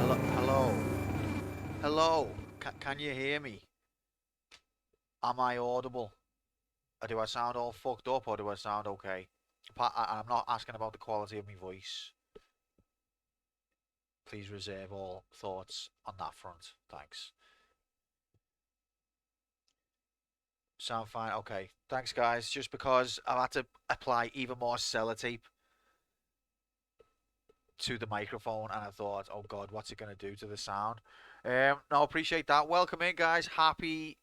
Hello, hello, hello. Can you hear me? Am I audible? Or do I sound all fucked up, or do I sound okay? I'm not asking about the quality of my voice. Please reserve all thoughts on that front. Thanks. Sound fine? Okay. Thanks, guys. Just because I've had to apply even more sellotape to the microphone, and I thought, oh God, what's it going to do to the sound? No, appreciate that. Welcome in, guys. Happy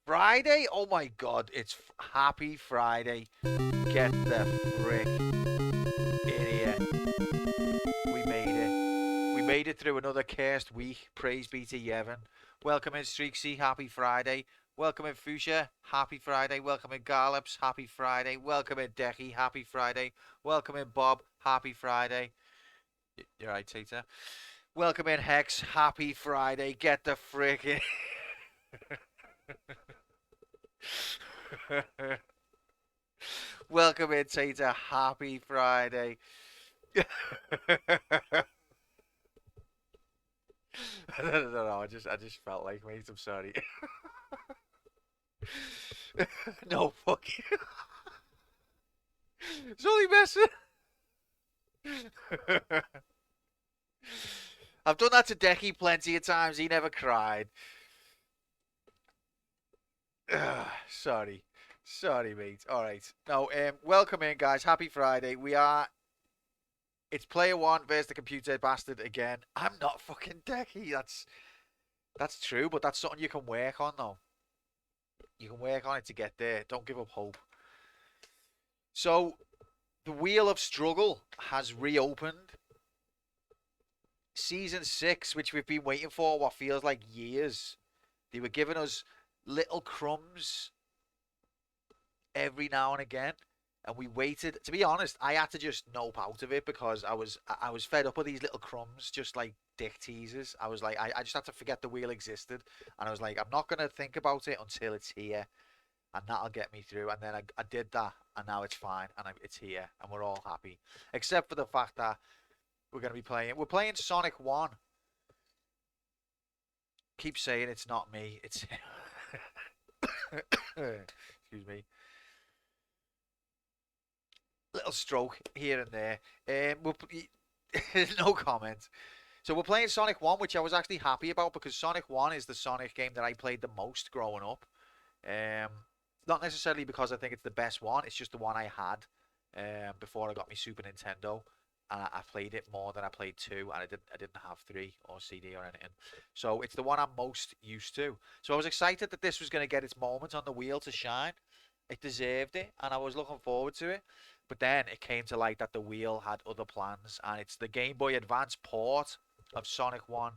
Friday. Oh my God, it's happy Friday. Get the frick in here. We made it. We made it through another cursed week. Praise be to Yevon. Welcome in Streaksy. Happy Friday. Welcome in Fuchsia. Happy Friday. Welcome in Gallops. Happy Friday. Welcome in Decky. Happy Friday. Welcome in Bob. Happy Friday. You're right, Tita. Welcome in Hex. Happy Friday. Get the frick in. Welcome in, Tita. Happy Friday. I don't know. I just felt like, mate. I'm sorry. No, fuck you. It's only messing. I've done that to Decky plenty of times. He never cried. Sorry. Sorry, mate. All right. No, welcome in, guys. Happy Friday. It's player one versus the computer bastard again. I'm not fucking Decky. That's true, but that's something you can work on, though. You can work on it to get there. Don't give up hope. So, the wheel of struggle has reopened season 6, which we've been waiting for what feels like years. They were giving us little crumbs every now and again, and we waited. To be honest, I had to just nope out of it because I was fed up with these little crumbs, just like dick teasers. I was like, I just had to forget the wheel existed, and I was like, I'm not gonna think about it until it's here, and that'll get me through. And then I did that, and now it's fine, and it's here, and we're all happy, except for the fact that we're playing Sonic 1. Keep saying it's not me. It's excuse me. Little stroke here and there. No comment. So we're playing Sonic 1, which I was actually happy about because Sonic 1 is the Sonic game that I played the most growing up. Um, Not necessarily because I think it's the best one. It's just the one I had before I got my Super Nintendo. And I played it more than I played 2, and I didn't have 3 or CD or anything. So it's the one I'm most used to. So I was excited that this was going to get its moment on the wheel to shine. It deserved it, and I was looking forward to it. But then it came to light that the wheel had other plans, and it's the Game Boy Advance port of Sonic 1.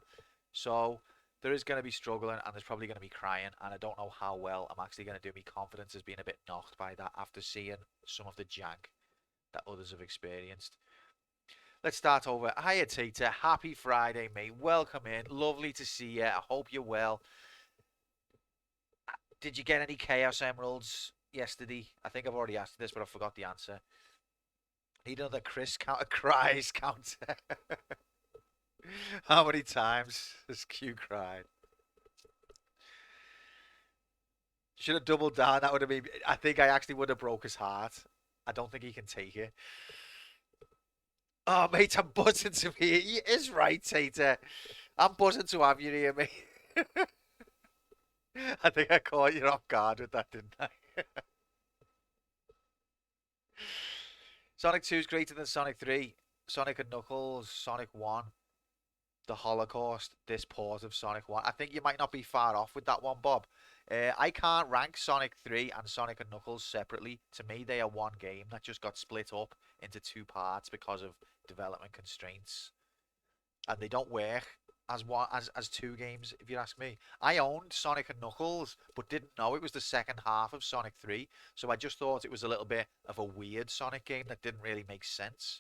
So there is going to be struggling, and there's probably going to be crying, and I don't know how well I'm actually going to do. My confidence has been a bit knocked by that after seeing some of the jank that others have experienced. Let's start over. Hiya, Tita. Happy Friday, mate. Welcome in. Lovely to see you. I hope you're well. Did you get any Chaos Emeralds yesterday? I think I've already asked this, but I forgot the answer. Need another Chris counter cries counter. How many times has Q cried? Should have doubled down. That would have been. I think I actually would have broke his heart. I don't think he can take it. Oh, mate, I'm buzzing to be here. He is right, Tater. I'm buzzing to have you here, mate. I think I caught you off guard with that, didn't I? Sonic 2 is greater than Sonic 3. Sonic and Knuckles, Sonic 1, The Holocaust, this port of Sonic 1. I think you might not be far off with that one, Bob. I can't rank Sonic 3 and Sonic and Knuckles separately. To me, they are one game that just got split up into 2 parts because of development constraints. And they don't work as 2 games, if you ask me. I owned Sonic and Knuckles, but didn't know it was the second half of Sonic 3, so I just thought it was a little bit of a weird Sonic game that didn't really make sense.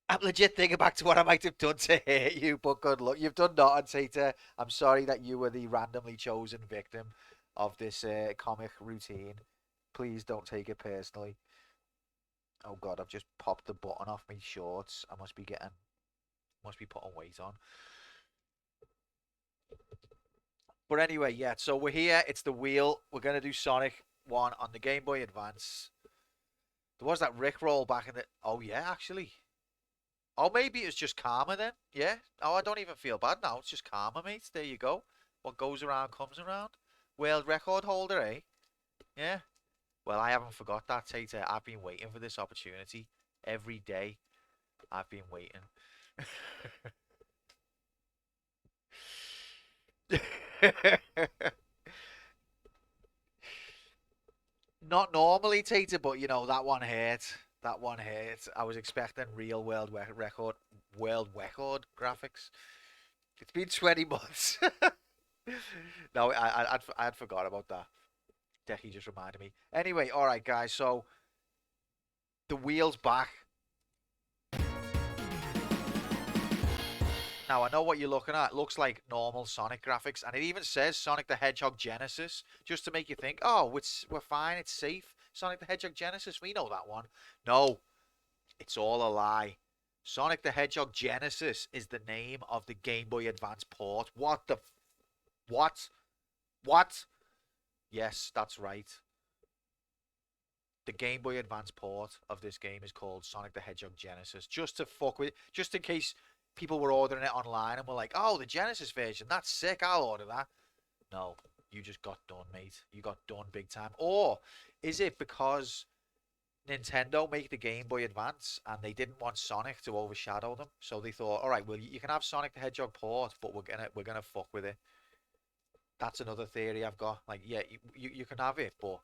I'm legit thinking back to what I might have done to hurt you, but good luck. You've done nothing, Tita. I'm sorry that you were the randomly chosen victim of this comic routine. Please don't take it personally. Oh God, I've just popped the button off my shorts. I must be putting weight on. But anyway, yeah, so we're here. It's the wheel. We're going to do Sonic 1 on the Game Boy Advance. There was that Rickroll back in the... Oh, yeah, actually. Oh, maybe it's just karma then. Yeah. Oh, I don't even feel bad now. It's just karma, mate. There you go. What goes around comes around. World record holder, eh? Yeah. Well, I haven't forgot that, Tater. I've been waiting for this opportunity. Every day, I've been waiting. Not normally, Tater, but you know that one hurt. That one hurt. I was expecting real world record graphics. It's been 20 months. No, I'd forgot about that. Decky just reminded me. Anyway, all right, guys. So the wheel's back. Now I know what you're looking at. It looks like normal Sonic graphics, and it even says Sonic the Hedgehog Genesis, just to make you think, oh, we're fine, it's safe. Sonic the Hedgehog Genesis, we know that one. No, it's all a lie. Sonic the Hedgehog Genesis is the name of the Game Boy Advance port. What the? What? What? Yes, that's right. The Game Boy Advance port of this game is called Sonic the Hedgehog Genesis. Just to fuck with, just in case people were ordering it online and were like, "Oh, the Genesis version, that's sick. I'll order that." No, you just got done, mate. You got done big time. Or is it because Nintendo make the Game Boy Advance and they didn't want Sonic to overshadow them, so they thought, "All right, well, you can have Sonic the Hedgehog port, but we're gonna fuck with it." That's another theory I've got. Like, yeah, you can have it, but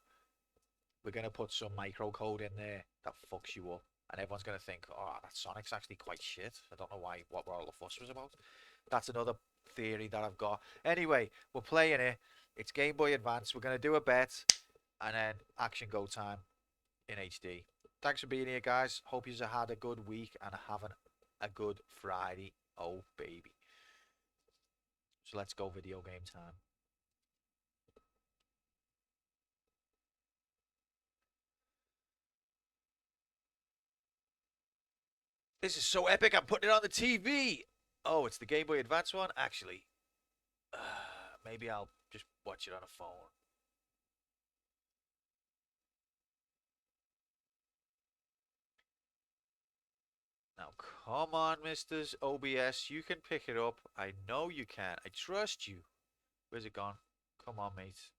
we're gonna put some microcode in there that fucks you up, And everyone's going to think, oh, that Sonic's actually quite shit. I don't know what all the fuss was about. That's another theory that I've got. Anyway, we're playing it. It's Game Boy Advance. We're going to do a bet and then action go time in HD. Thanks for being here, guys. Hope you've had a good week and having a good Friday. Oh, baby. So let's go video game time. This is so epic. I'm putting it on the TV. Oh, it's the Game Boy Advance one? Actually, maybe I'll just watch it on a phone. Now, come on, Mr. OBS. You can pick it up. I know you can. I trust you. Where's it gone? Come on, mate.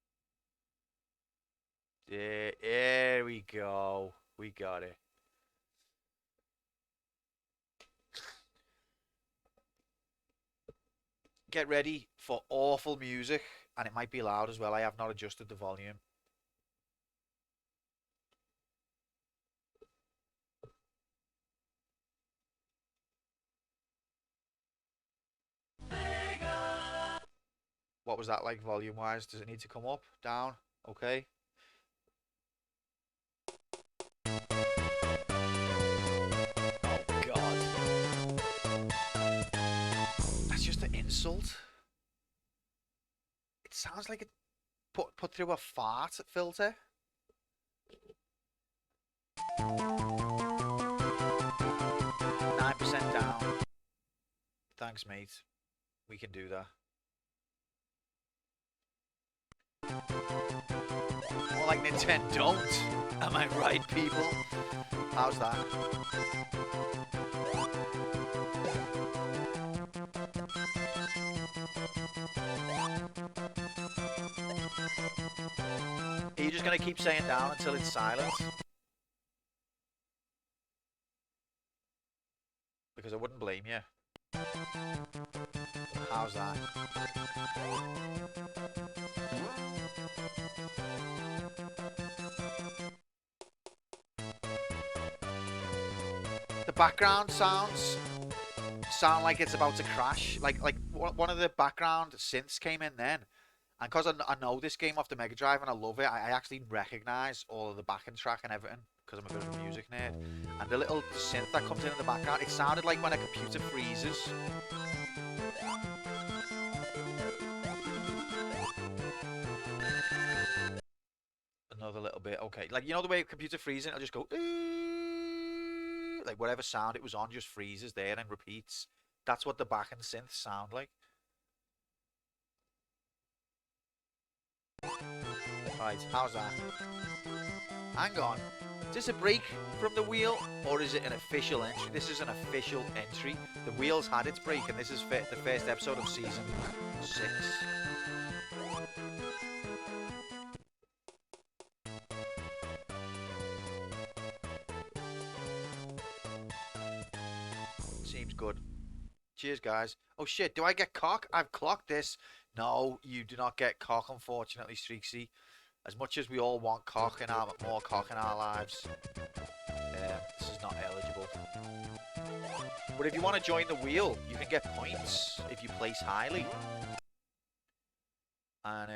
There we go. We got it. Get ready for awful music. And it might be loud as well. I have not adjusted the volume. What was that like volume wise? Does it need to come up? Down? Okay. Oh god. That's just an insult. It sounds like it put through a fart filter. 9% down. Thanks, mate. We can do that. More like Nintendo don't. Am I right, people? How's that? Are you just going to keep saying down until it's silent? Because I wouldn't blame you. How's that? The background sounds sound like it's about to crash. Like one of the background synths came in then. And because I know this game off the Mega Drive and I love it, I actually recognise all of the backing track and everything because I'm a bit of a music nerd. And the little synth that comes in the background, it sounded like when a computer freezes. Another little bit, okay. Like, you know the way a computer freezes, it'll just go, like whatever sound it was on just freezes there and repeats. That's what the backing synths sound like. Right, how's that? Hang on. Is this a break from the wheel or is it an official entry? This is an official entry. The wheel's had its break and this is the first episode of season 6. Seems good. Cheers, guys. Oh shit, do I get cock? I've clocked this. No, you do not get cock, unfortunately, Streaksy. As much as we all want cock in more cock in our lives, this is not eligible. But if you want to join the wheel, you can get points if you place highly. And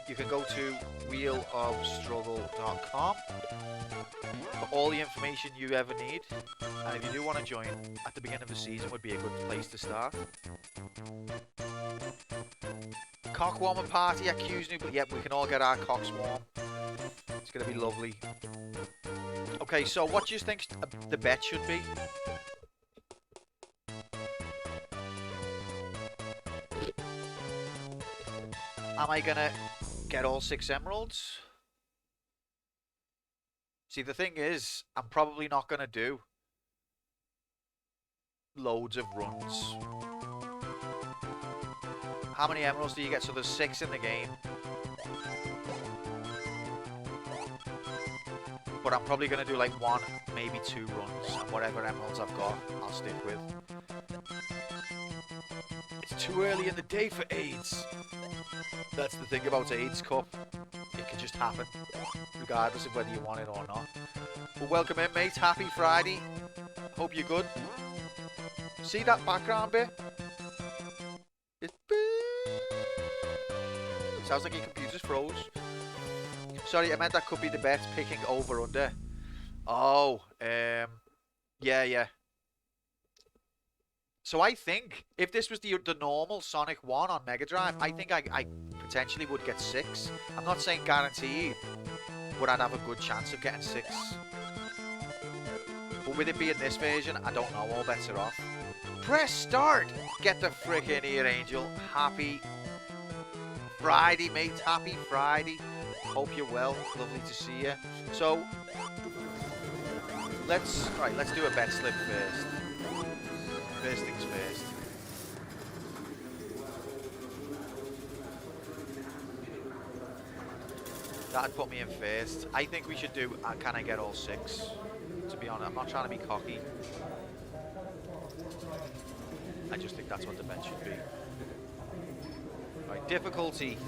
you can go to wheelofstruggle.com for all the information you ever need. And if you do want to join at the beginning of the season, would be a good place to start. Cock warmer party at Q's new. Yep, we can all get our cocks warm. It's going to be lovely. Okay, so what do you think the bet should be? Am I going to get all 6 emeralds? See, the thing is, I'm probably not going to do loads of runs. How many emeralds do you get? So there's 6 in the game. But I'm probably going to do like 1, maybe 2 runs. And whatever emeralds I've got, I'll stick with. It's too early in the day for AIDS. That's the thing about AIDS Cup. It can just happen, regardless of whether you want it or not. Well, welcome in, mate. Happy Friday. Hope you're good. See that background bit? It sounds like your computer's froze. Sorry, I meant that could be the bet picking over under. Oh, yeah. So I think if this was the normal Sonic 1 on Mega Drive, I think I potentially would get 6. I'm not saying guaranteed, but I'd have a good chance of getting 6. But with it being this version, I don't know, all bets are off. Press start! Get the frick in here, Angel. Happy Friday, mate. Happy Friday. Hope you're well. Lovely to see you. So, let's do a bet slip first. First things first. That'd put me in first. I think we should do can I get all 6? To be honest, I'm not trying to be cocky. I just think that's what the bet should be. Right, difficulty,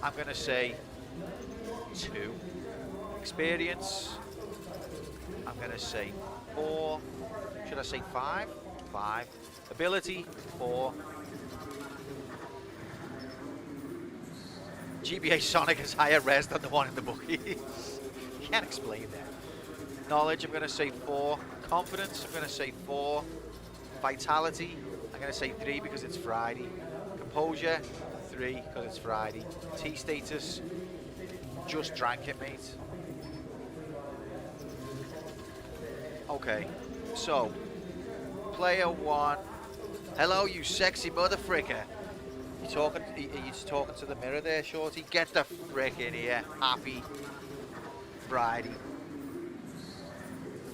I'm going to say 2. Experience, I'm going to say 4. Should I say 5? 5. Ability, 4. GBA Sonic is higher res than the one in the bookies. You can't explain that. Knowledge, I'm going to say 4. Confidence, I'm going to say 4. Vitality, I'm going to say 3 because it's Friday. Composure, 3 because it's Friday. T status, just drank it, mate. Okay, so player 1. Hello, you sexy mother fricker. You talking? Are you talking to the mirror there, shorty? Get the frick in here. Happy Friday.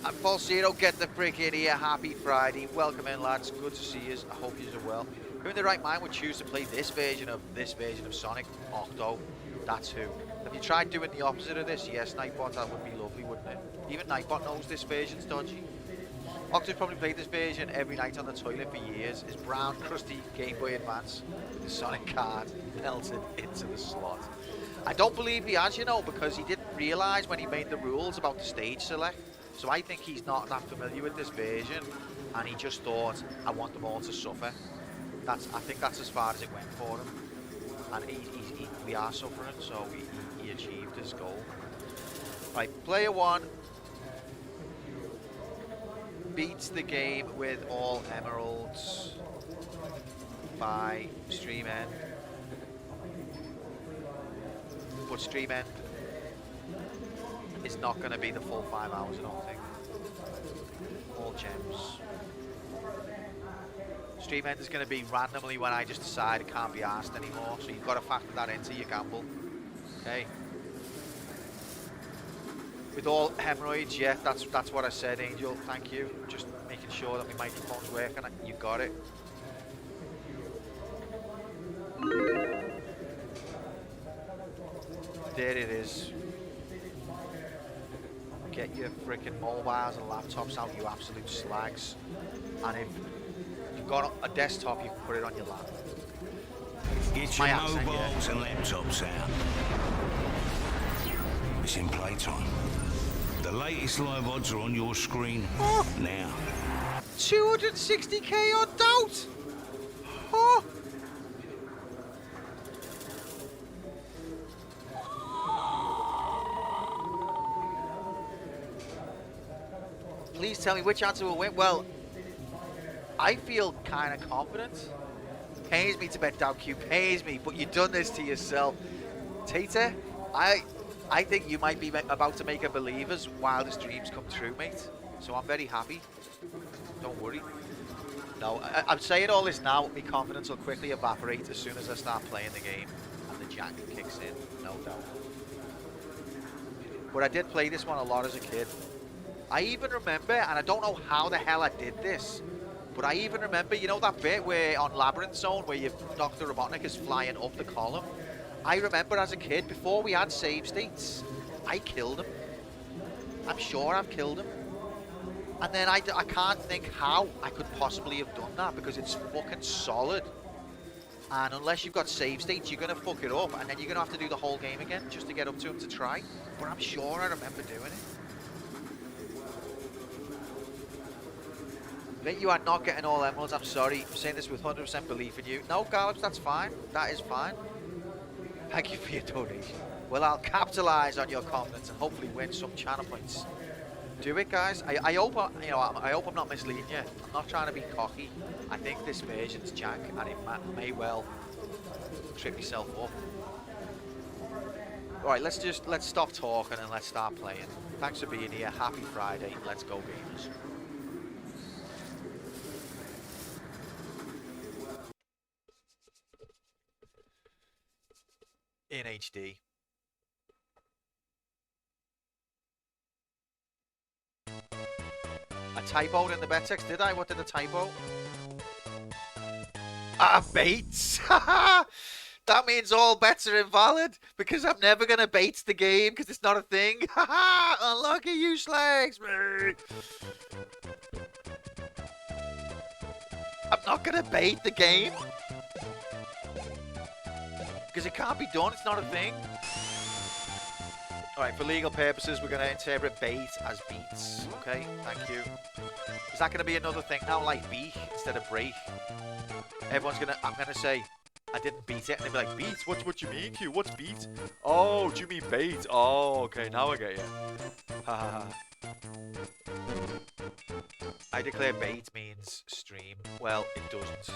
And False Zero, get the frick in here. Happy Friday. Welcome in, lads. Good to see you. I hope you are well. Who in the right mind would choose to play this version of Sonic? Octo. That's who. Have you tried doing the opposite of this? Yes, Nightbot. That would be lovely, wouldn't it? Even Nightbot knows this version's dodgy. Octo's probably played this version every night on the toilet for years. His brown, crusty Game Boy Advance with his Sonic card melted into the slot. I don't believe he has, you know, because he didn't realise when he made the rules about the stage select. So I think he's not that familiar with this version, and he just thought, I want them all to suffer. I think that's as far as it went for him. And we are suffering, so he achieved his goal. Right, player 1 beats the game with all emeralds by stream end. But stream end is not going to be the full 5 hours, I don't think. All gems. Stream end is going to be randomly when I just decide it can't be asked anymore, so you've got to factor that into your gamble. Okay. With all hemorrhoids, yeah, that's what I said, Angel. Thank you. Just making sure that my microphone's working. You got it. There it is. Get your freaking mobiles and laptops out, you absolute slags. And if you've got a desktop, you can put it on your lap. Get your mobiles and laptops out. It's in playtime. The latest live odds are on your screen now. 260k on doubt. Oh. Please tell me which answer will win. Well, I feel kind of confident. Pays me to bet doubt Q, pays me, but you've done this to yourself. Tata, I think you might be about to make a believers while the streams come through, mate. So I'm very happy. Don't worry. No, I'm saying all this now. My confidence will quickly evaporate as soon as I start playing the game and the jank kicks in, no doubt. But I did play this one a lot as a kid. I even remember, and I don't know how the hell I did this, but I even remember, you know that bit where on Labyrinth Zone where Dr. Robotnik is flying up the column? I remember as a kid, before we had save states, I killed him. I'm sure I've killed him. And then I can't think how I could possibly have done that because it's fucking solid. And unless you've got save states, you're going to fuck it up. And then you're going to have to do the whole game again just to get up to him to try. But I'm sure I remember doing it. Mate, you are not getting all emeralds. I'm sorry. I'm saying this with 100% belief in you. No, Gallops, that's fine. That is fine. Thank you for your donation. Well, I'll capitalise on your confidence and hopefully win some channel points. Do it, guys. I hope I hope I'm not misleading you. I'm not trying to be cocky. I think this version's jank, and it may well trip yourself up. All right, let's stop talking and let's start playing. Thanks for being here. Happy Friday. Let's go, gamers. In HD. I typoed in the bet text, did I? What did I typo? Ah, baits! That means all bets are invalid because I'm never going to bait the game because it's not a thing. Unlucky, you slags! I'm not going to bait the game because it can't be done. It's not a thing. Alright, for legal purposes, we're going to interpret bait as beats. Okay, thank you. Is that going to be another thing now, like beat instead of break? Everyone's going to... I'm going to say, I didn't beat it. And they'll be like, beat? What you mean, Q? What's beat? Oh, do you mean bait? Oh, okay, now I get you. Ha ha ha. I declare bait means stream. Well, it doesn't.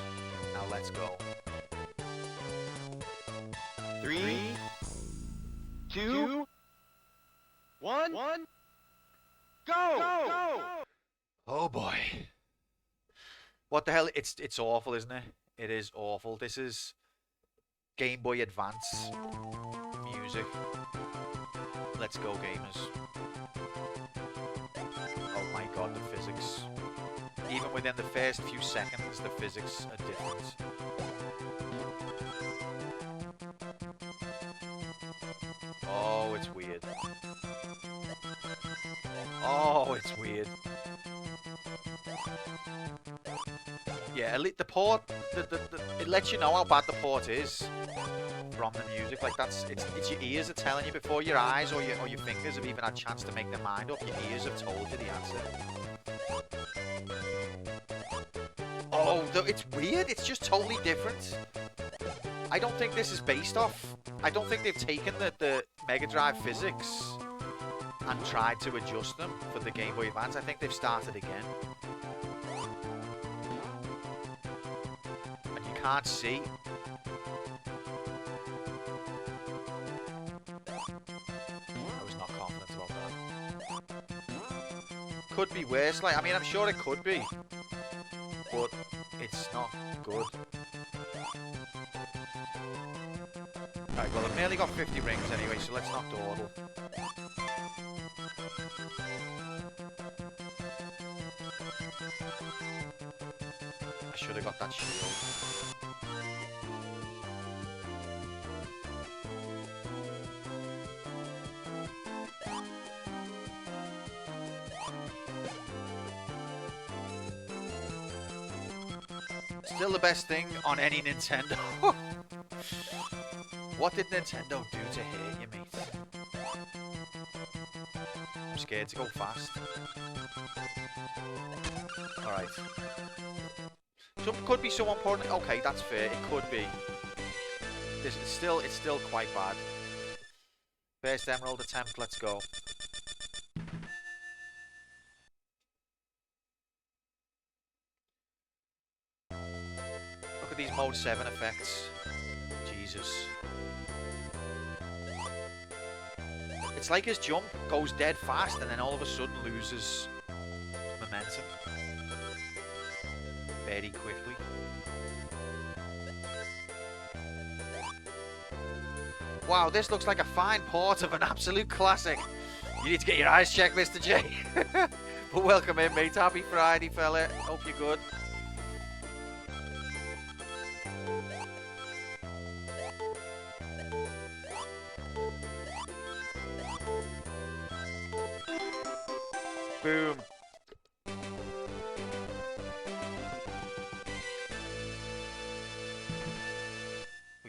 Now let's go. 3, 2, 1, go! Oh boy. What the hell? It's awful, isn't it? It is awful. This is Game Boy Advance music. Let's go, gamers. Oh my god, the physics. Even within the first few seconds, the physics are different. Oh, it's weird. Oh, it's weird. Yeah, the port, it lets you know how bad the port is from the music. Like it's your ears are telling you before your eyes or your fingers have even had a chance to make their mind up. Your ears have told you the answer. Oh, it's weird. It's just totally different. I don't think this is based off. I don't think they've taken the Mega Drive physics and tried to adjust them for the Game Boy Advance. I think they've started again. And you can't see. I was not confident about that. Could be worse. Like, I mean, I'm sure it could be. But it's not good. Right, well, I've nearly got 50 rings anyway, so let's not dawdle. I should have got that shield. Still the best thing on any Nintendo. What did Nintendo do to hurt you, mate? I'm scared to go fast. Alright. So it could be so important. Okay, that's fair. It could be. It's still quite bad. First emerald attempt, let's go. Look at these mode 7 effects. Jesus. It's like his jump goes dead fast and then all of a sudden loses momentum very quickly. Wow, this looks like a fine port of an absolute classic. You need to get your eyes checked, Mr. J. But welcome in, mate. Happy Friday, fella. Hope you're good. Boom.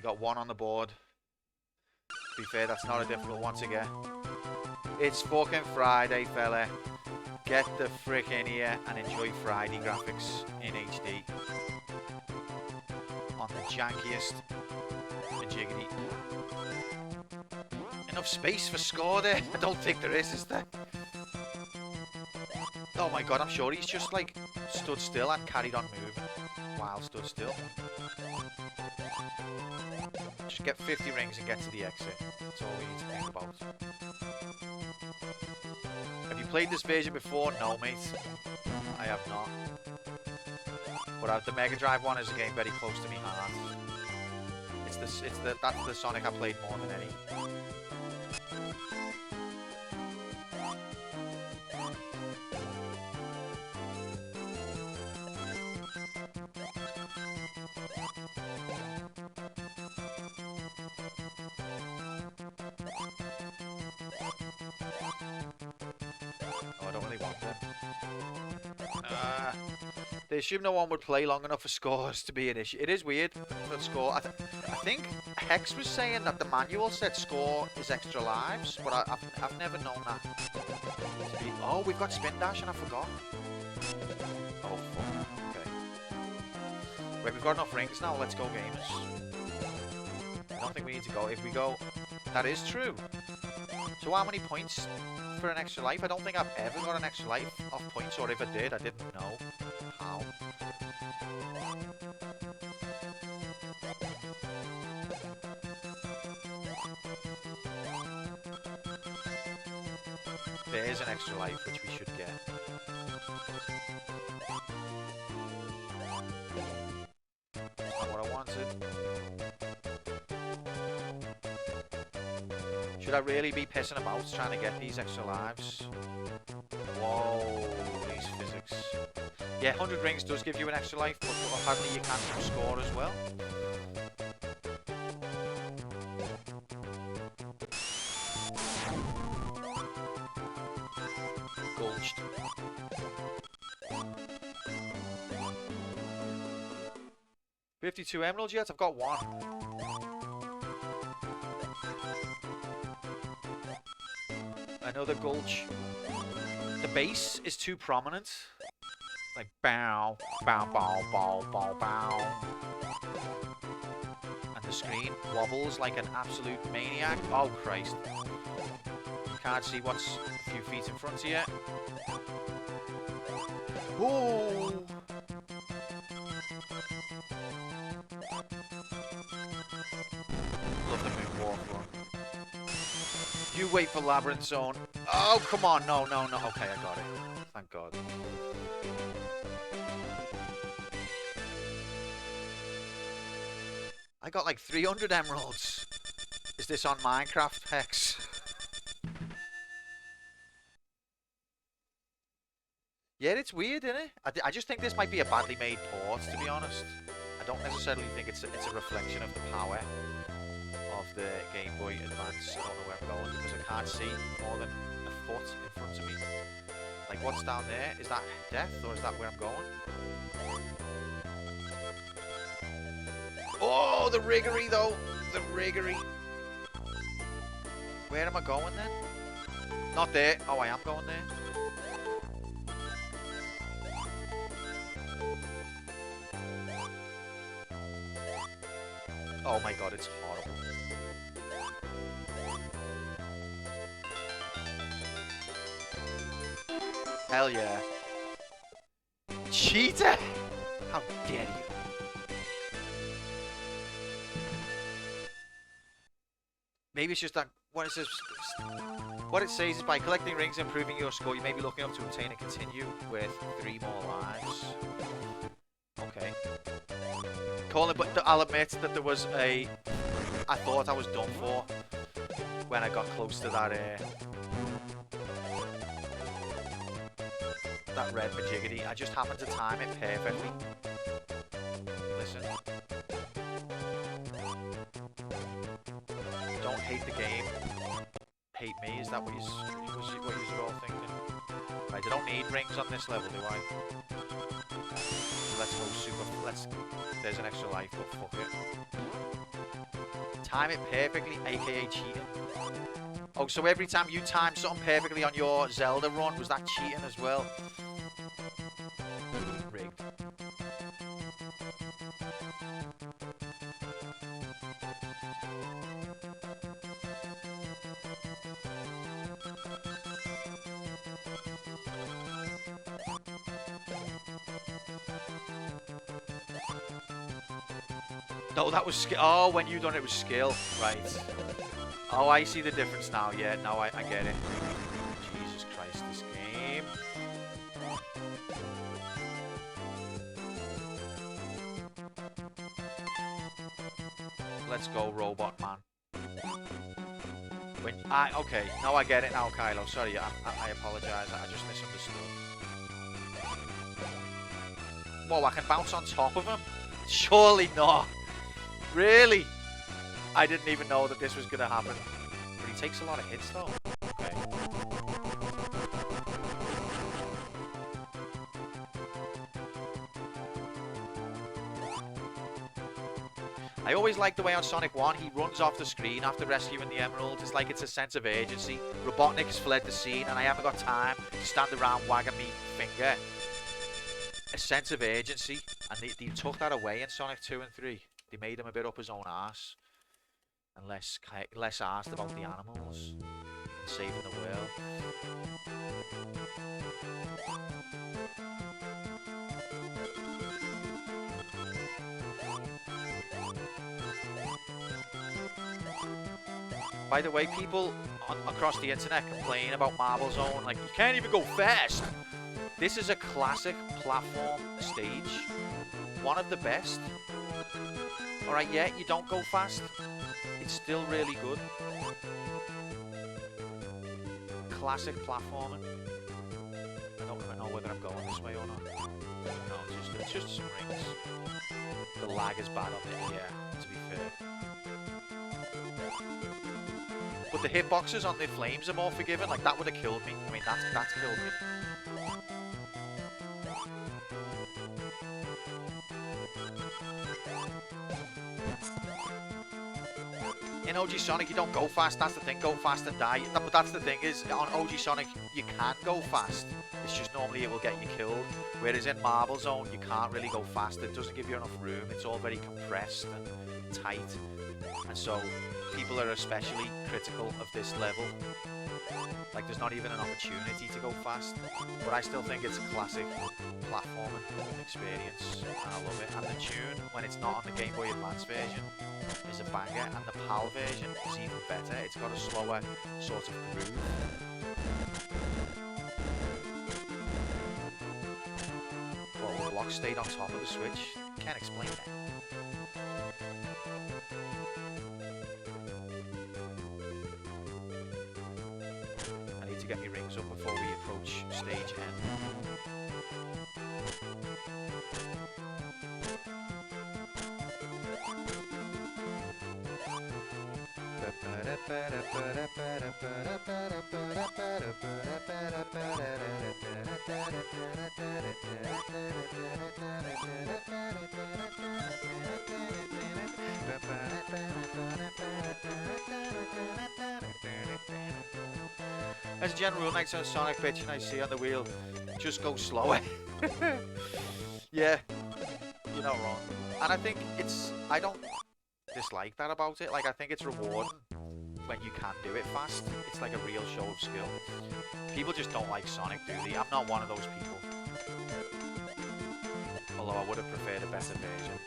got 1 on the board. To be fair, that's not a difficult one to get. It's fucking Friday, fella. Get the frick in here and enjoy Friday graphics in HD. On the jankiest jiggity. Enough space for score there? I don't think there is there? Oh my god, I'm sure he's just like stood still and carried on moving while stood still. Just get 50 rings and get to the exit. That's all we need to think about. Have you played this version before? No, mate. I have not. But the Mega Drive one is a game very close to me heart. That's the Sonic I played more than any. Oh, I don't really want them. They assume no one would play long enough for scores to be an issue. It is weird for score. I think Hex was saying that the manual said score is extra lives, but I've never known that. Oh, we've got spin dash and I forgot. Oh, fuck. Okay. Right, we've got enough rings now. Let's go, gamers. I don't think we need to go. If we go... That is true. So how many points for an extra life? I don't think I've ever got an extra life off points, or if I did, I didn't know how. There is an extra life which we should get. That's not what I wanted. Should I really be pissing about trying to get these extra lives? Whoa, these physics. Yeah, 100 rings does give you an extra life, but apparently you can't keep score as well. Gulched. $52 emeralds yet? I've got 1. Another gulch. The bass is too prominent. Like bow, bow, bow, bow, bow, bow. And the screen wobbles like an absolute maniac. Oh Christ. You can't see what's a few feet in front of you. Ooh. Love the moonwalk run. You wait for Labyrinth Zone. Oh, come on. No, no, no. Okay, I got it. Thank God. I got like 300 emeralds. Is this on Minecraft, Hex? Yeah, it's weird, isn't it? I just think this might be a badly made port, to be honest. I don't necessarily think it's a reflection of the power of the Game Boy Advance. I don't know where I'm going because I can't see more than a foot in front of me. Like, what's down there? Is that death or is that where I'm going? Oh, the riggery though! The riggery! Where am I going then? Not there. Oh, I am going there. Oh my god, it's horrible. Hell yeah. Cheater! How dare you? Maybe it's just that what it says. What it says is by collecting rings and improving your score, you may be looking up to obtain and continue with 3 more lives. Okay. Colin, but I'll admit that there was a... I thought I was done for when I got close to that that red majiggity. I just happened to time it perfectly. Listen. Don't hate the game. Hate me, is that what you're all thinking? Right, I don't need rings on this level, do I? So let's go super... There's an extra life, but fuck it. Time it perfectly, aka cheating. Oh, so every time you time something perfectly on your Zelda run, was that cheating as well? Rigged. No, that was skill. Oh, when you done it was skill. Right. Oh, I see the difference now. Yeah, now I get it. Jesus Christ, this game. Let's go, Robot Man. Okay, now I get it now, Kylo. Sorry, I apologize. I just misunderstood. Whoa, I can bounce on top of him? Surely not. Really? I didn't even know that this was going to happen. But he takes a lot of hits, though. Okay. I always like the way on Sonic 1 he runs off the screen after rescuing the emerald. It's like it's a sense of urgency. Robotnik has fled the scene and I haven't got time to stand around wagging me finger. A sense of urgency. And they took that away in Sonic 2 and 3. They made him a bit up his own arse. And less arsed about the animals. And saving the world. By the way, people across the internet complain about Marble Zone, like, you can't even go fast. This is a classic platform stage. One of the best. Alright, yeah, you don't go fast. It's still really good. Classic platforming. I don't even know whether I'm going this way or not. No, it's just some rings. The lag is bad on it, yeah, to be fair. But the hitboxes on the flames are more forgiving. Like, that would have killed me. I mean, that's killed me. In OG Sonic, you don't go fast. That's the thing. Go fast and die. But that's the thing is, on OG Sonic, you can go fast. It's just normally it will get you killed. Whereas in Marble Zone, you can't really go fast. It doesn't give you enough room. It's all very compressed and tight. And so people are especially critical of this level. Like, there's not even an opportunity to go fast. But I still think it's a classic platforming experience, and I love it. And the tune, when it's not on the Game Boy Advance version, is a banger, and the PAL version is even better. It's got a slower sort of groove. Well, the block stayed on top of the Switch. Can't explain that. Get me rings up before we approach stage end. As a general rule, next time Sonic pitch and I see on the wheel, just go slower. Yeah, you're not wrong. And I think I don't dislike that about it. Like, I think it's rewarding when you can do it fast. It's like a real show of skill. People just don't like Sonic, do they? I'm not one of those people. Although I would have preferred a better version.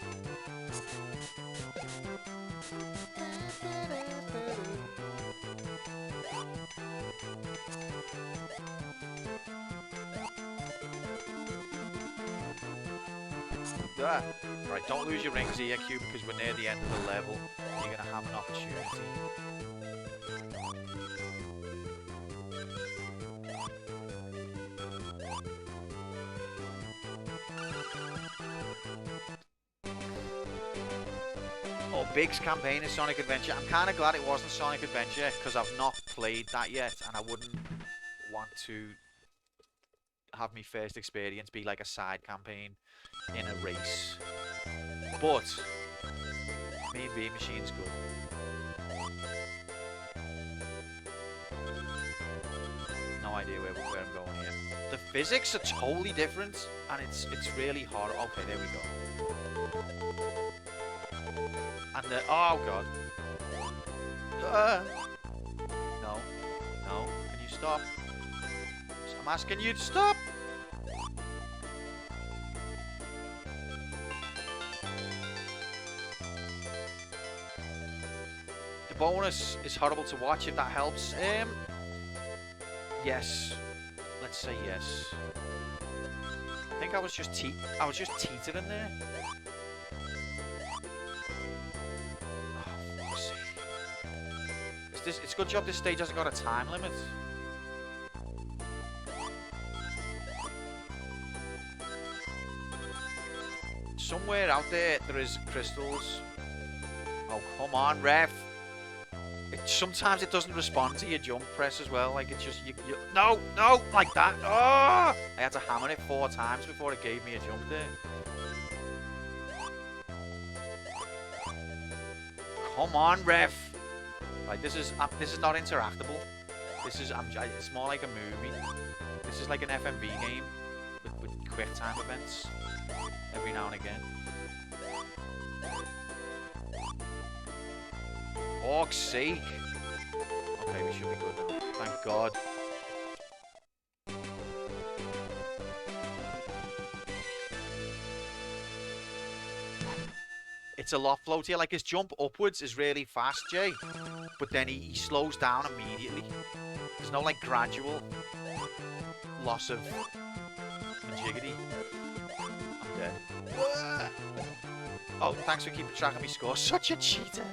Right, don't lose your rings here, Q, because we're near the end of the level. You're going to have an opportunity. Oh, Big's campaign is Sonic Adventure. I'm kind of glad it wasn't Sonic Adventure, because I've not played that yet, and I wouldn't want to have my first experience be like a side campaign in a race. But Mean Bean Machine's good. idea where I'm going here. The physics are totally different, and it's really hard. Okay, there we go. And the oh god. No, no. Can you stop? I'm asking you to stop. The bonus is horrible to watch if that helps. Yes. Let's say yes. I think I was just teetering there. Oh, fuck's sake. It's a good job this stage hasn't got a time limit. Somewhere out there is crystals. Oh, come on, ref. Sometimes it doesn't respond to your jump press as well. Like, it's just, you no, like that. Oh! I had to hammer it 4 times before it gave me a jump there. Come on, ref. Right, this is not interactable. It's more like a movie. This is like an FMV game with quick time events every now and again. Fuck's sake. Okay, we should be good now. Thank God. It's a lot floatier. Like, his jump upwards is really fast, Jay. But then he slows down immediately. There's no, like, gradual loss of majigity. I'm dead. Oh, thanks for keeping track of my score. Such a cheater.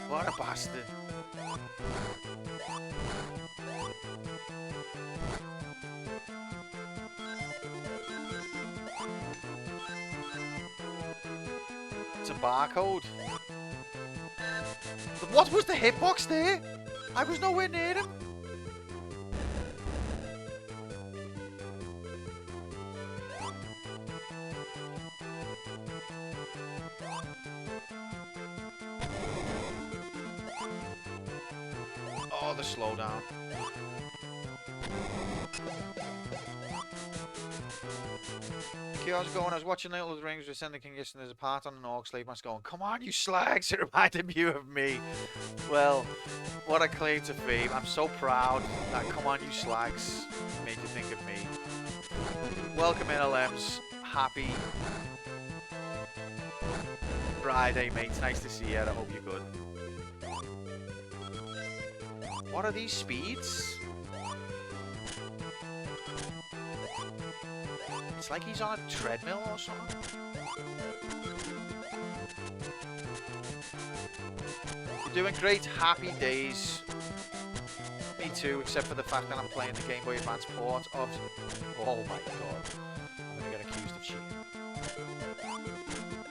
What a bastard. It's a barcode. What was the hitbox there? I was nowhere near him. Oh, the slowdown. I was going, I was watching Lord of the Rings with Sending King and there's a part on an orc slave mask going, come on, you slags, it reminded you of me. Well, what a claim to fame. I'm so proud that come on, you slags made you think of me. Welcome in, LMs. Happy Friday, mates. Nice to see you. I hope you're good. What are these speeds? It's like he's on a treadmill or something. You're doing great. Happy days. Me too, except for the fact that I'm playing the Game Boy Advance port of... Oh my god. I'm gonna get accused of cheating.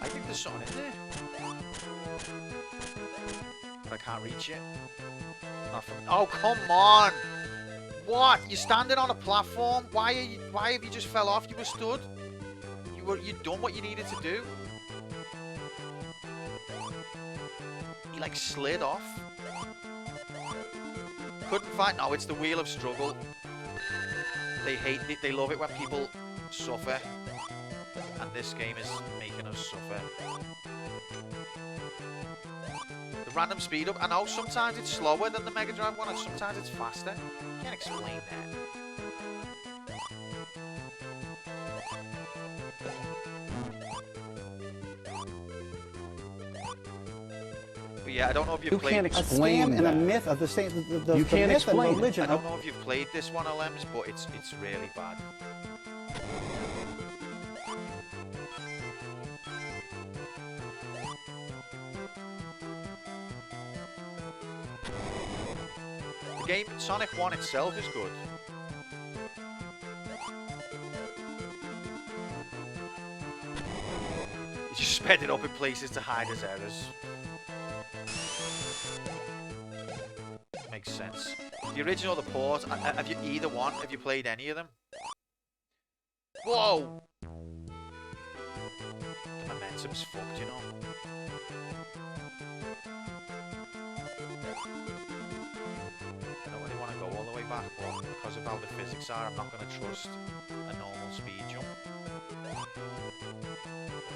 I think there's something in there. But I can't reach it. Not from... Oh, come on! What? You're standing on a platform? Why have you just fell off? You were stood? You'd done what you needed to do? He like slid off. Couldn't find... No, it's the wheel of struggle. They hate it. They love it when people suffer. And this game is making us suffer. The random speed up. I know sometimes it's slower than the Mega Drive one and sometimes it's faster. Can't explain that. But yeah, I don't know if you've played... You can't explain that. And a myth of the same... You can't explain it. I don't know if you've played this one, LMs, but it's really bad. The game, Sonic 1 itself is good. He just sped it up in places to hide his errors. Makes sense. The original or the port, have you either one? Have you played any of them? Whoa! The momentum's fucked, you know. that, but because of how the physics are, I'm not going to trust a normal speed jump.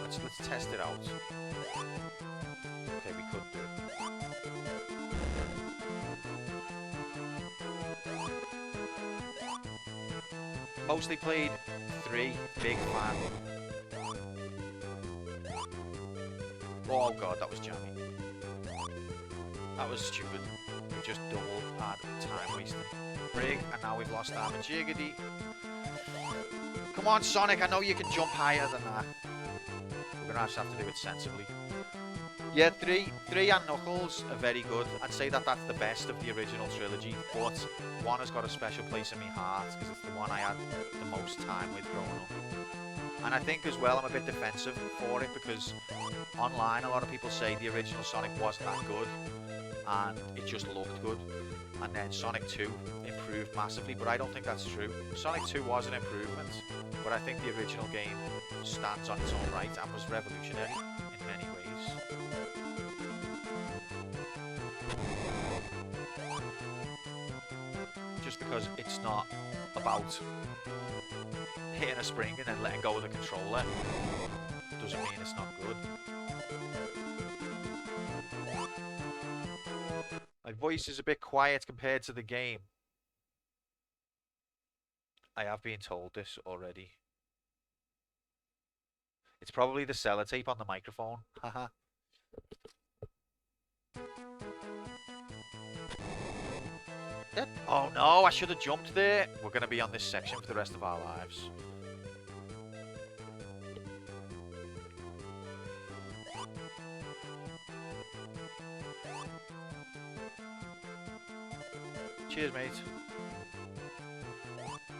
Let's test it out. Okay, we could do it. Mostly played 3, big fan. Oh god, that was jammy. That was stupid. We just doubled our time wasting. Brig, and now we've lost our Jiggity. Come on, Sonic, I know you can jump higher than that. We're gonna have to do it sensibly. Yeah, 3 and Knuckles are very good. I'd say that that's the best of the original trilogy, but 1 has got a special place in my heart because it's the one I had the most time with growing up. And I think as well I'm a bit defensive for it because online a lot of people say the original Sonic wasn't that good and it just looked good. And then Sonic 2 improved massively, but I don't think that's true. Sonic 2 was an improvement, but I think the original game stands on its own right and was revolutionary in many ways. Just because it's not about hitting a spring and then letting go of the controller doesn't mean it's not good. My voice is a bit quiet compared to the game. I have been told this already. It's probably the sellotape on the microphone. Haha. Oh no, I should have jumped there. We're going to be on this section for the rest of our lives. Cheers, mate.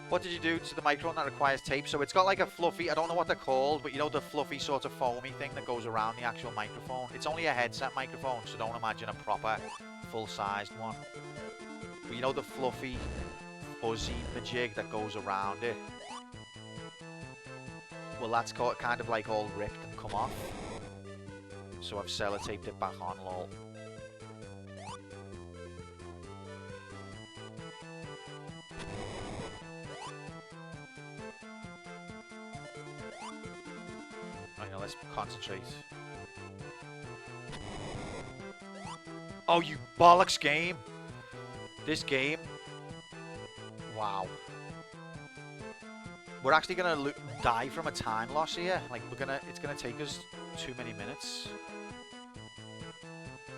What did you do to the microphone that requires tape? So it's got like a fluffy, I don't know what they're called, but you know the fluffy sort of foamy thing that goes around the actual microphone. It's only a headset microphone, so don't imagine a proper full-sized one. But you know the fluffy, fuzzy majig that goes around it? Well, that's kind of like all ripped and come off. So I've sellotaped it back on, lol. Right, now let's concentrate. Oh, you bollocks game! This game, wow. We're actually gonna die from a time loss here. Like it's gonna take us too many minutes.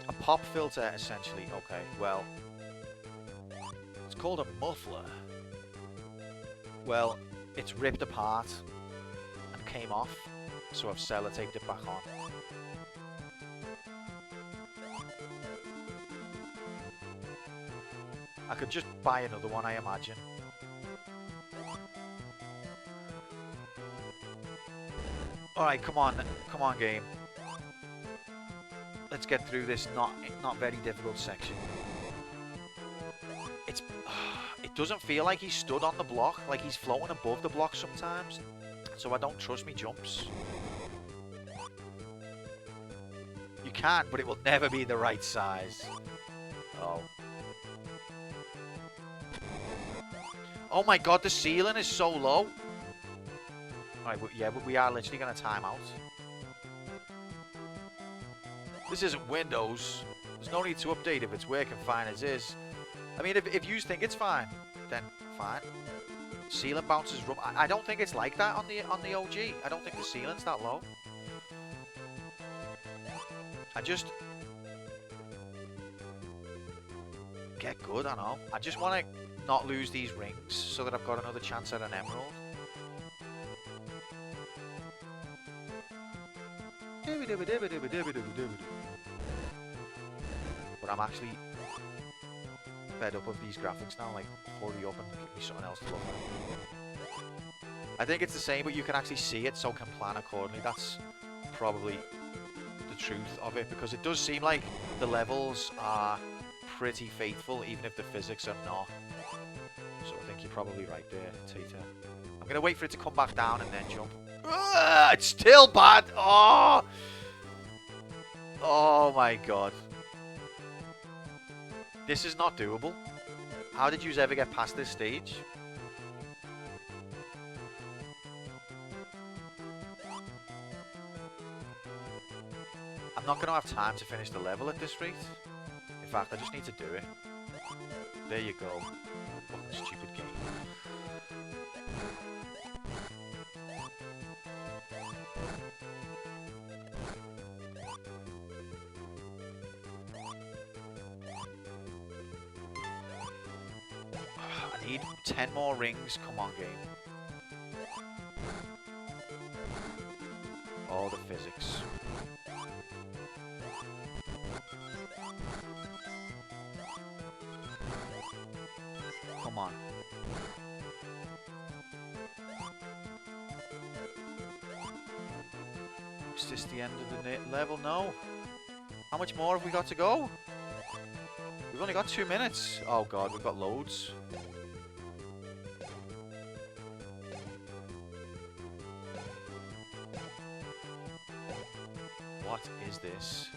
A pop filter, essentially. Okay, well, it's called a muffler. Well, it's ripped apart and came off, so I've sellotaped it back on. I could just buy another one, I imagine. Alright, come on game. Let's get through this not very difficult section. It doesn't feel like he's stood on the block, like he's floating above the block sometimes. So I don't trust me jumps. You can, but it will never be the right size. Oh. Oh my god, the ceiling is so low. Alright, yeah, but we are literally going to time out. This isn't Windows. There's no need to update if it's working fine as is. I mean, if you think it's fine, then fine. Ceiling bounces rough. I don't think it's like that on the OG. I don't think the ceiling's that low. I just... get good, I know. I just want to not lose these rings so that I've got another chance at an emerald. But I'm actually fed up of these graphics now, like hurry up and give me something else to look at. I think it's the same, but you can actually see it, so can plan accordingly. That's probably the truth of it, because it does seem like the levels are pretty faithful, even if the physics are not. So I think you're probably right there, Tita. I'm going to wait for it to come back down and then jump. It's still bad! Oh! Oh my god. This is not doable. How did you ever get past this stage? I'm not going to have time to finish the level at this rate. In fact, I just need to do it. There you go. Fucking stupid game. I need 10 more rings. Come on, game. All the physics. Come on. Is this the end of the level? No. How much more have we got to go? We've only got 2 minutes. Oh god, we've got loads. What is this?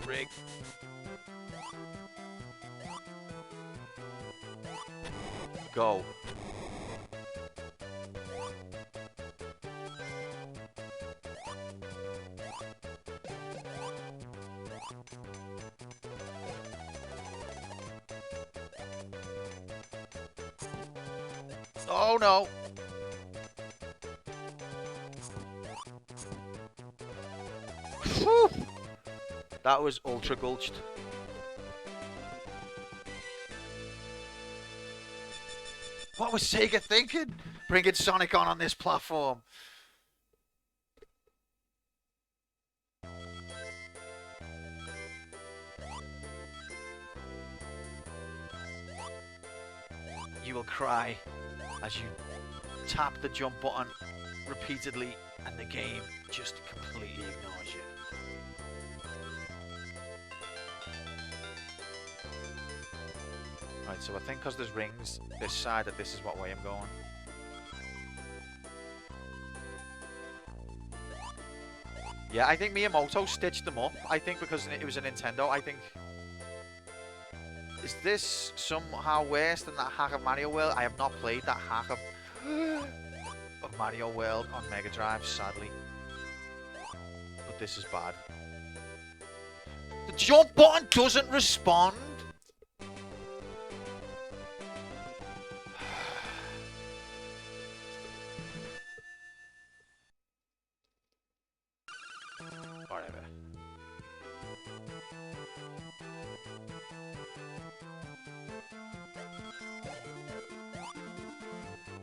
Rig. Go. Oh no. Whew. That was ultra gulched. What was Sega thinking? Bringing Sonic on this platform. You will cry as you tap the jump button repeatedly and the game just completely ignores you. Right, so I think because there's rings this side that this is what way I'm going. Yeah, I think Miyamoto stitched them up. I think because it was a Nintendo, I think... Is this somehow worse than that hack of Mario World? I have not played that hack of Mario World on Mega Drive, sadly. But this is bad. The jump button doesn't respond! Whatever.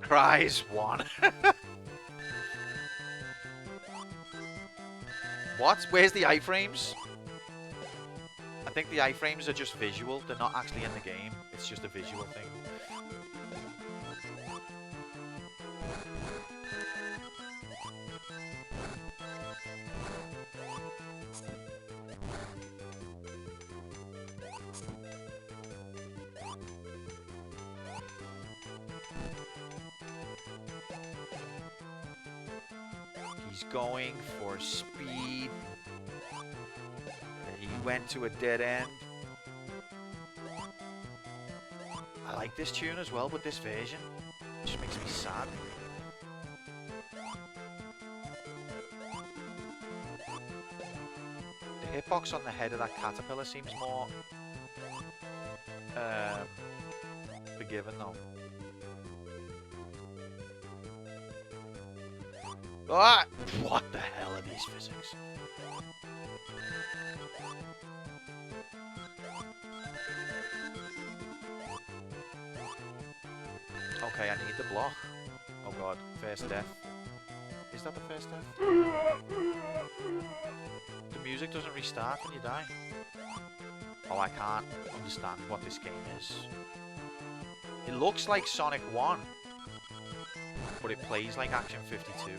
Cries one. What? Where's the iframes? I think the iframes are just visual. They're not actually in the game. It's just a visual thing. He's going for speed. He went to a dead end. I like this tune as well, but this version just makes me sad. The hitbox on the head of that caterpillar seems more forgiving though. Ah! What the hell are these physics? Okay, I need the block. Oh god, first death. Is that the first death? The music doesn't restart when you die. Oh, I can't understand what this game is. It looks like Sonic 1, but it plays like Action 52.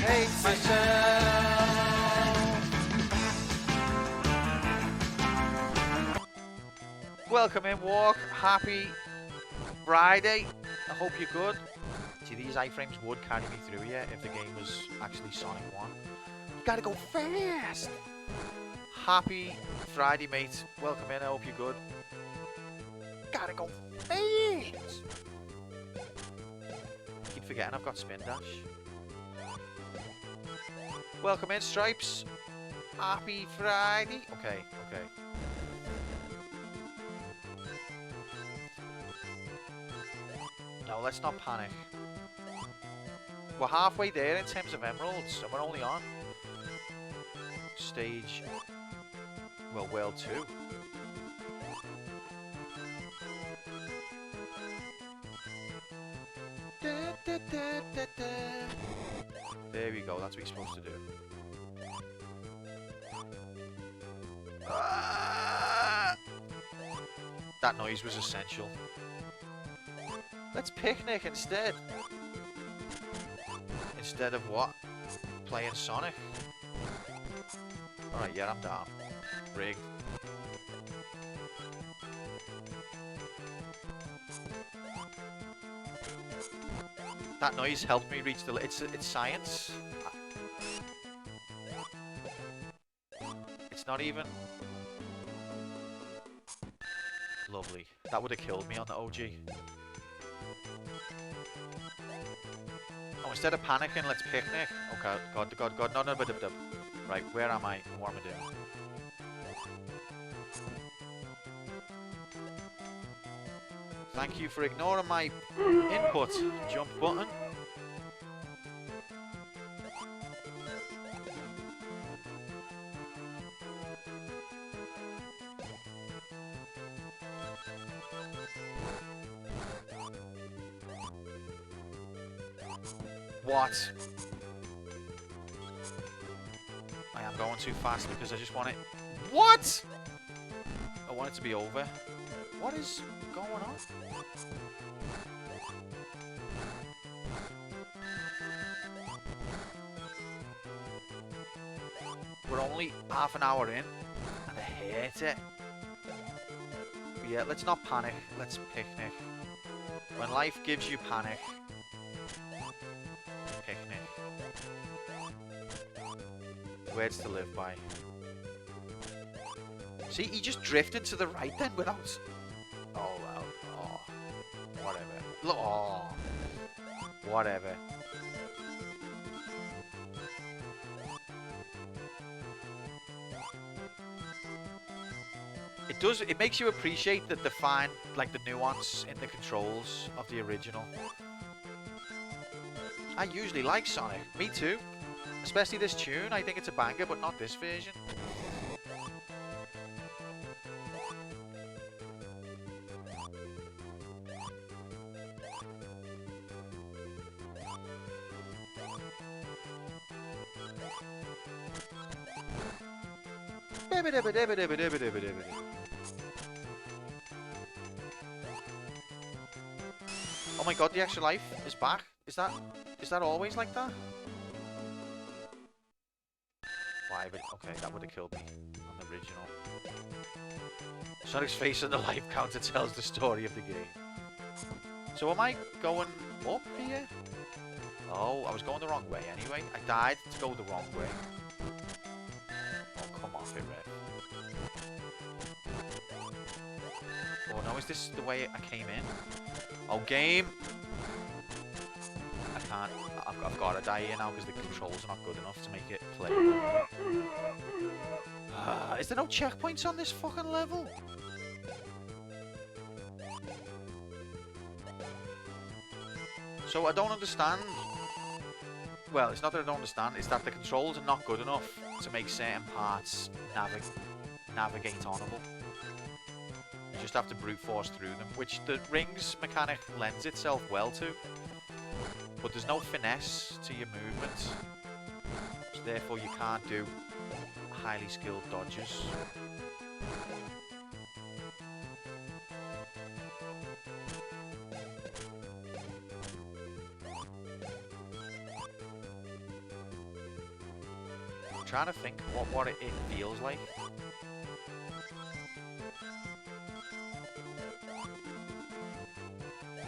Hate myself. Welcome in, Walk. Happy Friday. I hope you're good. See, these iframes would carry me through, yeah, if the game was actually Sonic 1. You gotta go fast. Happy Friday, mate. Welcome in. I hope you're good. Gotta go fast. Keep forgetting I've got spin dash. Welcome in, Stripes. Happy Friday. Okay, okay. No, let's not panic. We're halfway there in terms of emeralds, and we're only on stage, well, world 2. There we go, that's what you're supposed to do. That noise was essential. Let's picnic instead. Instead of what? Playing Sonic? Alright, yeah, I'm down. Rigged. That noise helped me reach the... It's science. It's not even... Lovely. That would have killed me on the OG. Oh, instead of panicking, let's picnic. Oh god, no, but right, where am I? What am I doing? Thank you for ignoring my input. Jump button. What? I am going too fast because I just want it... What? I want it to be over. What is going on? We're only half an hour in, and I hate it. But yeah, let's not panic. Let's picnic. When life gives you panic, picnic. Words to live by. See, he just drifted to the right then without... Oh, well. Oh. Whatever. Oh. Whatever. It does, it makes you appreciate the fine, like the nuance in the controls of the original. I usually like Sonic. Me too. Especially this tune. I think it's a banger, but not this version. Oh my god, the extra life is back. Is that always like that? Why? But okay, that would have killed me on the original. Sonic's face on the life counter tells the story of the game. So am I going up here? Oh, I was going the wrong way anyway. I died to go the wrong way. Oh, come off it, Red. Oh no, is this the way I came in? Oh, game! I can't. I've got to die here now because the controls are not good enough to make it play. Is there no checkpoints on this fucking level? So I don't understand. Well, it's not that I don't understand, it's that the controls are not good enough to make certain parts navigate honourable. You just have to brute force through them, which the rings mechanic lends itself well to. But there's no finesse to your movements, so therefore you can't do highly skilled dodges. trying to think what it feels like.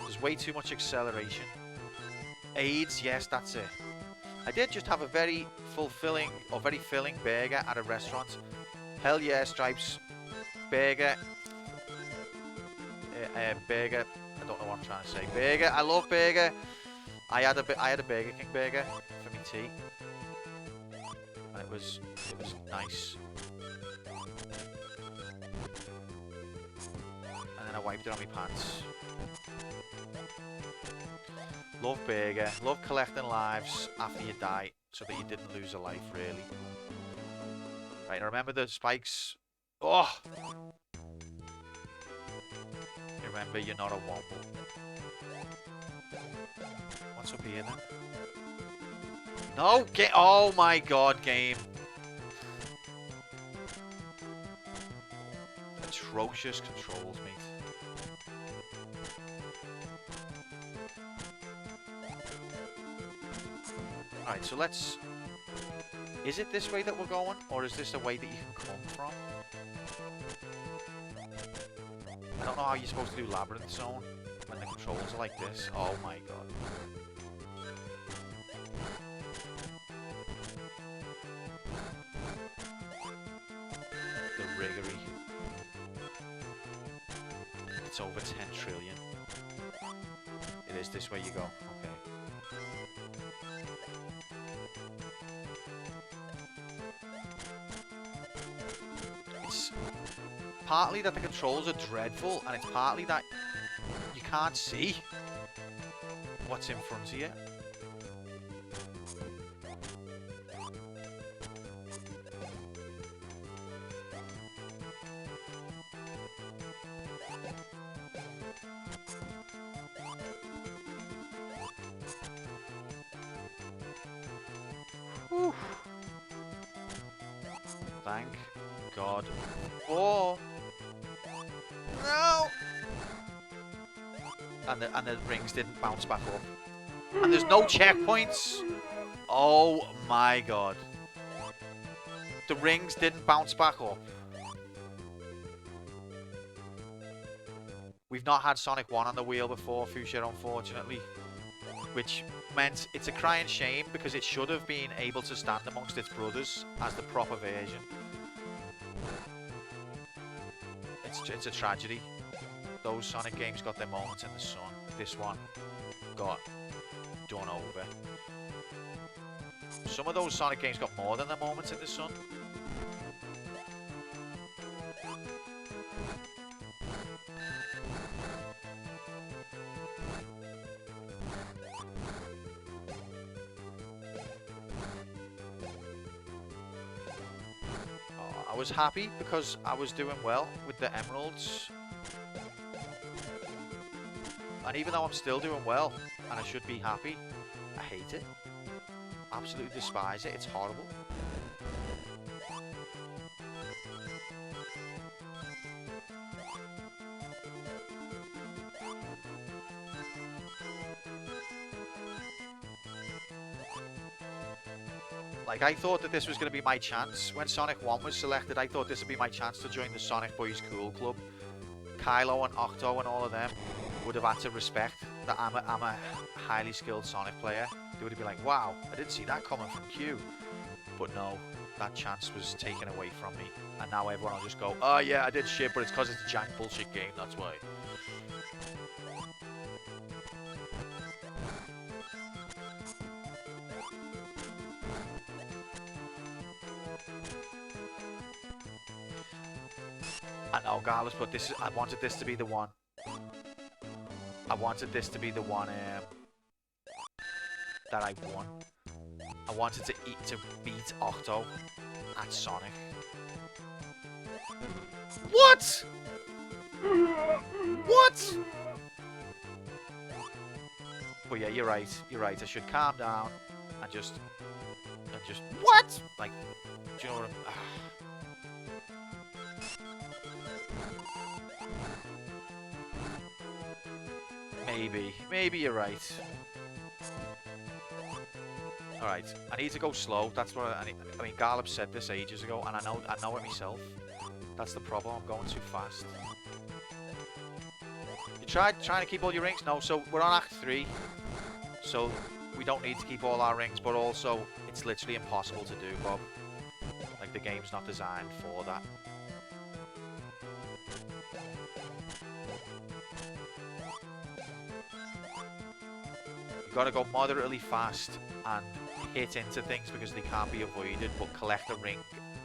There's way too much acceleration. AIDS, yes, that's it. I did just have a very fulfilling or very filling burger at a restaurant. Hell yeah, Stripes. Burger. Burger. I don't know what I'm trying to say. Burger. I love burger. I had a Burger King burger for me tea, and it was nice. And then I wiped it on my pants. Love burger. Love collecting lives after you die, so that you didn't lose a life, really. Right, now remember the spikes. Oh! Remember, you're not a womble. What's up here, then? No! Get! Oh my god, game. Atrocious controls, mate. Alright, so let's... Is it this way that we're going? Or is this a way that you can come from? I don't know how you're supposed to do Labyrinth Zone when the controls are like this. Oh my god. The riggery. It's over 10 trillion. It is this way you go. Okay. It's partly that the controls are dreadful, and it's partly that you can't see what's in front of you. Whew. Thank God. Oh no! And the rings didn't bounce back up. And there's no checkpoints. Oh my god. The rings didn't bounce back up. We've not had Sonic 1 on the wheel before, Fuchsia, unfortunately. Which meant it's a crying shame, because it should have been able to stand amongst its brothers as the proper version. It's a tragedy. Those Sonic games got their moments in the sun. This one got done over. Some of those Sonic games got more than their moments in the sun. I was happy because I was doing well with the emeralds. And even though I'm still doing well, and I should be happy, I hate it. Absolutely despise it. It's horrible. Like, I thought that this was going to be my chance. When Sonic 1 was selected, I thought this would be my chance to join the Sonic Boys Cool Club. Kylo and Octo and all of them would have had to respect that I'm a highly skilled Sonic player. They would have been like, wow, I didn't see that coming from Q. But no, that chance was taken away from me. And now everyone will just go, oh yeah, I did shit, but it's because it's a jank bullshit game, that's why. I know, Garlis, but I wanted this to be the one. I wanted this to be the one that I won. I wanted to beat Octo at Sonic. What? What? But yeah, you're right. You're right. I should calm down and just what? Like, do you know what I'm? Maybe you're right. Alright, I need to go slow. That's what I need. I mean, Garlib said this ages ago, and I know it myself. That's the problem. I'm going too fast. You trying to keep all your rings? No. So we're on Act 3. So we don't need to keep all our rings, but also it's literally impossible to do, Bob. Like, the game's not designed for that. You gotta go moderately fast and hit into things because they can't be avoided, but collect a ring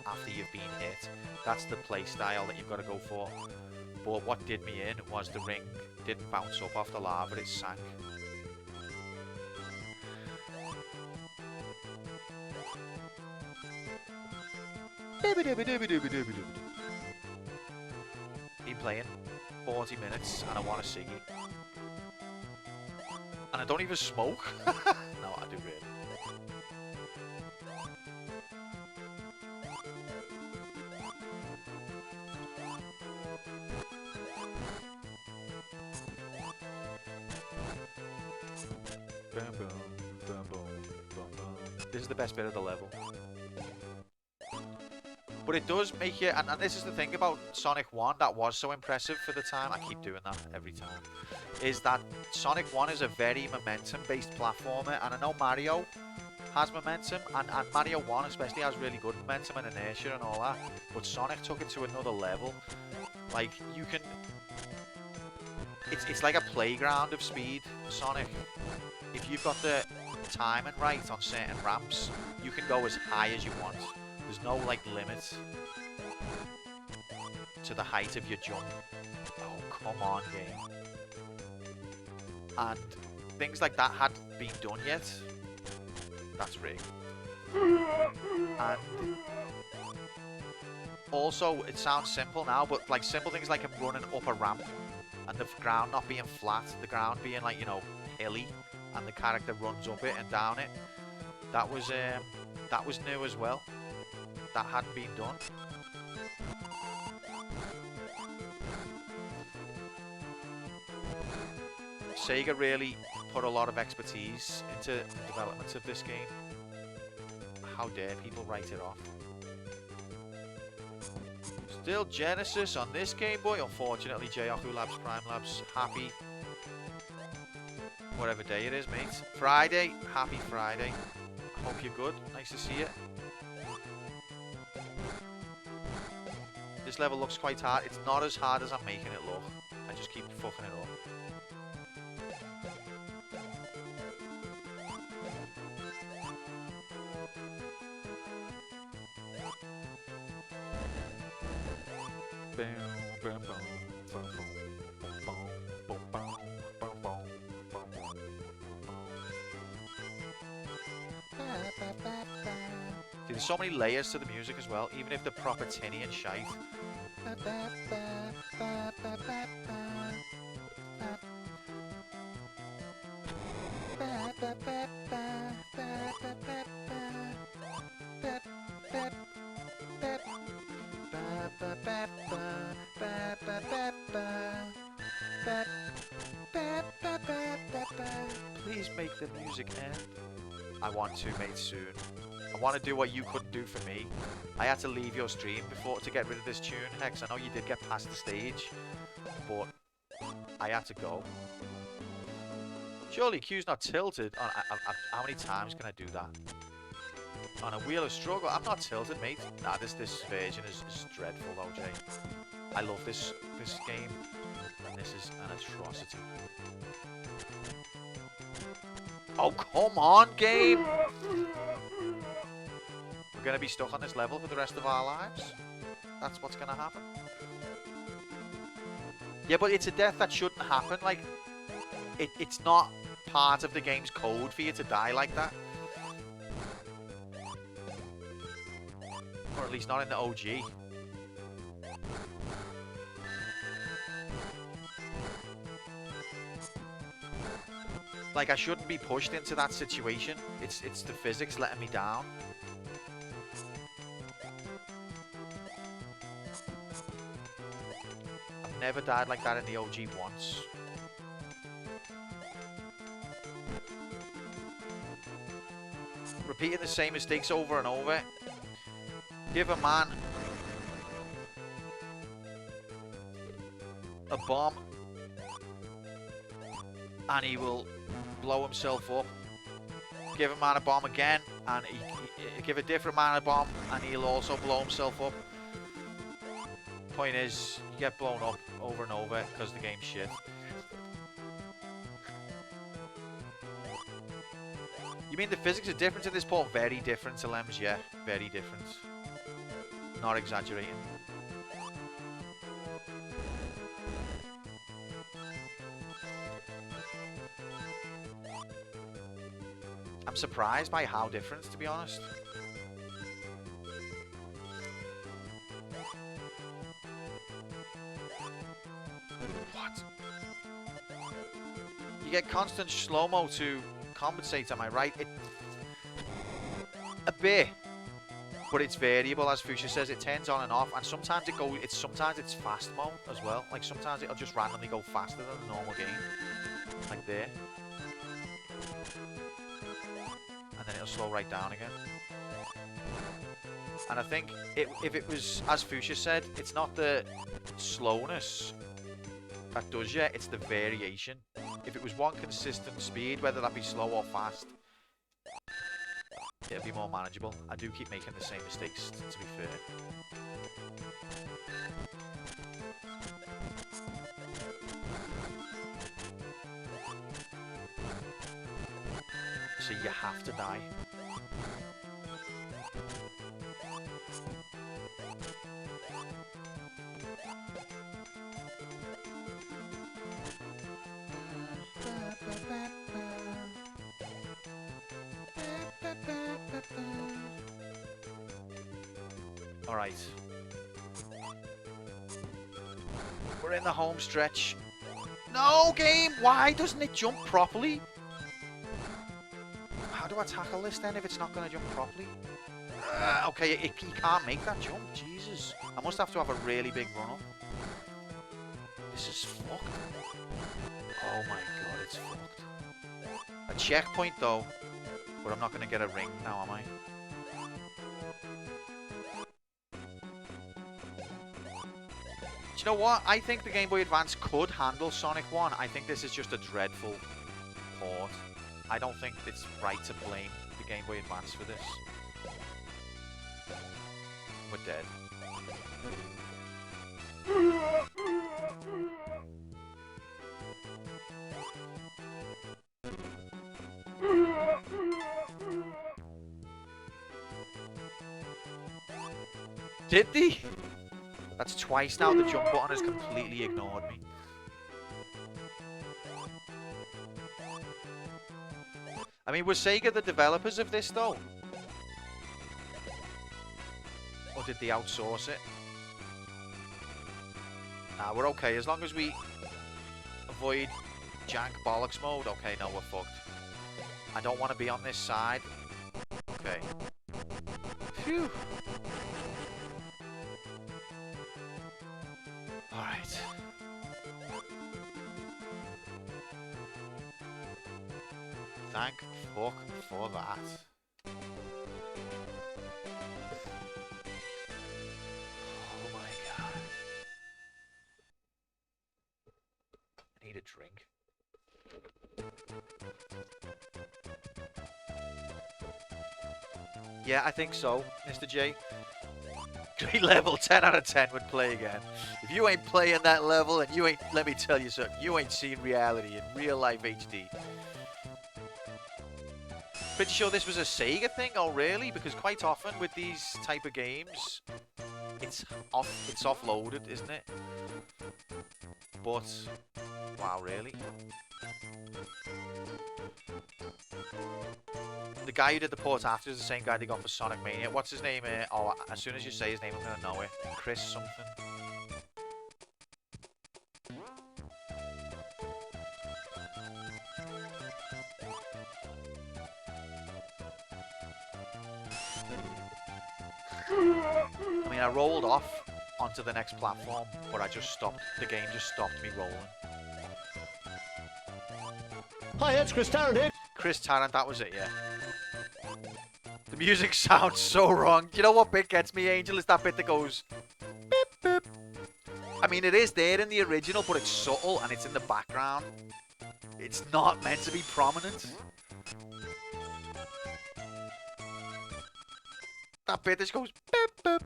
after you've been hit. That's the play style that you've got to go for. But what did me in was the ring didn't bounce up off the lava, it sank. Been playing 40 minutes and I want a ciggy. And I don't even smoke. No, I do really. This is the best bit of the level. But it does make you, and this is the thing about Sonic 1 that was so impressive for the time, I keep doing that every time, is that Sonic 1 is a very momentum-based platformer, and I know Mario has momentum, and Mario 1 especially has really good momentum and inertia and all that, but Sonic took it to another level. Like, you can... It's like a playground of speed, Sonic. If you've got the timing right on certain ramps, you can go as high as you want. There's no, like, limit to the height of your jump. Oh, come on, game. And things like that hadn't been done yet. That's rigged. And also, it sounds simple now, but, like, simple things like running up a ramp and the ground not being flat, the ground being, like, you know, hilly, and the character runs up it and down it. That was new as well. That hadn't been done. Sega really put a lot of expertise into the development of this game. How dare people write it off? Still Genesis on this Game Boy. Unfortunately, J-Yahoo Labs, Prime Labs, happy. Whatever day it is, mate. Friday. Happy Friday. Hope you're good. Nice to see you. This level looks quite hard. It's not as hard as I'm making it look. I just keep fucking it up. See, there's so many layers to the music as well, even if the proper tinny and shite. Please make the music end. I want to, mate, soon. I want to do what you couldn't do for me. I had to leave your stream before to get rid of this tune, Hex. I know you did get past the stage, but I had to go. Surely Q's not tilted. How many times can I do that? On a wheel of struggle? I'm not tilted, mate. Nah, this version is dreadful, though, Jay. I love this game, and this is an atrocity. Oh, come on, game! We're going to be stuck on this level for the rest of our lives. That's what's going to happen. Yeah, but it's a death that shouldn't happen. Like, it's not part of the game's code for you to die like that. Or at least not in the OG. Like, I shouldn't be pushed into that situation. It's the physics letting me down. I've never died like that in the OG once. repeating the same mistakes over and over. Give a man a bomb and he will blow himself up. Give a man a bomb again and he give a different man a bomb and he'll also blow himself up. Point is, you get blown up over and over because the game's shit. You mean the physics are different in this port? Very different to Lems, yeah. Very different. Not exaggerating. I'm surprised by how different, to be honest. What? You get constant slow-mo to compensate, am I right? A bit. But it's variable, as Fuchsia says. It turns on and off, and sometimes it goes. Sometimes it's fast mode as well. Like sometimes it'll just randomly go faster than the normal game, like there, and then it'll slow right down again. And I think if it was, as Fuchsia said, it's not the slowness that does you; it's the variation. If it was one consistent speed, whether that be slow or fast, it'll be more manageable. I do keep making the same mistakes, to be fair. So you have to die. Alright. We're in the home stretch. No, game! Why doesn't it jump properly? How do I tackle this then if it's not going to jump properly? Okay, he can't make that jump. Jesus. I must have to have a really big run-up. This is fucked. Oh my god, it's fucked. A checkpoint though. But I'm not going to get a ring now, am I? Do you know what? I think the Game Boy Advance could handle Sonic 1. I think this is just a dreadful port. I don't think it's right to blame the Game Boy Advance for this. We're dead. Did they? That's twice now the jump button has completely ignored me. I mean, was Sega the developers of this though? Or did they outsource it? Nah, we're okay. As long as we avoid jank bollocks mode. Okay, no, we're fucked. I don't want to be on this side. Okay. Phew. Alright. Thank fuck for that. Oh my god. I need a drink. Yeah, I think so, Mr. J. Great level, 10 out of 10 would play again. If you ain't playing that level, and you ain't, let me tell you something, you ain't seen reality in real life HD. Pretty sure this was a Sega thing, oh really? Because quite often with these type of games, it's offloaded, isn't it? But, wow, really? The guy who did the port after is the same guy they got for Sonic Mania. What's his name? Oh, as soon as you say his name, I'm gonna know it. Chris something. I mean, I rolled off onto the next platform, but I just stopped. The game just stopped me rolling. Hi, it's Chris Tarrant here. Chris Tarrant, that was it, yeah. music sounds so wrong. Do you know what bit gets me, Angel? Is that bit that goes beep, beep. I mean, it is there in the original, but it's subtle and it's in the background. It's not meant to be prominent. That bit that goes beep, beep.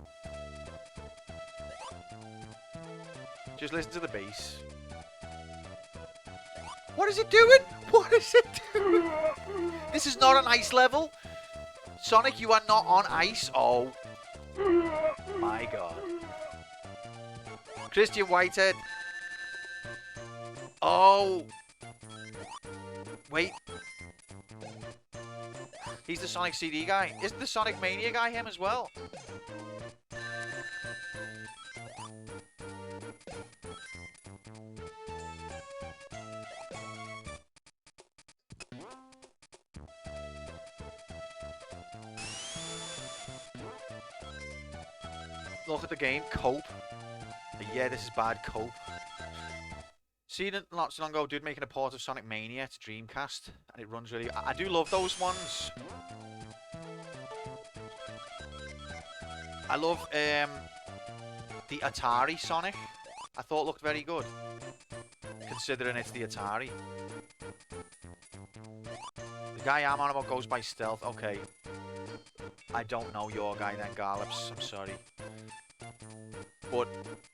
Just listen to the bass. What is it doing? What is it doing? This is not an ice level. Sonic, you are not on ice. Oh. My God. Christian Whitehead. Oh. Wait. He's the Sonic CD guy. Isn't the Sonic Mania guy him as well? Look at the game. Cope. Yeah, this is bad. Cope. Seen it not so long ago, dude making a port of Sonic Mania to Dreamcast, and it runs really. I do love those ones. I love the Atari Sonic. I thought it looked very good, considering it's the Atari. The guy I'm on about goes by Stealth. Okay. I don't know your guy then, Garlips. I'm sorry. But,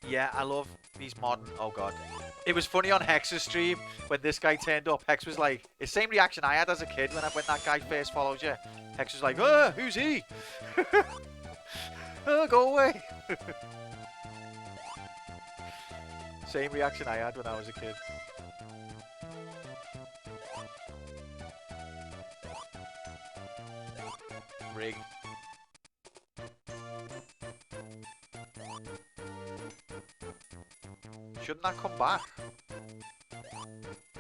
yeah, I love these modern... Oh, God. It was funny on Hex's stream when this guy turned up. Hex was like... The same reaction I had as a kid when that guy first followed you. Hex was like, who's he? Go away. Same reaction I had when I was a kid. Rig. Shouldn't that come back?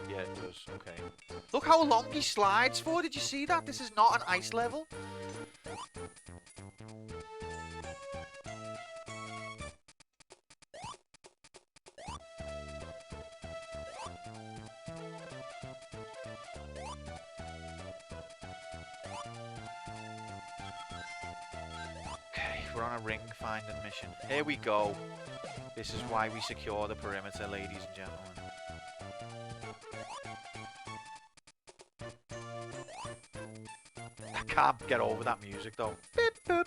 Yeah, it does. Okay. Look how long he slides for. Did you see that? This is not an ice level. Okay, we're on a ring finding mission. Here we go. This is why we secure the perimeter, ladies and gentlemen. I can't get over that music though. Beep, boop.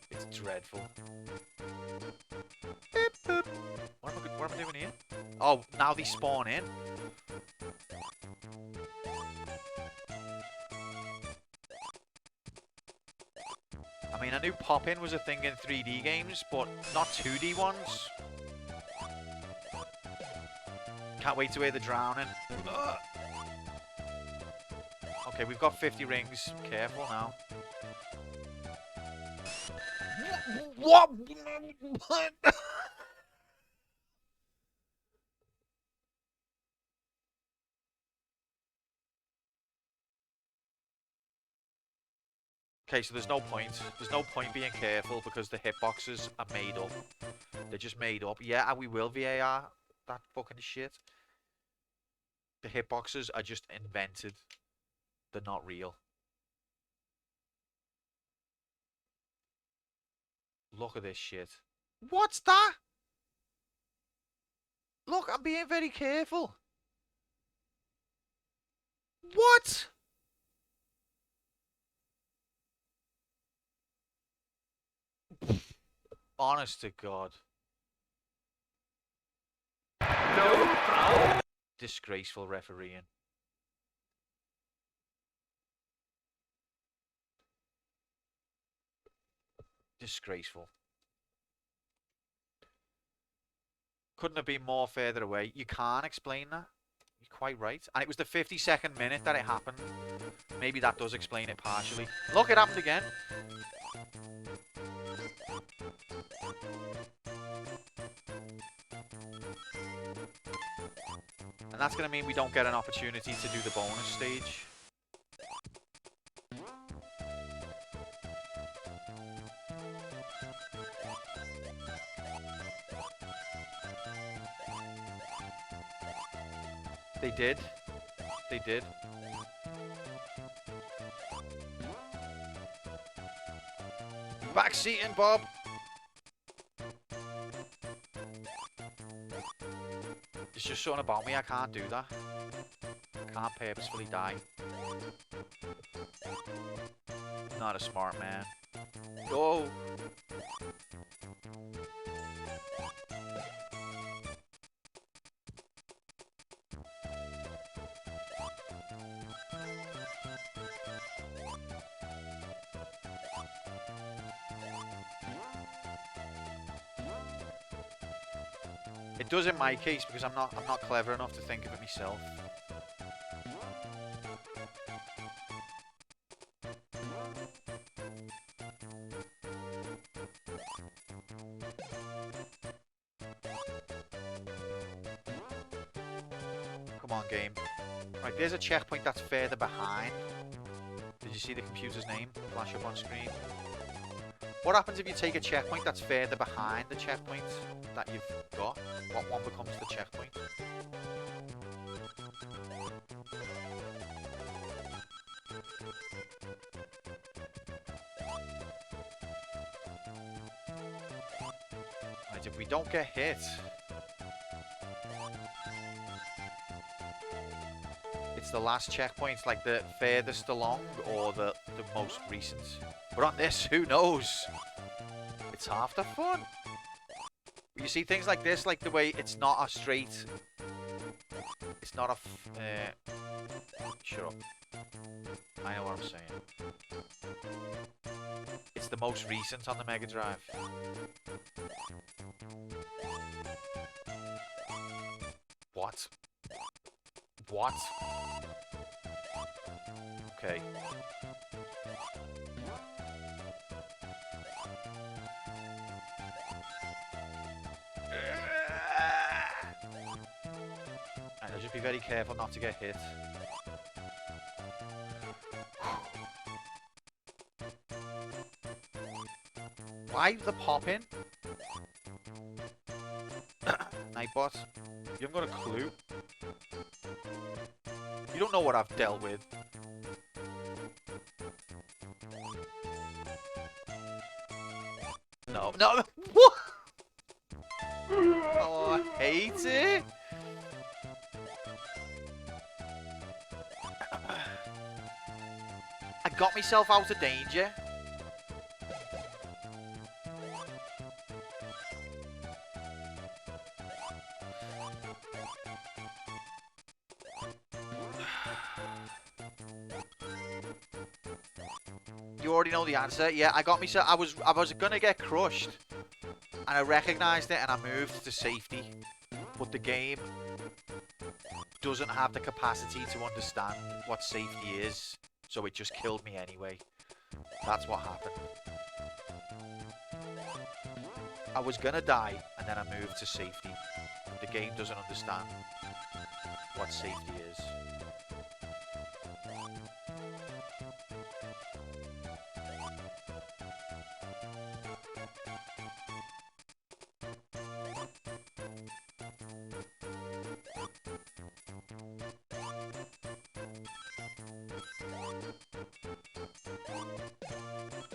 It's dreadful. Beep, boop. What am I doing here? Oh, now they spawn in. I mean, I knew pop-in was a thing in 3D games, but not 2D ones. Can't wait to hear the drowning. Ugh. Okay, we've got 50 rings. Careful now. What? Okay, so there's no point. There's no point being careful because the hitboxes are made up. They're just made up. Yeah, and we will VAR that fucking shit. The hitboxes are just invented. They're not real. Look at this shit. What's that? Look, I'm being very careful. What? Honest to God. No foul. Disgraceful refereeing. Disgraceful. Couldn't have been more further away. You can't explain that. You're quite right. And it was the 52nd minute that it happened. Maybe that does explain it partially. Look, it happened again. And that's going to mean we don't get an opportunity to do the bonus stage. They did. They did. Backseating, Bob. It's just something about me. I can't do that. I can't purposefully die. Not a smart man. Go. It does in my case because I'm not clever enough to think of it myself. Come on, game. Right, there's a checkpoint that's further behind. Did you see the computer's name flash up on screen? What happens if you take a checkpoint that's further behind the checkpoint that you've got? What one becomes the checkpoint? Right, if we don't get hit... It's the last checkpoint, like the furthest along or the most recent. But on this, who knows? It's half the fun. You see things like this, like the way it's not a straight... It's not a... shut up. I know what I'm saying. It's the most recent on the Mega Drive. What? What? Okay. I'll just be very careful not to get hit. Why the popping? Nightbot, you haven't got a clue. You don't know what I've dealt with. No, no, what? Oh, I hate it. I got myself out of danger. You already know the answer. Yeah, I got myself. I was gonna get crushed, and I recognised it, and I moved to safety. But the game doesn't have the capacity to understand what safety is, so it just killed me anyway. That's what happened. I was gonna die, and then I moved to safety. But the game doesn't understand what safety is.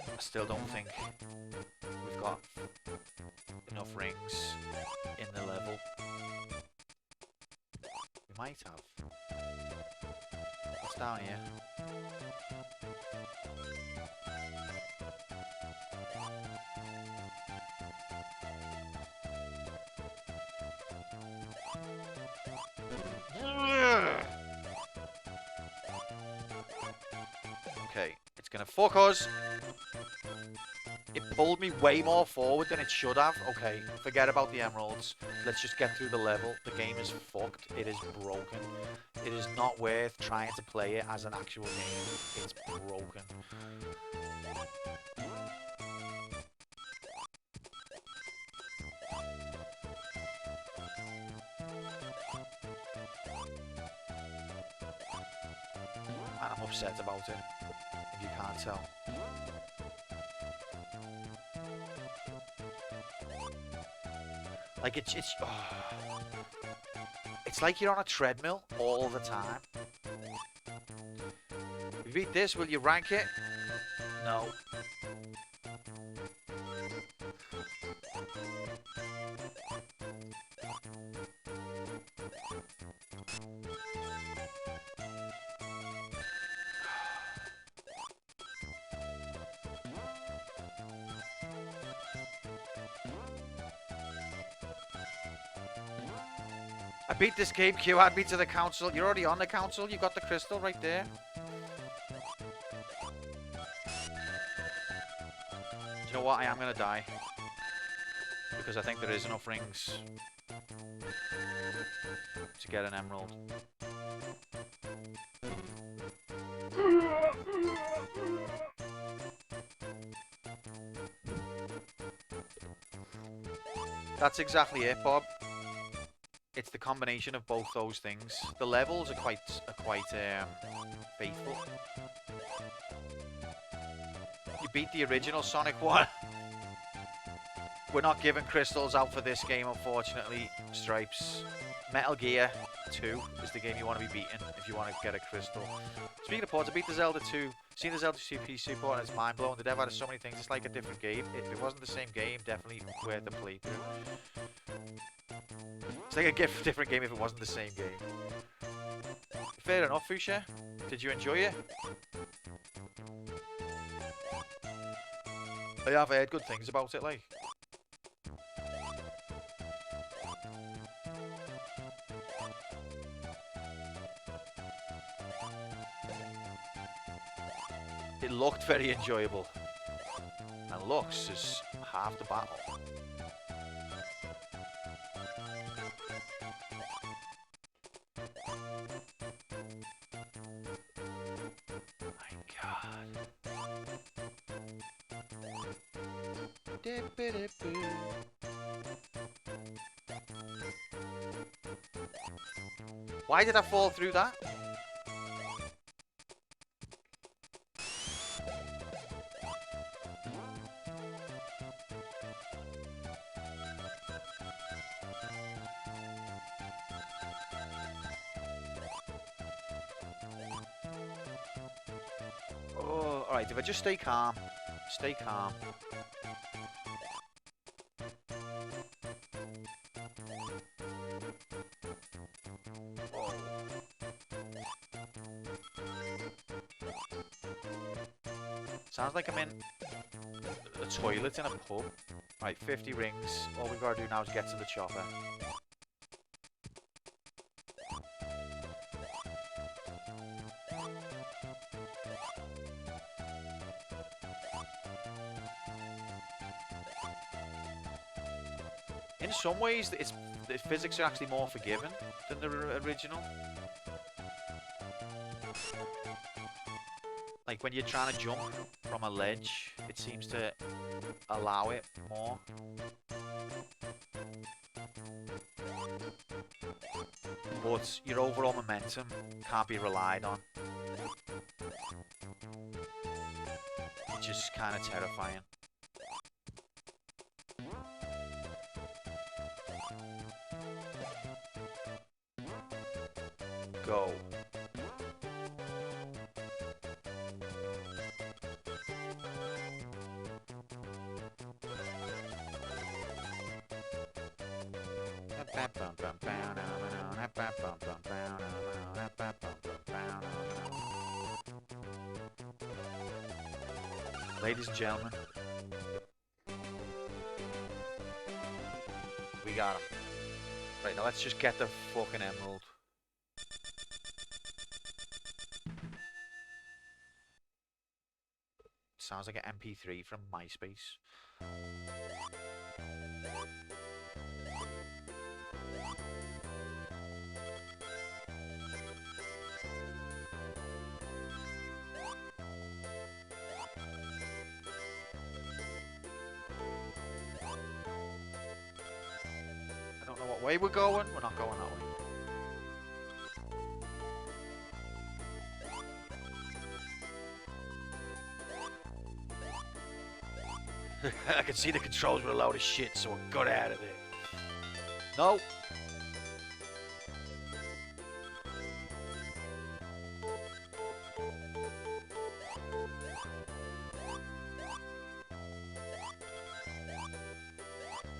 I still don't think we've got enough rings in the level. We might have. What's down here? Okay, it's gonna fuck us. It pulled me way more forward than it should have. Okay, forget about the emeralds. Let's just get through the level. The game is fucked. It is broken. It is not worth trying to play it as an actual game. It's broken. And I'm upset about it, if you can't tell. Like it's like you're on a treadmill all the time. If you beat this, will you rank it? No. I beat this game, Q. Add me to the council. You're already on the council. You got the crystal right there. Do you know what? I am going to die. Because I think there is enough rings to get an emerald. That's exactly it, Bob. It's the combination of both those things. The levels are quite faithful. You beat the original Sonic 1. We're not giving crystals out for this game, unfortunately, Stripes. Metal Gear 2 is the game you want to be beating if you want to get a crystal. Speaking of ports, I beat the Zelda 2. Seen the Zelda 2 PC port and it's mind-blowing. The dev added so many things. It's like a different game. If it wasn't the same game, definitely worth the playthrough. It's like a different game if it wasn't the same game. Fair enough, Fuchsia. Did you enjoy it? I have heard good things about it, like. It looked very enjoyable. And looks is half the battle. My God. Why did I fall through that? Oh, alright, if I just stay calm. Stay calm. Whoa. Sounds like I'm in a toilet in a pub. Right, 50 rings. All we've got to do now is get to the chopper. In some ways, the physics are actually more forgiving than the original. Like when you're trying to jump from a ledge, it seems to allow it more. But your overall momentum can't be relied on. Which is kind of terrifying. Go. Ladies and gentlemen, we got him. Right, now let's just get the fucking emerald. Sounds like an MP3 from MySpace. I don't know what way we're going. We're not going that way. I could see the controls were a load of shit, so I got out of there. No.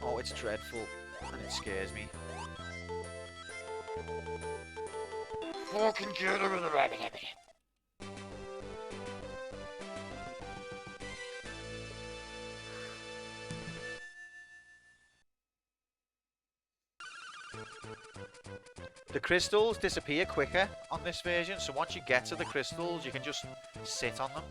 Oh, it's dreadful, and it scares me. Fucking get him in the rabbit. The crystals disappear quicker on this version, so once you get to the crystals, you can just sit on them.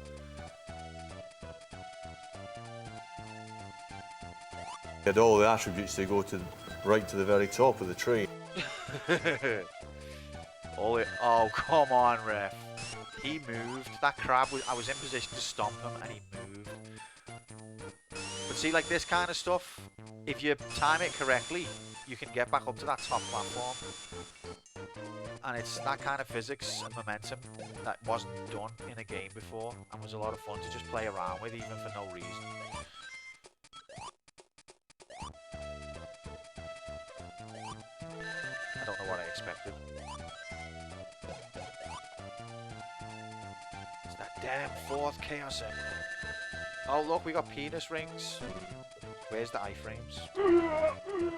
Had all the attributes to go to right to the very top of the tree. Oh, come on, ref. He moved. That crab, I was in position to stomp him, and he moved. But see, like this kind of stuff, if you time it correctly, you can get back up to that top platform. And it's that kind of physics and momentum that wasn't done in a game before, and was a lot of fun to just play around with, even for no reason. I don't know what I expected. It's that damn fourth Chaos Emerald. Oh look, we got penis rings. Where's the iframes?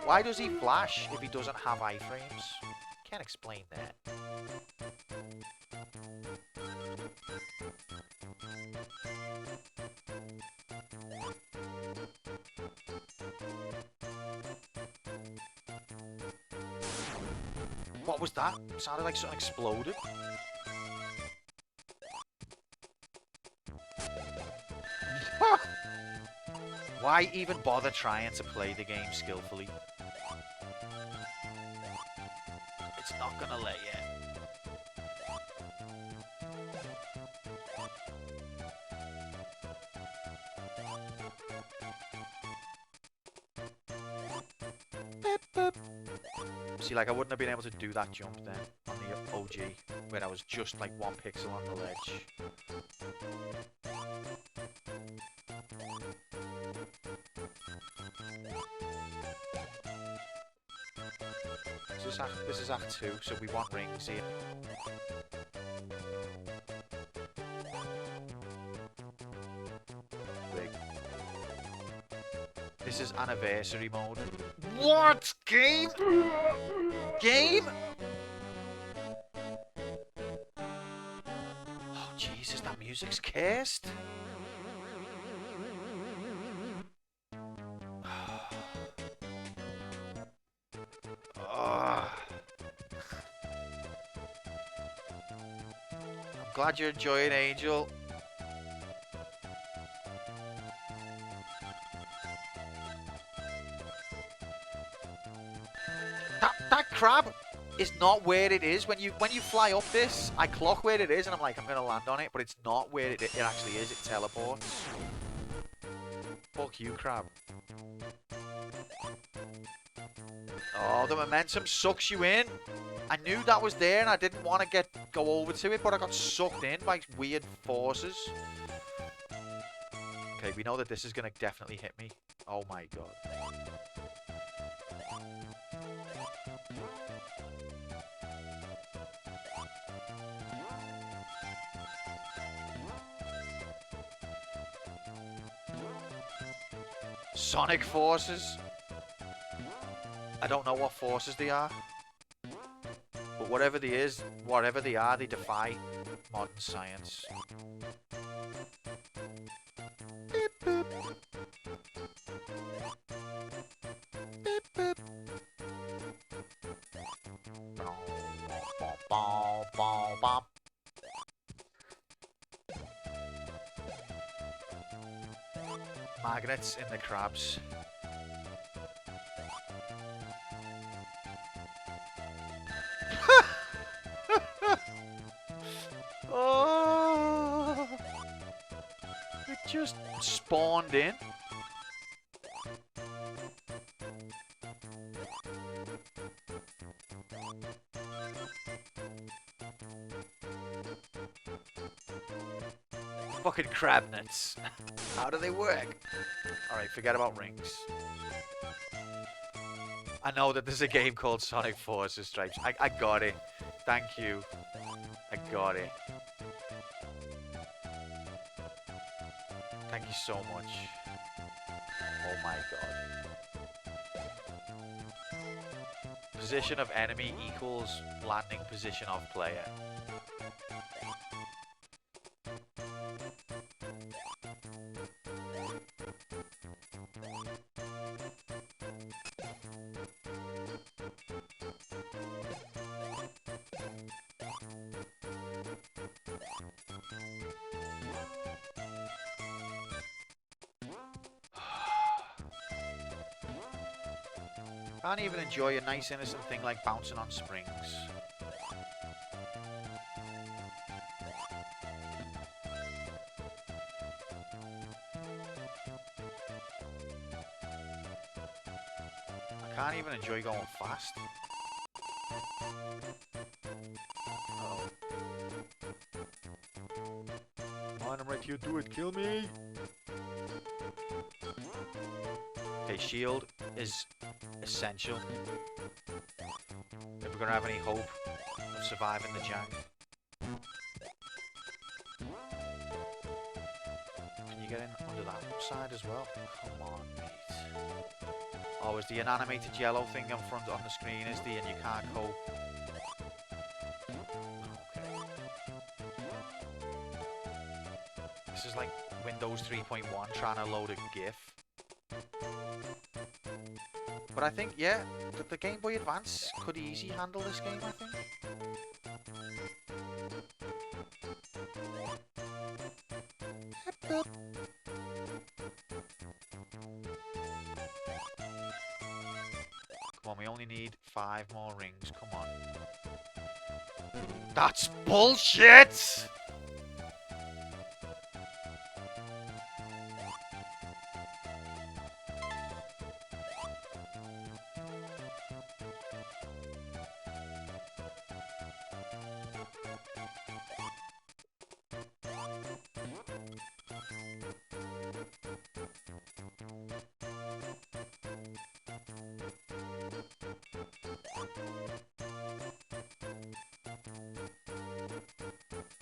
Why does he flash if he doesn't have iframes? Can't explain that. What was that? Sounded like something exploded. Why even bother trying to play the game skillfully? It's not gonna let you. Beep, boop. See, like I wouldn't have been able to do that jump then on the OG, where I was just like 1 pixel on the ledge. This is Act 2, so we want rings here. Big. This is anniversary mode. What? Game? Game? Oh, Jesus, that music's cursed. Glad you're enjoying, Angel. That crab is not where it is. When you fly up this, I clock where it is, and I'm like, I'm gonna land on it, but it's not where it actually is. It teleports. Fuck you, crab. Oh, the momentum sucks you in. I knew that was there and I didn't want to go over to it, but I got sucked in by weird forces. Okay, we know that this is going to definitely hit me. Oh my god. Sonic forces? I don't know what forces they are. But whatever they are, they defy modern science. Beep, boop. Beep, boop. Magnets in the crabs. Oh, it just spawned in. Fucking crab nuts. How do they work? Alright, forget about rings. I know that there's a game called Sonic Forces Stripes. I got it. Thank you. I got it. Thank you so much. Oh my god. Position of enemy equals landing position of player. Can't even enjoy a nice innocent thing like bouncing on springs. I can't even enjoy going fast. Uh-oh. Come on, I'm right here, do it, kill me! Okay, shield is essential if we're gonna have any hope of surviving the jank. Can you get in under that side as well? Come on, mate. Oh, is the animated yellow thing in front on the screen, is the, and you can't cope? Okay. This is like Windows 3.1 trying to load a GIF. But I think, yeah, the Game Boy Advance could easily handle this game, I think. Come on, we only need 5 more rings, come on. That's bullshit!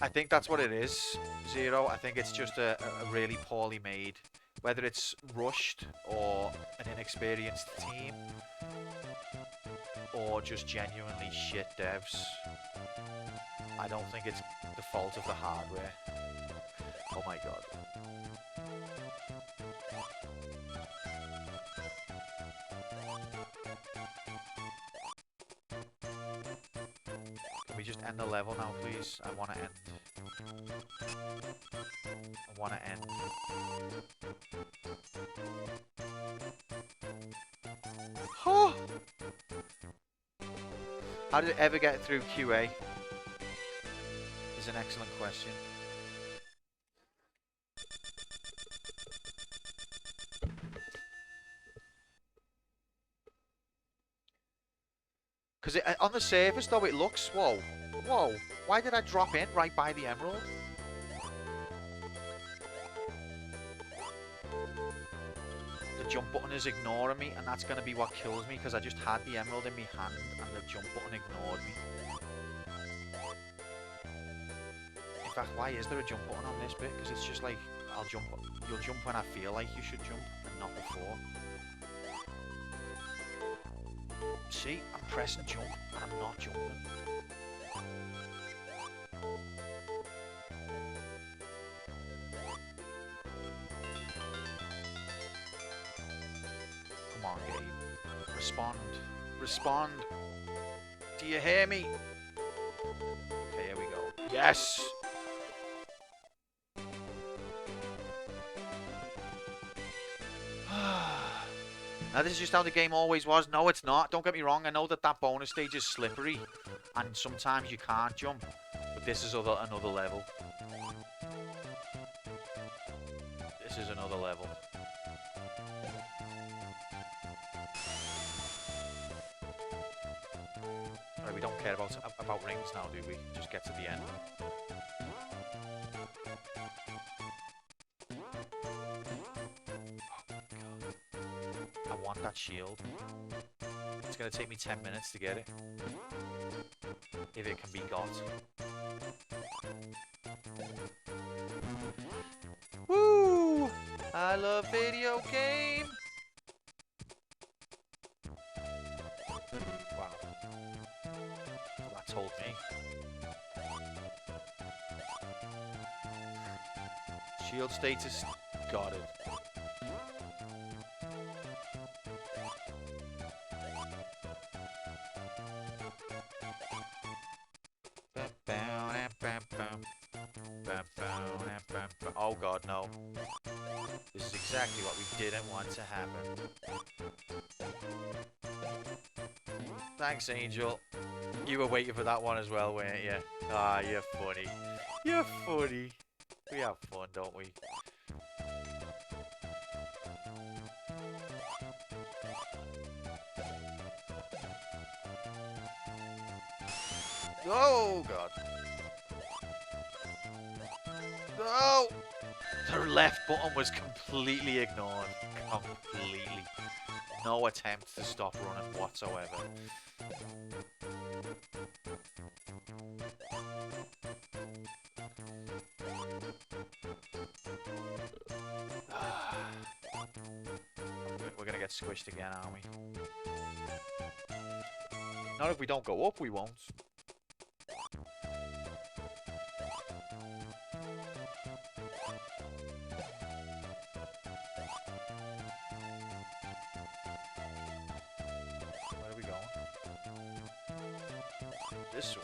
I think that's what it is, Zero. I think it's just a really poorly made, whether it's rushed or an inexperienced team, or just genuinely shit devs. I don't think it's the fault of the hardware. Oh my god. Can we just end the level now, please? I want to end. I want to end. Oh! How did it ever get through QA? Is an excellent question. Because on the surface, though, it looks... Whoa. Whoa. Why did I drop in right by the emerald? The jump button is ignoring me, and that's going to be what kills me, because I just had the emerald in my hand, and the jump button ignored me. In fact, why is there a jump button on this bit? Because it's just like, you'll jump when I feel like you should jump, and not before. See, I'm pressing jump, and I'm not jumping. Come on, game. Respond. Respond. Do you hear me? Okay, here we go. Yes! Now this is just how the game always was. No, it's not. Don't get me wrong. I know that that bonus stage is slippery, and sometimes you can't jump. But this is another level. This is another level. Alright, we don't care about rings now, do we? Just get to the end. I want that shield. It's going to take me 10 minutes to get it. If it can be got. Woo! I love video game! Wow. Well, that told me. Shield status. Got it. Oh god, no. This is exactly what we didn't want to happen. Thanks, Angel. You were waiting for that one as well, weren't you? Ah, you're funny. You're funny. We have fun, don't we? Oh, God. No! The left button was completely ignored. Completely. No attempt to stop running whatsoever. We're gonna get squished again, aren't we? Not if we don't go up, we won't. Where are we going? This way.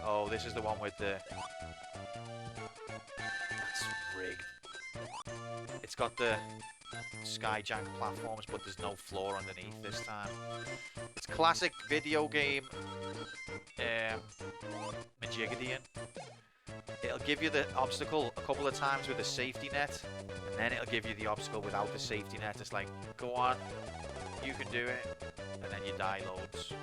Oh, this is the one with the... That's rigged. It's got the Skyjank platforms, but there's no floor underneath this time. It's classic video game Majiggedian. It'll give you the obstacle a couple of times with a safety net, and then it'll give you the obstacle without the safety net. It's like, go on, you can do it, and then you die loads.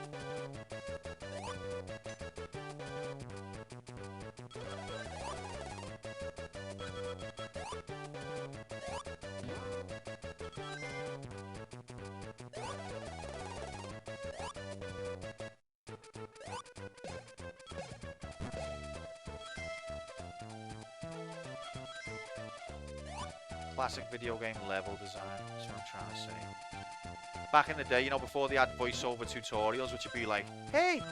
Classic video game level design, that's what I'm trying to say. Back in the day, you know, before they had voiceover tutorials, which would be like, hey,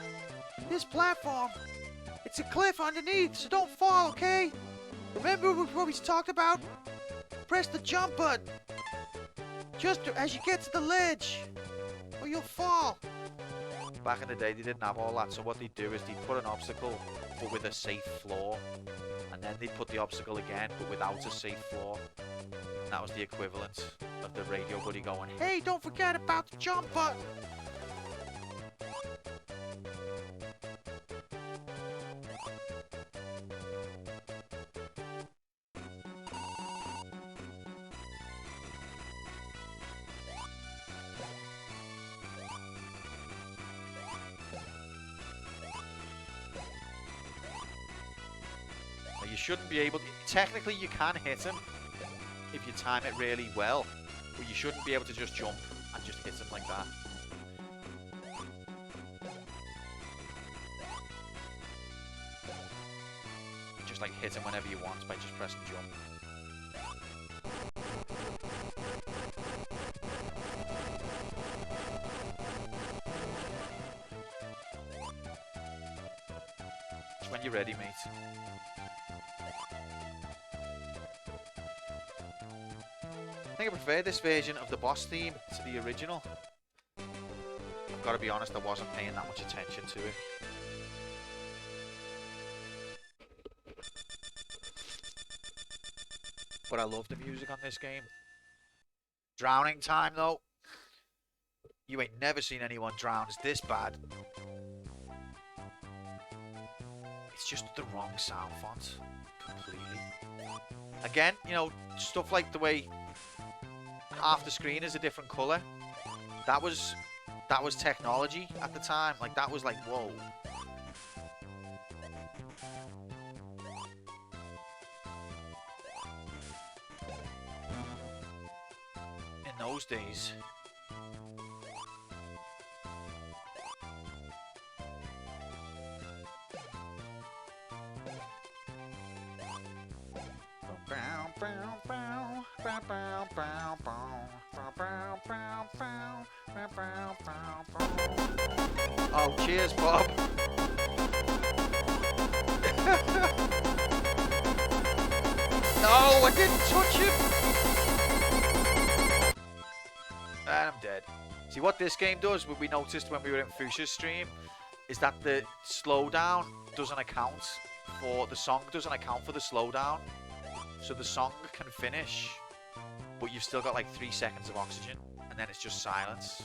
this platform, it's a cliff underneath, so don't fall, okay? Remember what we talked about? Press the jump button, just as you get to the ledge, or you'll fall. Back in the day, they didn't have all that, so what they'd do is they'd put an obstacle, but with a safe floor. And then they'd put the obstacle again, but without a safe floor. And that was the equivalent of the radio buddy going, hey, don't forget about the jump button! You shouldn't be able to... Technically, you can hit him if you time it really well, but you shouldn't be able to just jump and just hit him like that. Just like hit him whenever you want by just pressing jump. Just when you're ready, mate. I think I prefer this version of the boss theme to the original. I've got to be honest, I wasn't paying that much attention to it. But I love the music on this game. Drowning time though. You ain't never seen anyone drown as this bad. It's just the wrong sound font. Completely. Again, you know, stuff like the way half the screen is a different colour. That was technology at the time. Like, that was like, whoa. In those days. Oh, cheers, Bob. No, I didn't touch him. And I'm dead. See, what this game does, what we noticed when we were in Fuchsia's stream, is that the slowdown doesn't account for the song, doesn't account for the slowdown. So the song can finish, but you've still got like 3 seconds of oxygen. And then it's just silence.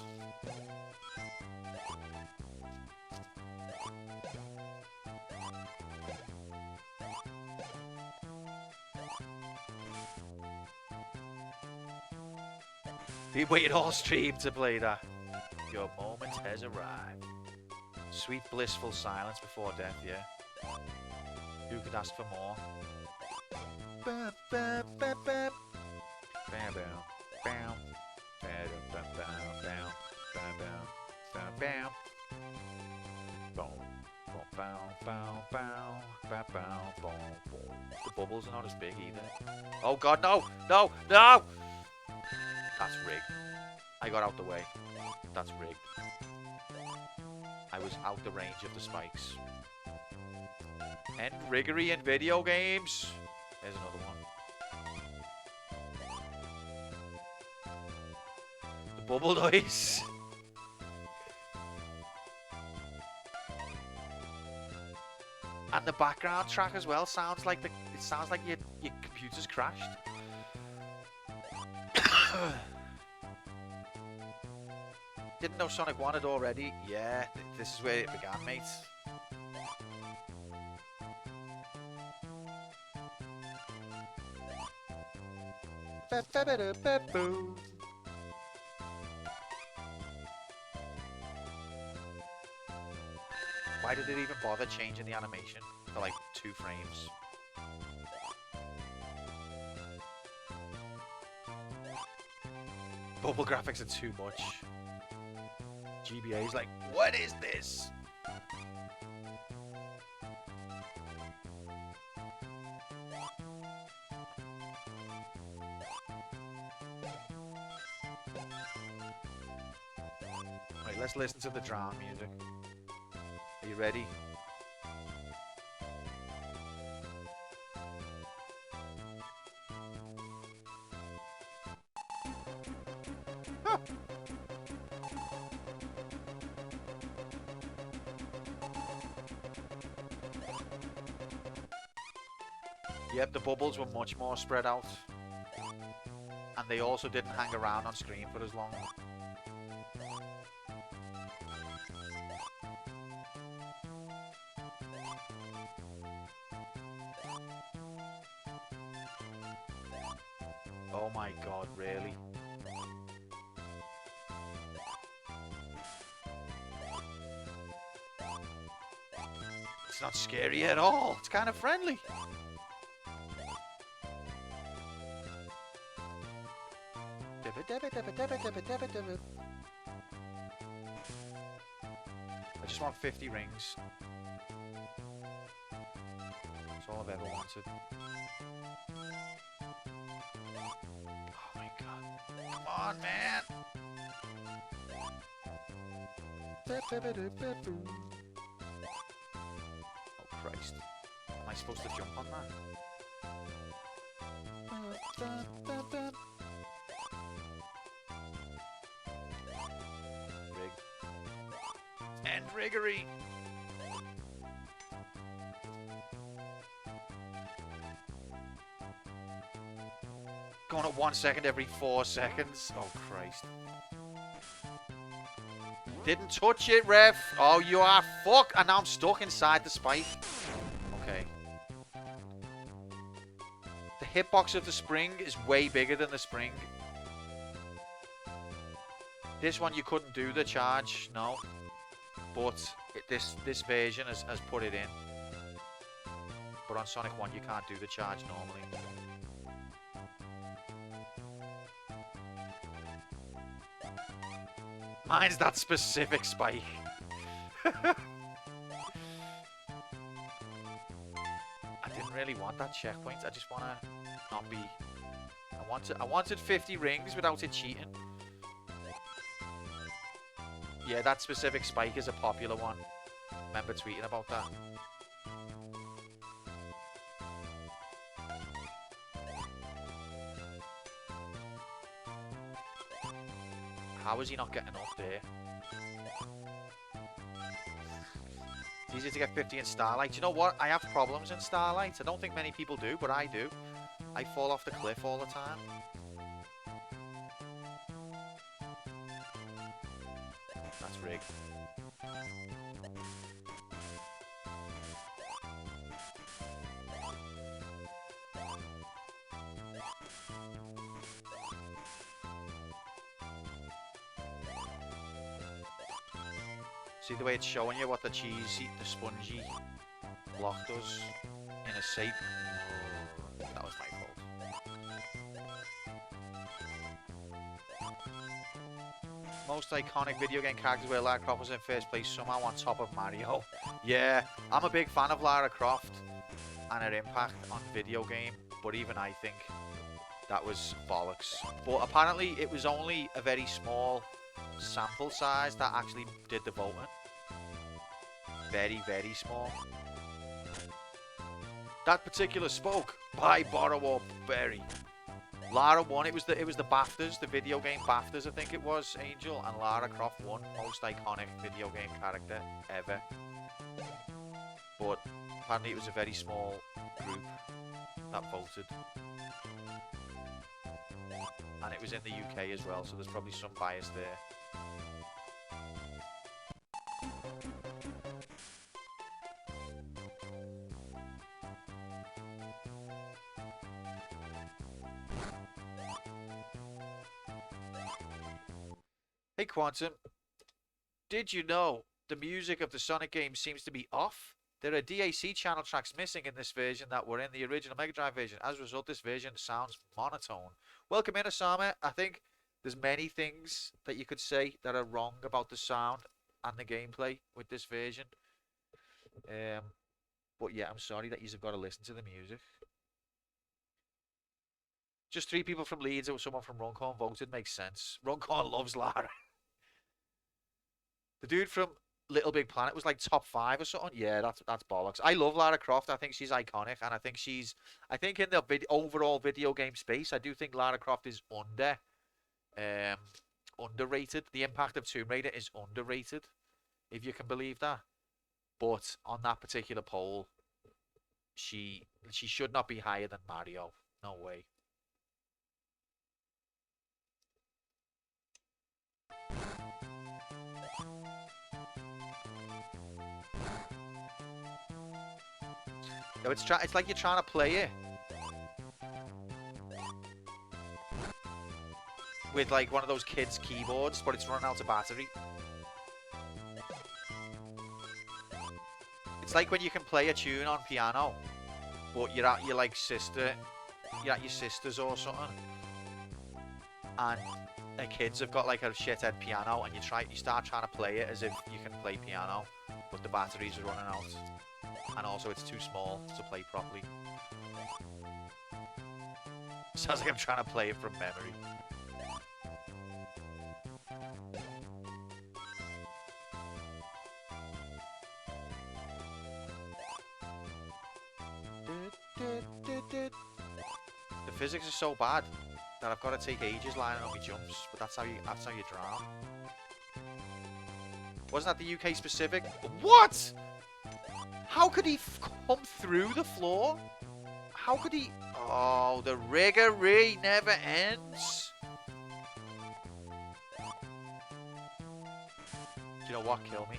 We waited all stream to play that. Your moment has arrived. Sweet blissful silence before death, yeah. Who could ask for more? Ba, ba, ba, ba. Bam, bam, bam. Bam, bam, bam, bam, bam, bam, bam. Boom, boom, boom, boom, boom, boom, boom, boom. The bubbles are not as big either. Oh god, no! No! No! That's rigged. I got out the way. That's rigged. I was out the range of the spikes. End riggery in video games. There's another one. The bubble noise. And the background track as well sounds like it sounds like your computer's crashed. Didn't know Sonic 1 had already. Yeah, this is where it began, mates. Why did it even bother changing the animation to like 2 frames? Bubble graphics are too much. GBA's like, what is this? Right, let's listen to the drama music. Are you ready? Huh. Yep, the bubbles were much more spread out. And they also didn't hang around on screen for as long. Oh my god, really? It's not scary at all. It's kind of friendly. I just want 50 rings. That's all I've ever wanted. Oh my god. Come on, man! Oh Christ. Am I supposed to jump on that? Rig. End riggery! Going at 1 second every 4 seconds. Oh Christ. Didn't touch it, ref. Oh, you are fuck. And now I'm stuck inside the spike. Okay. The hitbox of the spring is way bigger than the spring. This one you couldn't do the charge, no. But this version has put it in. But on Sonic 1 you can't do the charge normally. Mine's that specific spike. I didn't really want that checkpoint. I just want to not be... I wanted 50 rings without it cheating. Yeah, that specific spike is a popular one. Remember tweeting about that. How is he not getting up there? It's easier to get 50 in Starlight. You know what? I have problems in Starlight. I don't think many people do, but I do. I fall off the cliff all the time. That's rigged. See the way it's showing you what the cheesy, the spongy block does in a shape? That was my fault. Most iconic video game characters where Lara Croft was in first place, somehow on top of Mario. Yeah, I'm a big fan of Lara Croft and her impact on video game, but even I think that was bollocks. But apparently it was only a very small sample size that actually did the voting. Very, very small. That particular spoke by Borrow or Berry. Lara won. It was the BAFTAs, the video game BAFTAs, I think it was, Angel, and Lara Croft won most iconic video game character ever. But apparently it was a very small group that voted. And it was in the UK as well, so there's probably some bias there. Hey Quantum, did you know the music of the Sonic game seems to be off? There are DAC channel tracks missing in this version that were in the original Mega Drive version. As a result, this version sounds monotone. Welcome in, Osama. I think there's many things that you could say that are wrong about the sound and the gameplay with this version. But yeah, I'm sorry that you've got to listen to the music. Just 3 people from Leeds or someone from Runcorn voted. Makes sense. Runcorn loves Lara. The dude from Little Big Planet was like top 5 or something. Yeah, that's bollocks. I love Lara Croft. I think she's iconic, and I think in the overall video game space, I do think Lara Croft is underrated. The impact of Tomb Raider is underrated, if you can believe that. But on that particular poll, she should not be higher than Mario. No way. No, it's like you're trying to play it with like one of those kids' keyboards, but it's running out of battery. It's like when you can play a tune on piano, but you're at your sister's or something, and the kids have got like a shithead piano, and you start trying to play it as if you can play piano, but the batteries are running out. And also it's too small to play properly. Sounds like I'm trying to play it from memory. The physics are so bad that I've got to take ages lining up my jumps, but that's how you drown. Wasn't that the UK specific? What? How could he come through the floor? How could he? Oh, the riggery never ends. Do you know what? Kill me.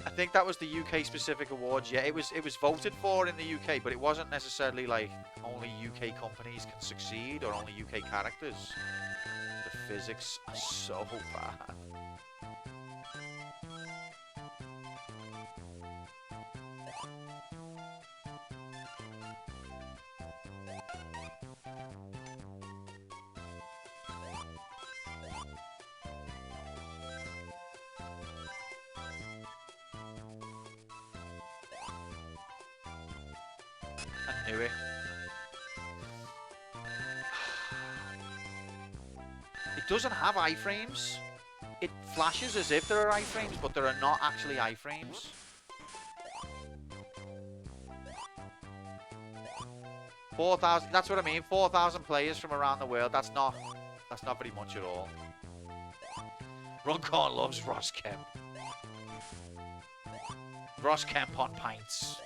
I think that was the UK specific awards. Yeah, it was voted for in the UK, but it wasn't necessarily like only UK companies can succeed or only UK characters. The physics are so bad. I knew it. It doesn't have iframes. It flashes as if there are iframes, but there are not actually iframes. $4,000. That's what I mean. 4,000 players from around the world. That's not very much at all. Runcorn loves Ross Kemp. Ross Kemp on pints.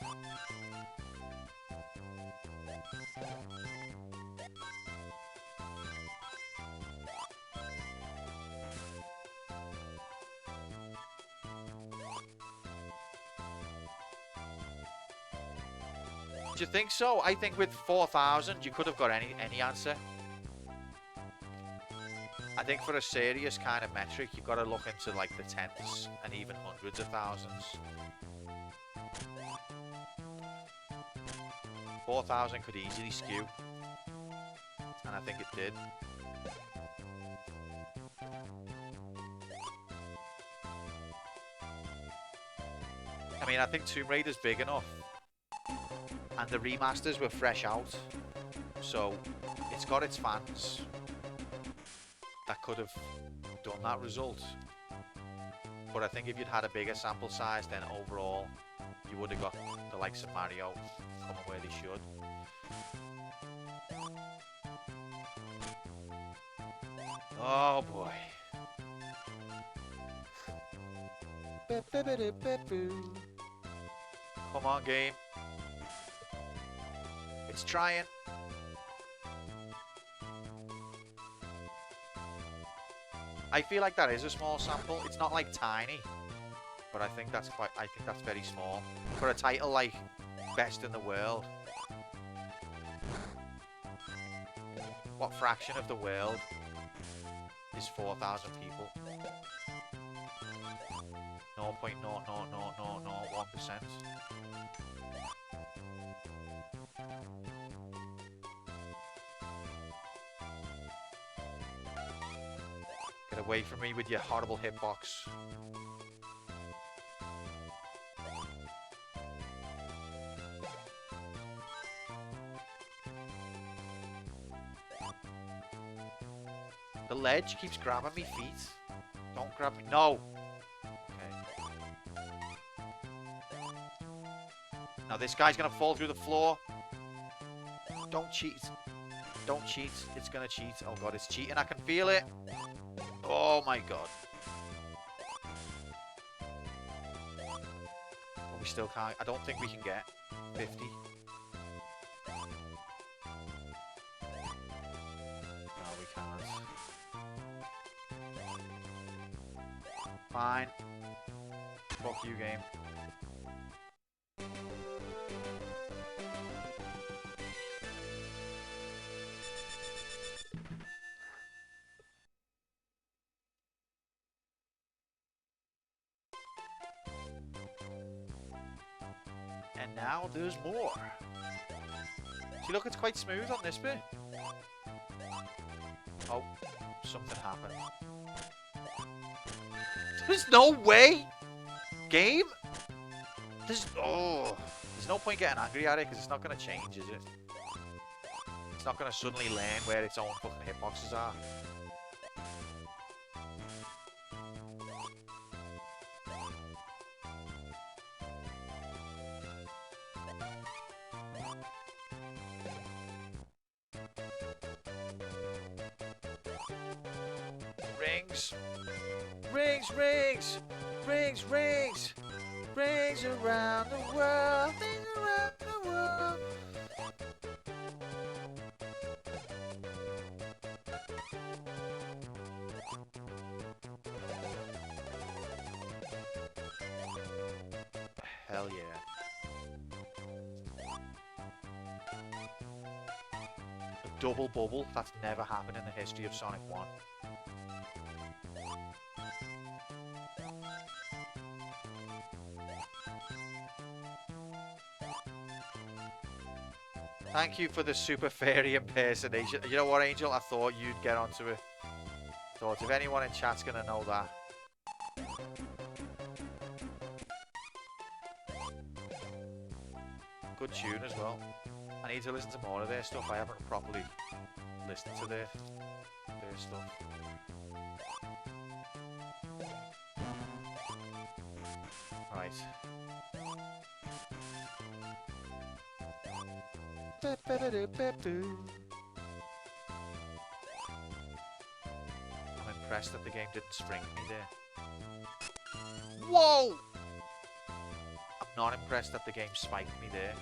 Do you think so? I think with 4,000 you could have got any answer. I think for a serious kind of metric, you've got to look into like the tenths and even hundreds of thousands. 4,000 could easily skew, and I think it did. I mean, I think Tomb Raider's big enough, and the remasters were fresh out, so it's got its fans that could have done that result. But I think if you'd had a bigger sample size, then overall you would have got the likes of Mario coming where they should. Oh boy. Come on, game. It's trying. I feel like that is a small sample. It's not like tiny, but I think that's very small for a title like Best in the World. What fraction of the world is 4,000 people? 0.00001%. Get away from me with your horrible hitbox. The ledge keeps grabbing me feet. Don't grab me. No! Okay. Now this guy's gonna fall through the floor. Don't cheat. Don't cheat. It's gonna cheat. Oh god, it's cheating. I can feel it. Oh my god. But we still can't. I don't think we can get 50. No, we can't. Fine. Fuck you, game. And now there's more. See, look, it's quite smooth on this bit. Oh, something happened. There's no way! Game? There's no point getting angry at it because it's not going to change, is it? It's not going to suddenly learn where its own fucking hitboxes are. Rings. Rings, rings. Rings, rings. Rings around the world. Rings around the world. Hell yeah. A double bubble. That's never happened in the history of Sonic 1. Thank you for the super fairy impersonation. You know what, Angel? I thought you'd get onto it. Thought if anyone in chat's gonna know that. Good tune as well. I need to listen to more of their stuff. I haven't properly listened to their stuff. Right. I'm impressed that the game didn't spring me there. Whoa! I'm not impressed that the game spiked me there.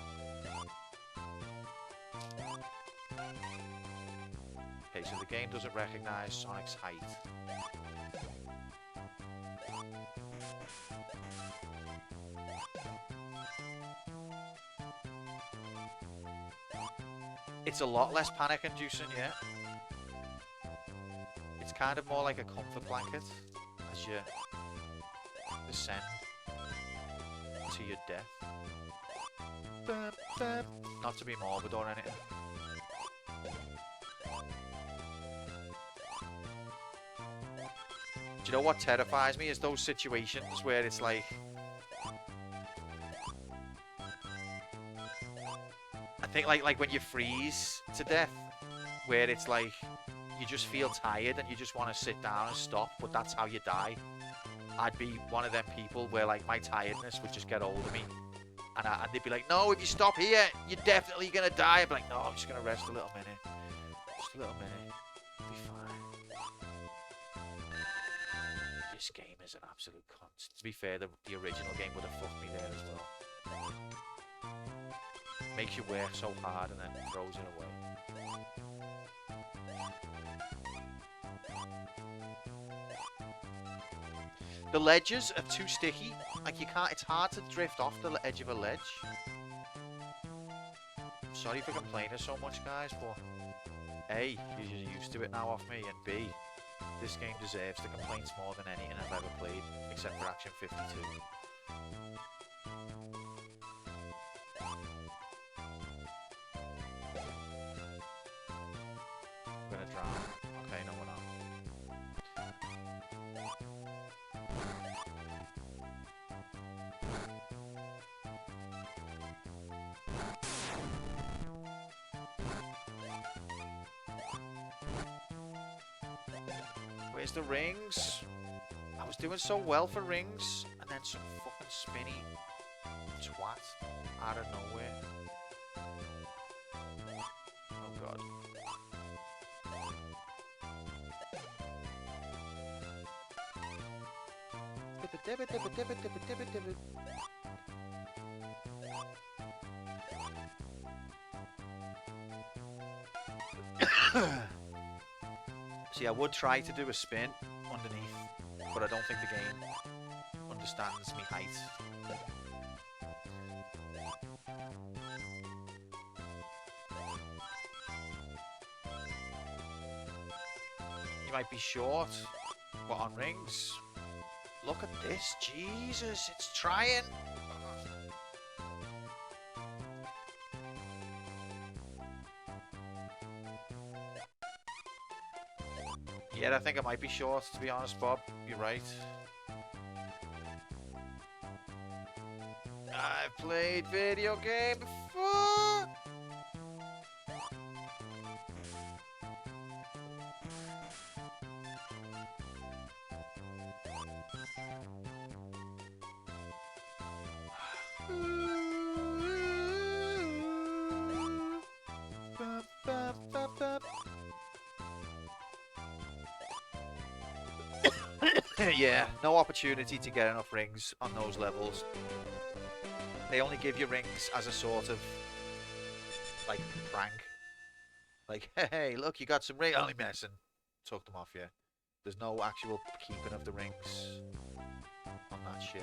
Okay, so the game doesn't recognize Sonic's height. It's a lot less panic-inducing, yeah. It's kind of more like a comfort blanket as you descend to your death. Not to be morbid or anything. Do you know what terrifies me is those situations where it's like, I think like when you freeze to death, where it's like you just feel tired and you just want to sit down and stop, but that's how you die. I'd be one of them people where like my tiredness would just get hold of me, and they'd be like, no, if you stop here, you're definitely gonna die. I'd be like, no, I'm just gonna rest a little minute, just a little minute, I'll be fine. This game is an absolute cunt. To be fair, the original game would have fucked me there as well. Makes you work so hard and then throws it away. The ledges are too sticky. Like you can't. It's hard to drift off the edge of a ledge. Sorry for complaining so much, guys, but A, you're used to it now off me, and B, this game deserves the complaints more than anything I've ever played, except for Action 52. I'm gonna drown. Okay, no, we're not. Where's the rings? I was doing so well for rings, and then some fucking spinny twat out of nowhere. Oh god. See, I would try to do a spin underneath, but I don't think the game understands me height. You might be short, but on rings, look at this. Jesus, it's trying. Yeah, I think I might be short, to be honest, Bob. You're right. I've played video game before. Yeah, no opportunity to get enough rings on those levels. They only give you rings as a sort of, like, prank. Like, hey, look, you got some rings. Only messing. Took them off you. There's no actual keeping of the rings on that shit.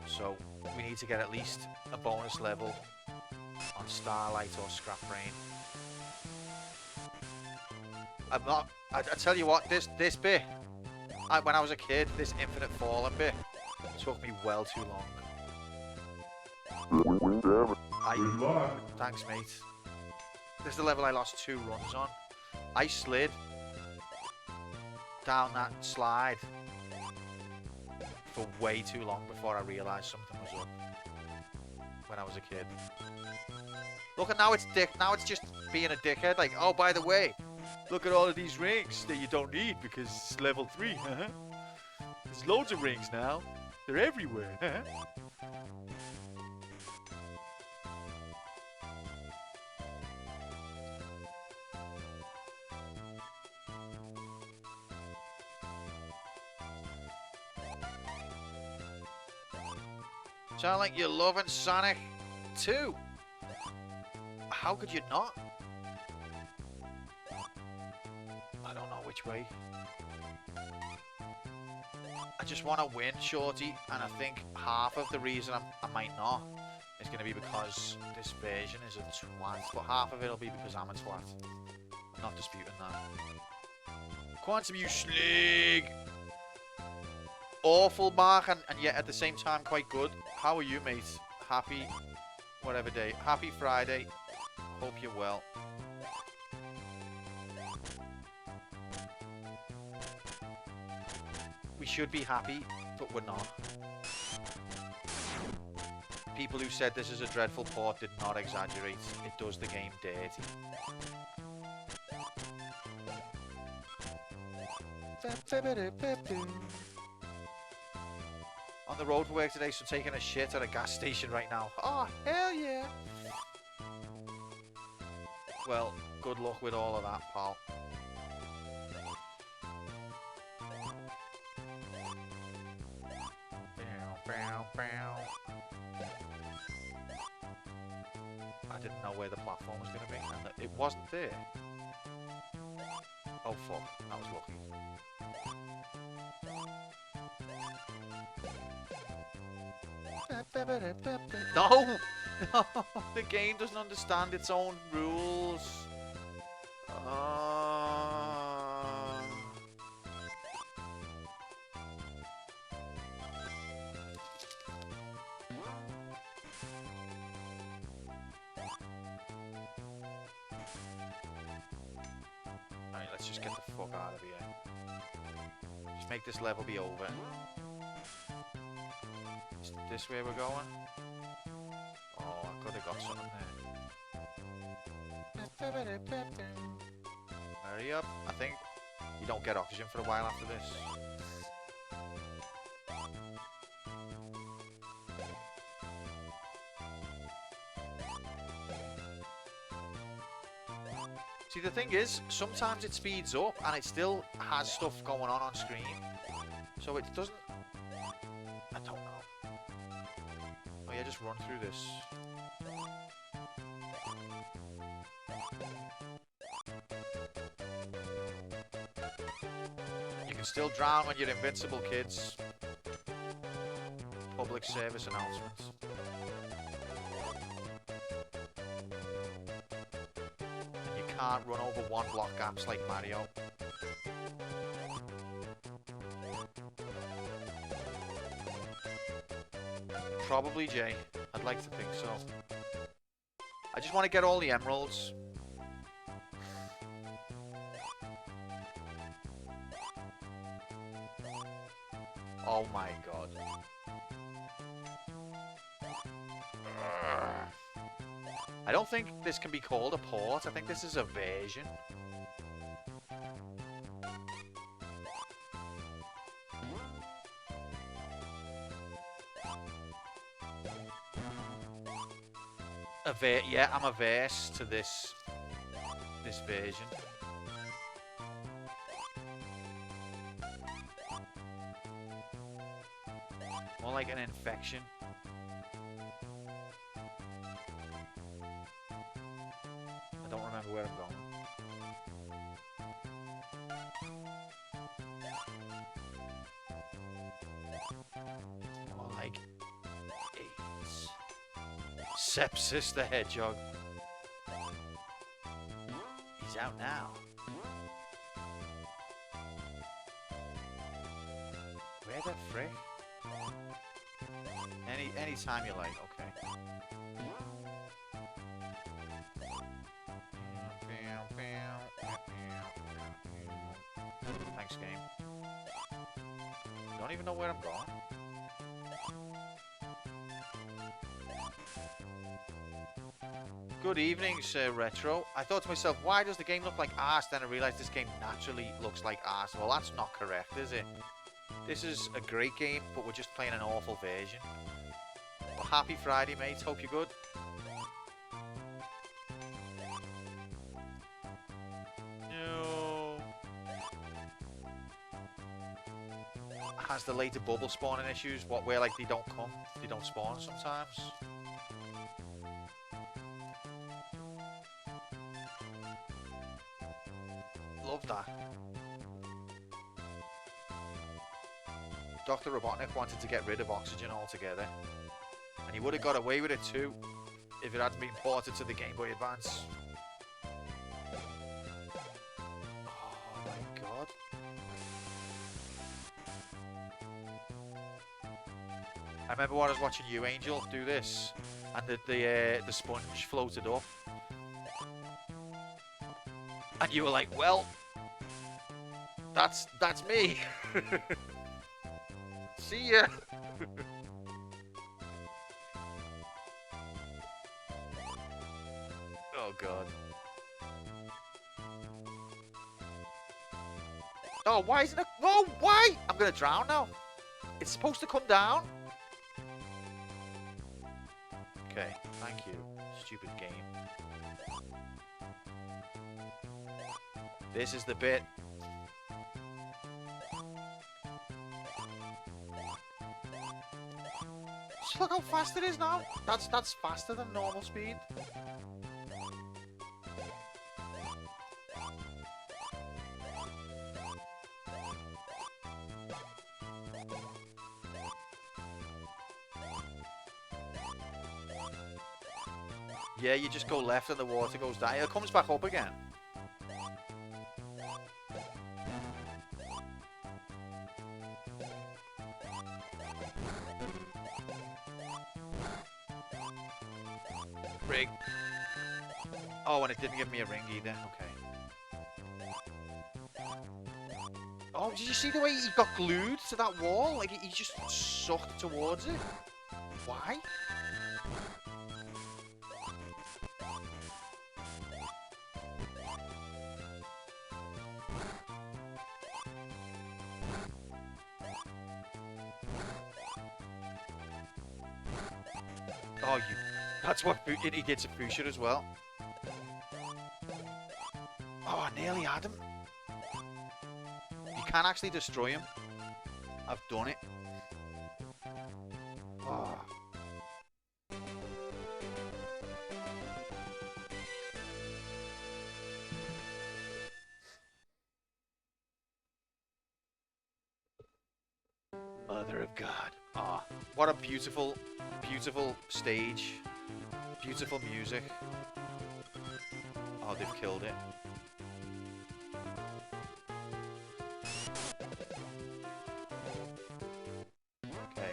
So, we need to get at least a bonus level on Starlight or Scrap Brain. I'm not. I tell you what, this bit, when I was a kid, this Infinite Fallen bit took me well too long. Thanks, mate. This is the level I lost 2 runs on. I slid down that slide for way too long before I realised something was up. When I was a kid. Look, and now it's just being a dickhead. Like, oh, by the way, look at all of these rings that you don't need because it's level 3. There's loads of rings now. They're everywhere. Sound like you're loving Sonic 2. How could you not? I don't know which way. I just want to win, Shorty, and I think half of the reason I might not is going to be because this version is a twat, but half of it will be because I'm a twat. I'm not disputing that. Quantum, you slag! Awful, Mark, and yet at the same time quite good. How are you, mate? Happy, whatever day. Happy Friday. Hope you're well. We should be happy, but we're not. People who said this is a dreadful port did not exaggerate. It does the game dirty. On the road for work today, so taking a shit at a gas station right now. Oh, hell yeah! Well, good luck with all of that, pal. I didn't know where the platform was going to be, and it wasn't there. Oh fuck, I was lucky. No! No! The game doesn't understand its own rules. Alright, let's just get the fuck out of here. Just make this level be over. Is this where we're going? Oh, I could have got something there. Hurry up. I think you don't get oxygen for a while after this. See, the thing is, sometimes it speeds up and it still has stuff going on screen. So it doesn't... I don't know. Oh yeah, just run through this. You can still drown when you're invincible, kids. Public service announcements. And you can't run over one block gaps like Mario. Probably, Jay. I'd like to think so. I just want to get all the emeralds. Oh my god. I don't think this can be called a port. I think this is a version. Yeah, I'm averse to this version. More like an infection. I don't remember where I'm going. More like AIDS. Sepsis the Hedgehog. He's out now. Where the frick? Any time you like, okay. Thanks, game. Don't even know where I'm going. Good evening, Sir Retro. I thought to myself, why does the game look like arse? Then I realised this game naturally looks like arse. Well, that's not correct, is it? This is a great game, but we're just playing an awful version. Well, happy Friday, mates. Hope you're good. No. has the later bubble spawning issues, where like they don't spawn sometimes. Love that. Dr. Robotnik wanted to get rid of oxygen altogether, and he would have got away with it too if it hadn't been ported to the Game Boy Advance. Oh my god. I remember when I was watching you, Angel, do this, and the sponge floated up. And you were like, well, that's me. See ya. Oh god. Oh, why isn't it? Whoa, why? I'm gonna drown now. It's supposed to come down. Okay, thank you, stupid game. This is the bit. Just look how fast it is now. That's faster than normal speed. Yeah, you just go left and the water goes down. It comes back up again. Ring. Oh, and it didn't give me a ring either. Okay. Oh, did you see the way he got glued to that wall? Like, he just sucked towards it? Why? Oh, that's what he did to Fuchsia as well. Oh, I nearly had him. You can actually destroy him. I've done it. Oh. Mother of God. Ah, oh, what a beautiful, beautiful stage. Beautiful music. Oh, they've killed it. Okay.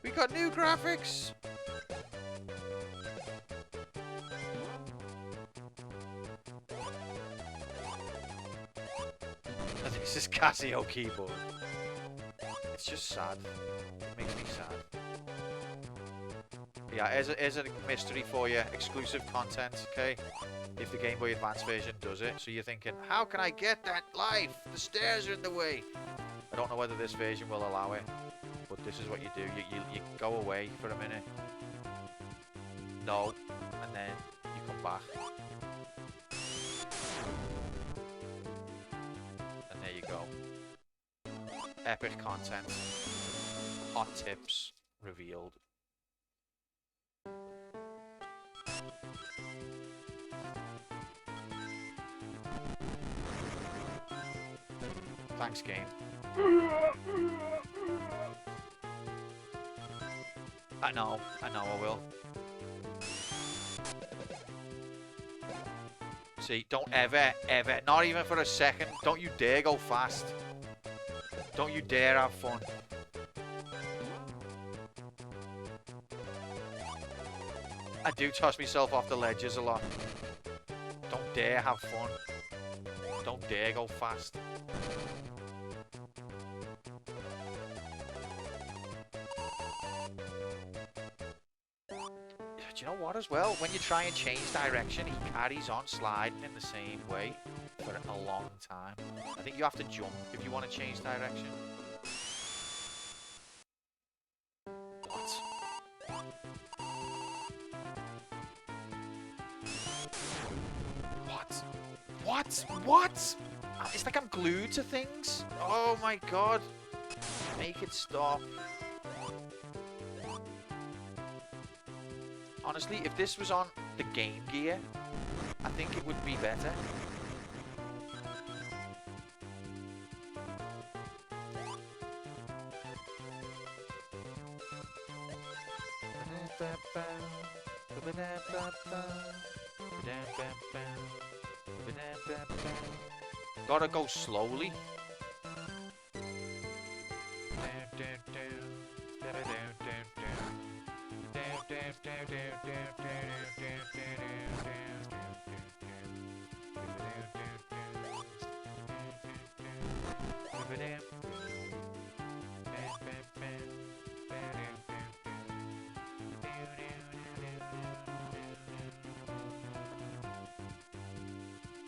We got new graphics! This is Casio keyboard. It's just sad. It makes me sad. Yeah, here's a mystery for you. Exclusive content, okay? If the Game Boy Advance version does it. So you're thinking, how can I get that live? The stairs are in the way. I don't know whether this version will allow it. But this is what you do. You go away for a minute. No. And then you come back. And there you go. Epic content. Hot tips revealed. Thanks, game. I know I will. See, don't ever, not even for a second, don't you dare go fast. Don't you dare have fun. I do toss myself off the ledges a lot. Don't dare have fun. Don't dare go fast. Do you know what as well? When you try and change direction, he carries on sliding in the same way for a long time. I think you have to jump if you want to change direction. What? What? What? It's like I'm glued to things. Oh my god. Make it stop. Honestly, if this was on the Game Gear, I think it would be better. Gotta go slowly.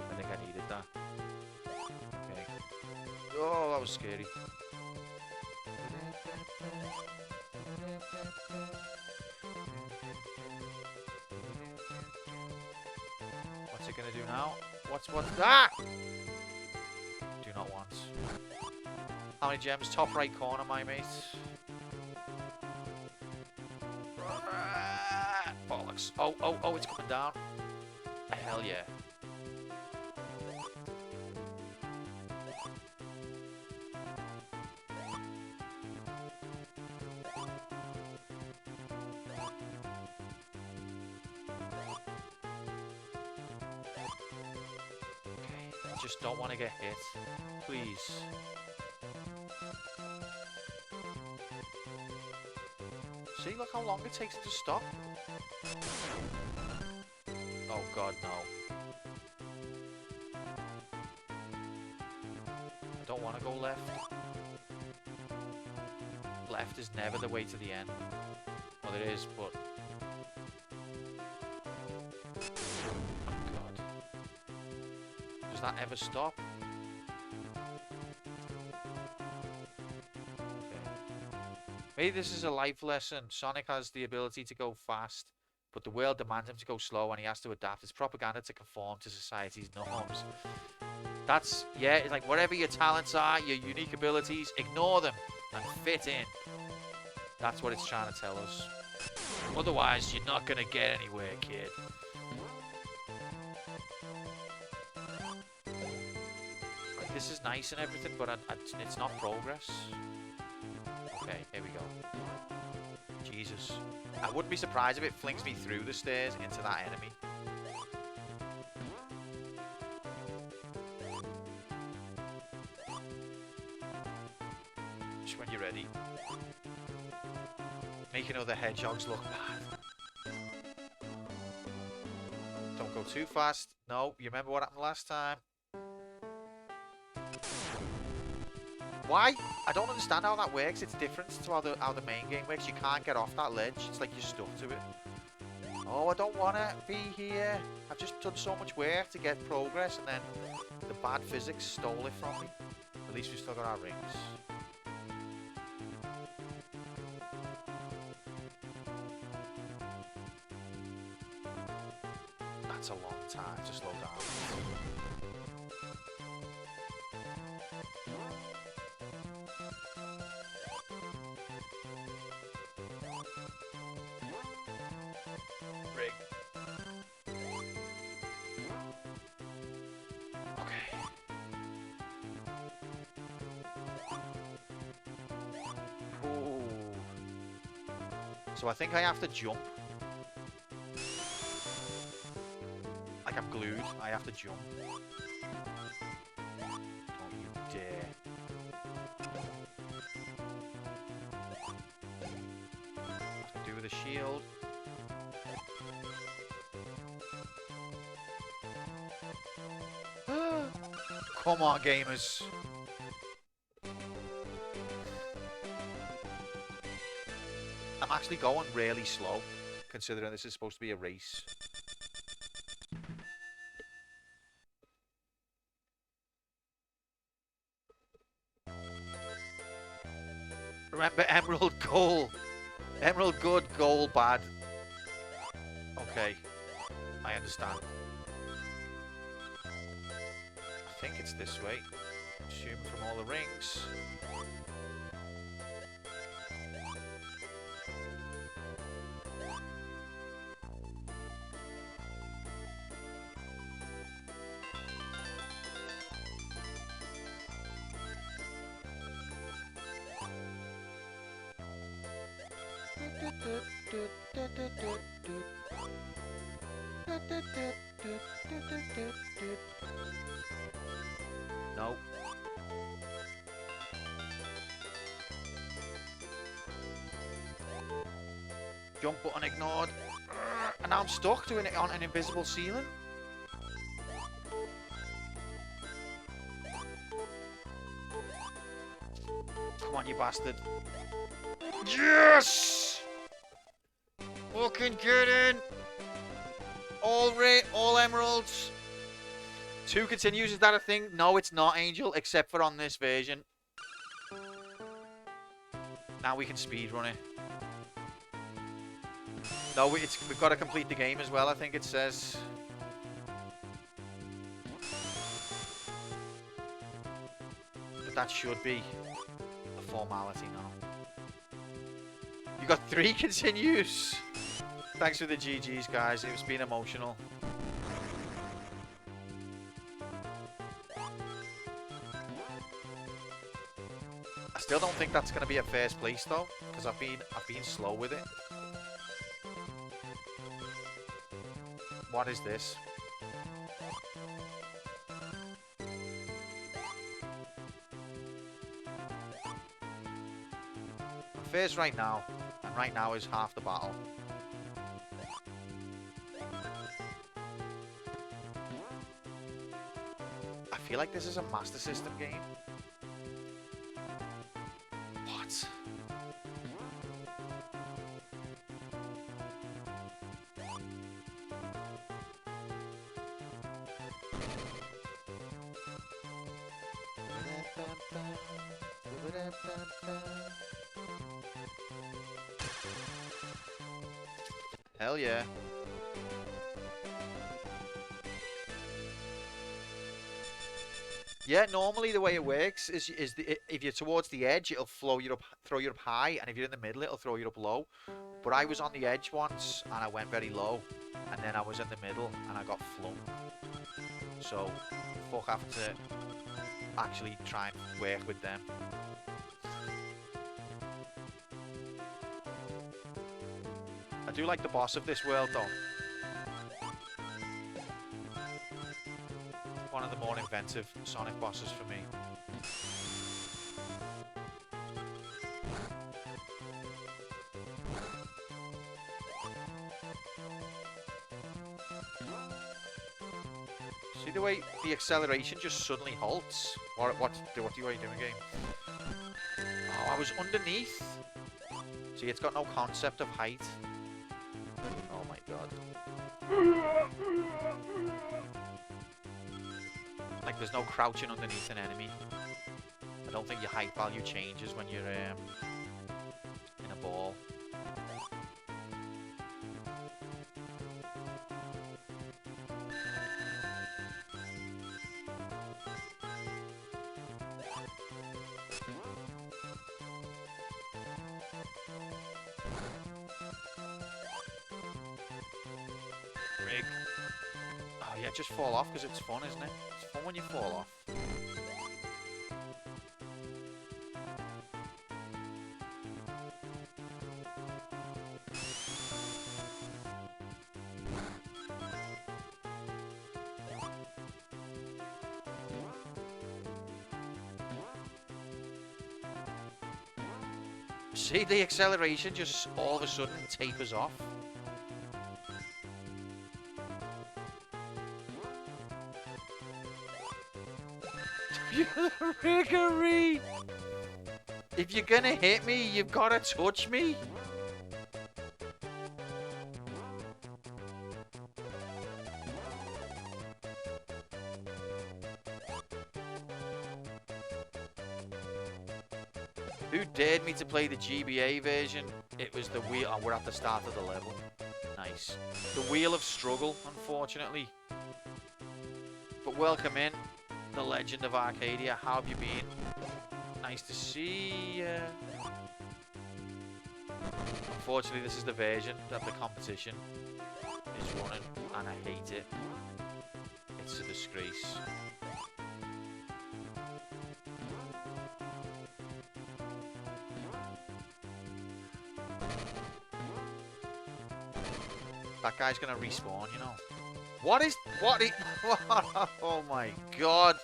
I think I needed that. Okay. Oh, that was scary. What's it gonna do now? What's that? Do not want. How many gems? Top right corner, my mate. Bollocks. Oh, it's coming down. Hell yeah. I just don't want to get hit. Please. See, look how long it takes it to stop. Oh god, no. I don't want to go left. Left is never the way to the end. Well, it is, but... Oh god. Does that ever stop? Maybe this is a life lesson. Sonic has the ability to go fast, but the world demands him to go slow and he has to adapt. It's propaganda to conform to society's norms. That's, yeah, it's like whatever your talents are, your unique abilities, ignore them and fit in. That's what it's trying to tell us. Otherwise, you're not going to get anywhere, kid. Like, this is nice and everything, but it's not progress. Okay, here we go. Jesus. I wouldn't be surprised if it flings me through the stairs into that enemy. Just when you're ready. Making other hedgehogs look bad. Don't go too fast. No, you remember what happened last time? Why? I don't understand how that works. It's different to how the main game works. You can't get off that ledge. It's like you're stuck to it. Oh, I don't want to be here. I've just done so much work to get progress, and then the bad physics stole it from me. At least we've still got our rings. That's a long time to slow down. Rig. Okay. Ooh. So I think I have to jump. Like I'm glued. I have to jump. Don't you dare. Have to do with a shield. Come on, gamers. I'm actually going really slow, considering this is supposed to be a race. Remember Emerald Gold. Emerald good, gold bad. Okay, I understand. think it's this way. Assuming from all the rings. No. Jump button ignored. And now I'm stuck doing it on an invisible ceiling. Come on, you bastard. Yes! Fucking get in! All emeralds. 2 continues, is that a thing? No, it's not, Angel, except for on this version. Now we can speedrun it. No, we've got to complete the game as well, I think it says. But that should be a formality now. You got 3 continues. Thanks for the GGs, guys. It's been emotional. I still don't think that's going to be a first place though, because I've been slow with it. What is this? I'm first right now, and right now is half the battle. I feel like this is a Master System game. What? Hell yeah. Yeah, normally the way it works is if you're towards the edge, it'll throw you up high, and if you're in the middle, it'll throw you up low. But I was on the edge once, and I went very low, and then I was in the middle, and I got flung. So, fuck, I have to actually try and work with them. I do like the boss of this world, though. One of the more inventive Sonic bosses for me. See the way the acceleration just suddenly halts? What are you doing, game? Oh, I was underneath. See, it's got no concept of height. Oh my god. Like, there's no crouching underneath an enemy. I don't think your height value changes when you're in a ball. Rig. Oh yeah, just fall off because it's fun, isn't it? It's fun when you fall off. See, the acceleration just all of a sudden tapers off. Riggery! If you're gonna hit me, you've gotta touch me. Who dared me to play the GBA version? It was the wheel. Oh, we're at the start of the level. Nice. The wheel of struggle, unfortunately. But welcome in. the Legend of Arcadia. How have you been? Nice to see you. Unfortunately, this is the version that the competition is running, and I hate it. It's a disgrace. That guy's gonna respawn, you know. What? Oh my god.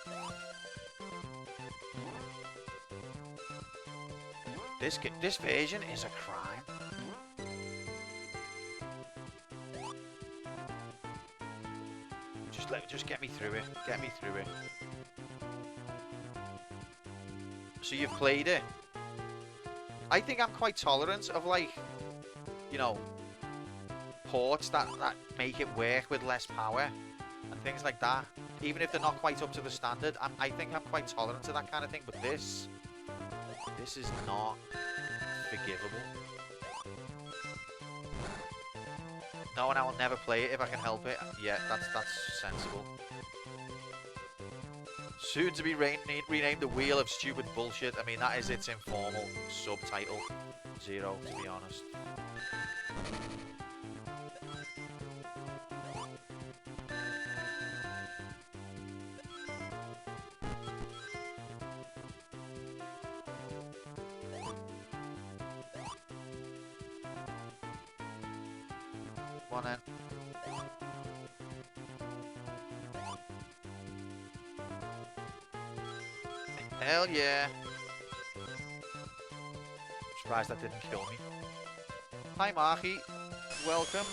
This version is a crime. Just get me through it. Get me through it. So you've played it. I think I'm quite tolerant of, like, you know, ports that make it work with less power and things like that. Even if they're not quite up to the standard, I think I'm quite tolerant to that kind of thing. But this is not forgivable. No, and I will never play it if I can help it. Yeah, that's sensible. Soon to be renamed the Wheel of Stupid Bullshit. I mean, that is its informal subtitle. 0, to be honest. Come on then. Hell yeah. Surprised that didn't kill me. Hi Marky. Welcome.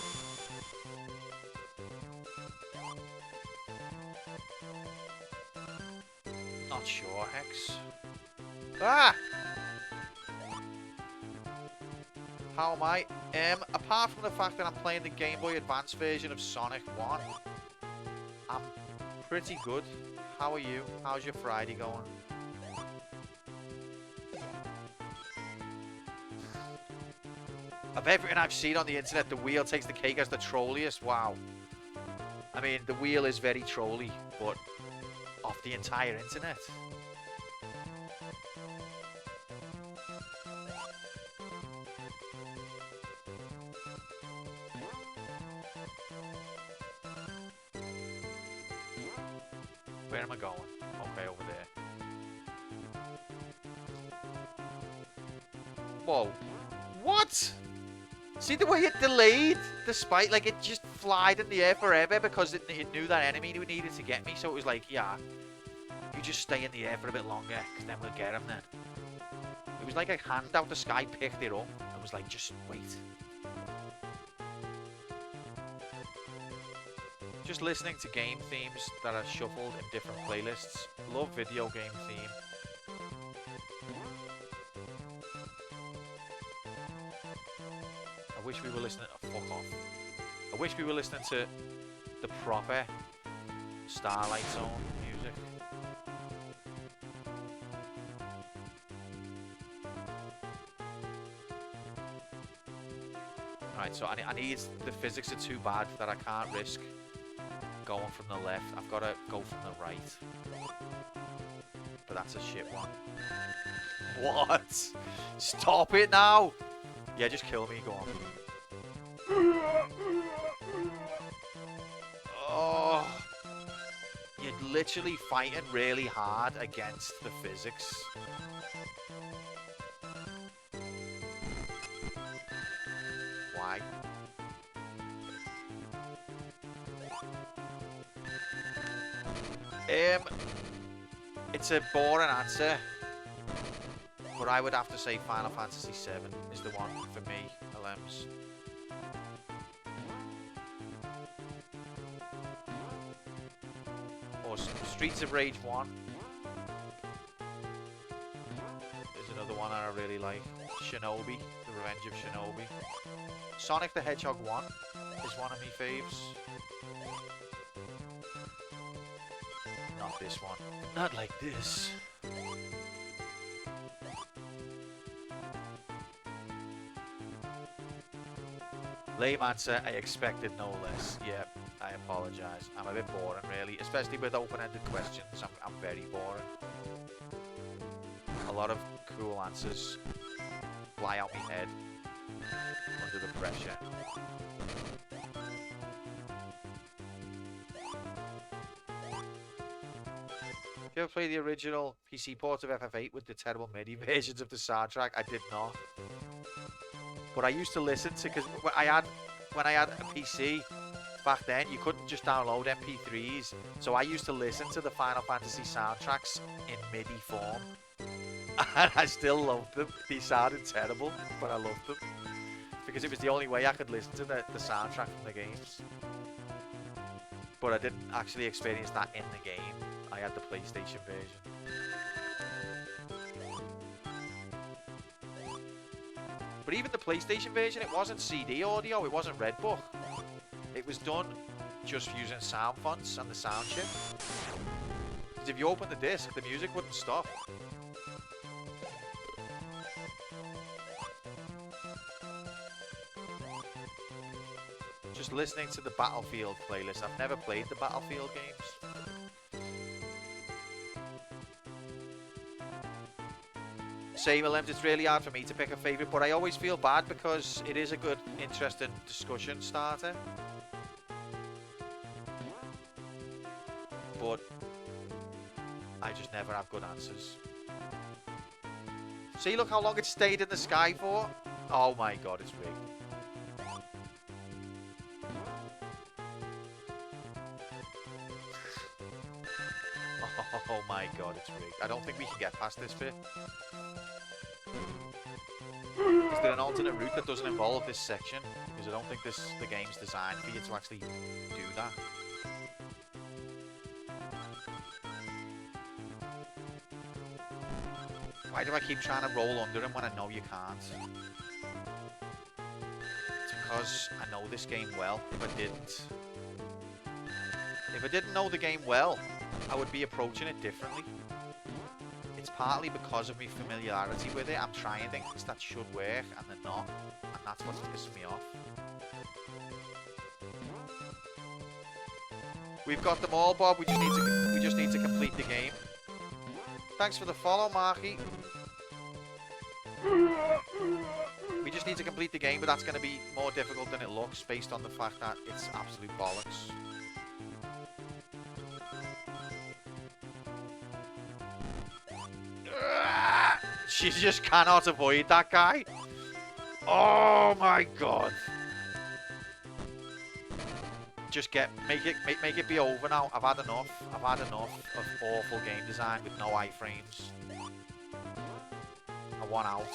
Not sure, Hex. Ah! How am I? Apart from the fact that I'm playing the Game Boy Advance version of Sonic 1, I'm pretty good. How are you? How's your Friday going? Of everything I've seen on the internet, the wheel takes the cake as the trolliest. Wow. I mean, the wheel is very trolly, but off the entire internet. Where am I going? Okay, over there. Whoa. What? See the way it delayed? Despite, like, it just flied in the air forever because it knew that enemy needed to get me. So it was like, yeah, you just stay in the air for a bit longer because then we'll get him then. It was like a hand out the sky picked it up and was like, just wait. Just listening to game themes that are shuffled in different playlists. Love video game theme. I wish we were listening to... Fuck off. I wish we were listening to the proper Starlight Zone music. Alright, so I need... The physics are too bad that I can't risk going from the left. I've got to go from the right. But that's a shit one. What? Stop it now! Yeah, just kill me. Go on. Oh, you're literally fighting really hard against the physics. Why? It's a boring answer, but I would have to say Final Fantasy VII is the one for me, LMs. Or Streets of Rage 1 is another one I really like. Shinobi, The Revenge of Shinobi. Sonic the Hedgehog 1 is one of my faves. Not this one. Not like this. Lame answer, I expected no less. Yeah, I apologise. I'm a bit boring, really, especially with open-ended questions. I'm very boring. A lot of cool answers fly out my head under the pressure. Have you ever played the original PC port of FF8 with the terrible MIDI versions of the soundtrack? I did not. But I used to listen to, because when I had a PC back then, you couldn't just download MP3s. So I used to listen to the Final Fantasy soundtracks in MIDI form. And I still loved them. They sounded terrible, but I loved them. Because it was the only way I could listen to the soundtrack from the games. But I didn't actually experience that in the game. I had the PlayStation version. But even the PlayStation version, it wasn't CD audio, it wasn't Redbook. It was done just using sound fonts and the sound chip. Because if you open the disc, the music wouldn't stop. Just listening to the Battlefield playlist. I've never played the Battlefield games. Same, Alems, it's really hard for me to pick a favourite, but I always feel bad because it is a good, interesting discussion starter. But I just never have good answers. See, look how long it stayed in the sky for. Oh my god, it's rigged. Oh my god, it's rigged. I don't think we can get past this bit. Is there an alternate route that doesn't involve this section? Because I don't think the game's designed for you to actually do that. Why do I keep trying to roll under him when I know you can't? It's because I know this game well. If I didn't know the game well, I would be approaching it differently. It's partly because of my familiarity with it. I'm trying things that should work and they're not, and that's what's pissing me off. We've got them all, Bob. We just need to complete the game. Thanks for the follow, Marky. We just need to complete the game, but that's going to be more difficult than it looks based on the fact that it's absolute bollocks. She just cannot avoid that guy. Oh my god. Just make it be over now. I've had enough. I've had enough of awful game design with no iframes. I want out.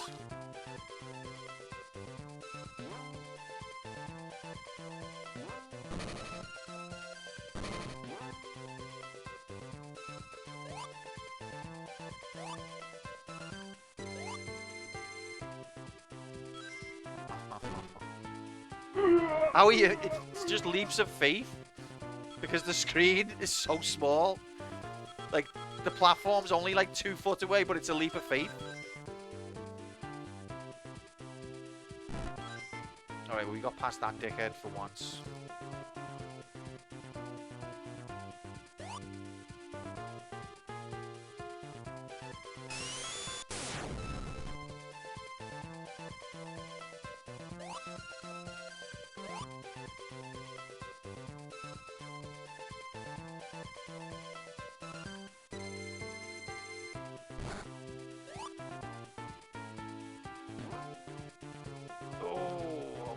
How are you? It's just leaps of faith. Because the screen is so small. Like, the platform's only like 2 foot away, but it's a leap of faith. Alright, well, we got past that dickhead for once.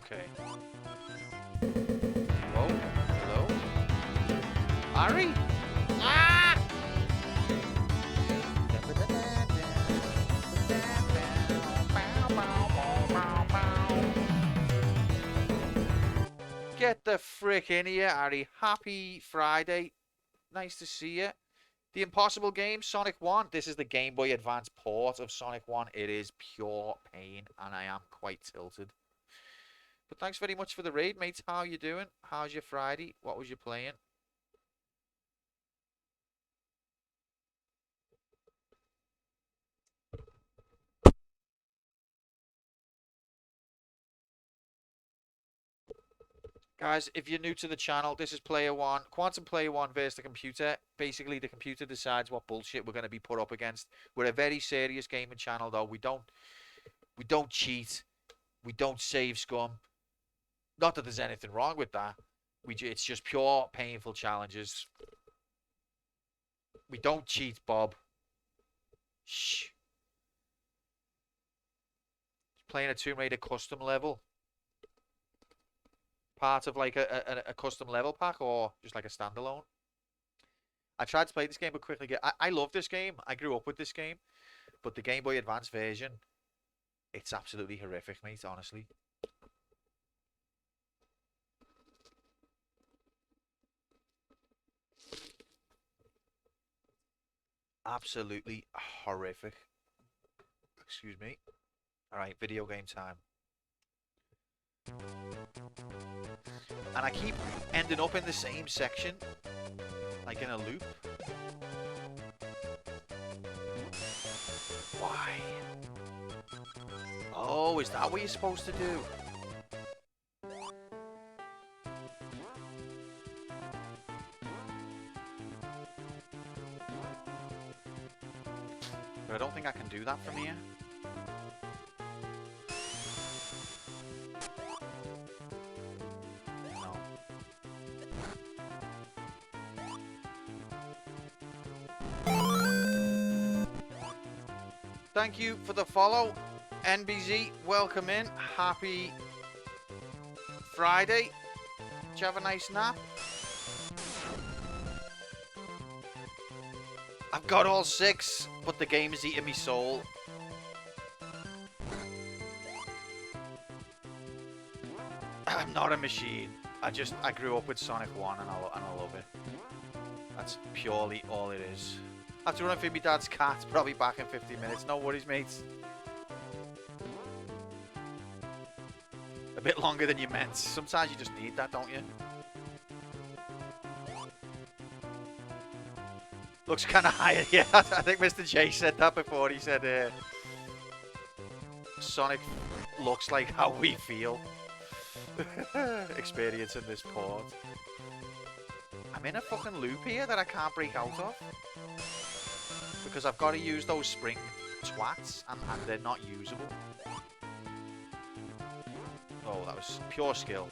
Okay. Whoa. Hello? Ari? Ah! Get the frick in here, Ari. Happy Friday. Nice to see you. The Impossible Game, Sonic 1. This is the Game Boy Advance port of Sonic 1. It is pure pain, and I am quite tilted. But thanks very much for the raid, mates. How you doing? How's your Friday? What was you playing? Guys, if you're new to the channel, this is Player One, Quantum Player One versus the computer. Basically, the computer decides what bullshit we're going to be put up against. We're a very serious gaming channel, though. We don't cheat. We don't save scum. Not that there's anything wrong with that. It's just pure painful challenges. We don't cheat, Bob. Shh. Playing a Tomb Raider custom level. Part of like a custom level pack or just like a standalone. I tried to play this game but quickly I love this game. I grew up with this game. But the Game Boy Advance version, it's absolutely horrific, mate, honestly. Absolutely horrific. Excuse me. Alright, video game time. And I keep ending up in the same section, like in a loop. Why? Oh, is that what you're supposed to do? But I don't think I can do that from here. Thank you for the follow, NBZ. Welcome in. Happy Friday. Did you have a nice nap? I've got all 6, but the game is eating me soul. I'm not a machine. I grew up with Sonic 1 and I love it. That's purely all it is. I have to run feed my dad's cat. Probably back in 15 minutes. No worries, mates. A bit longer than you meant. Sometimes you just need that, don't you? Looks kind of higher. Yeah, I think Mr. J said that before. He said, Sonic looks like how we feel. Experiencing this port. I'm in a fucking loop here that I can't break out of. Because I've got to use those spring twats, and they're not usable. Oh, that was pure skill.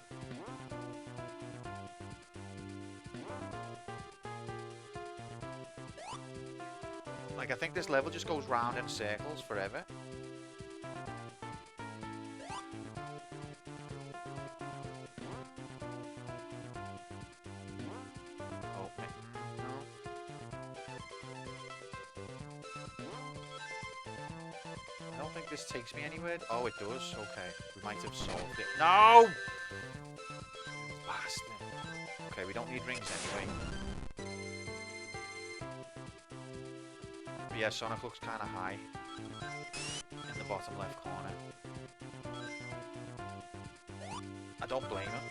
Like, I think this level just goes round in circles forever. This takes me anywhere. Oh, it does. Okay, we might have solved it. No! Bastard. Okay, we don't need rings anyway. But yeah, Sonic looks kind of high in the bottom left corner. I don't blame him.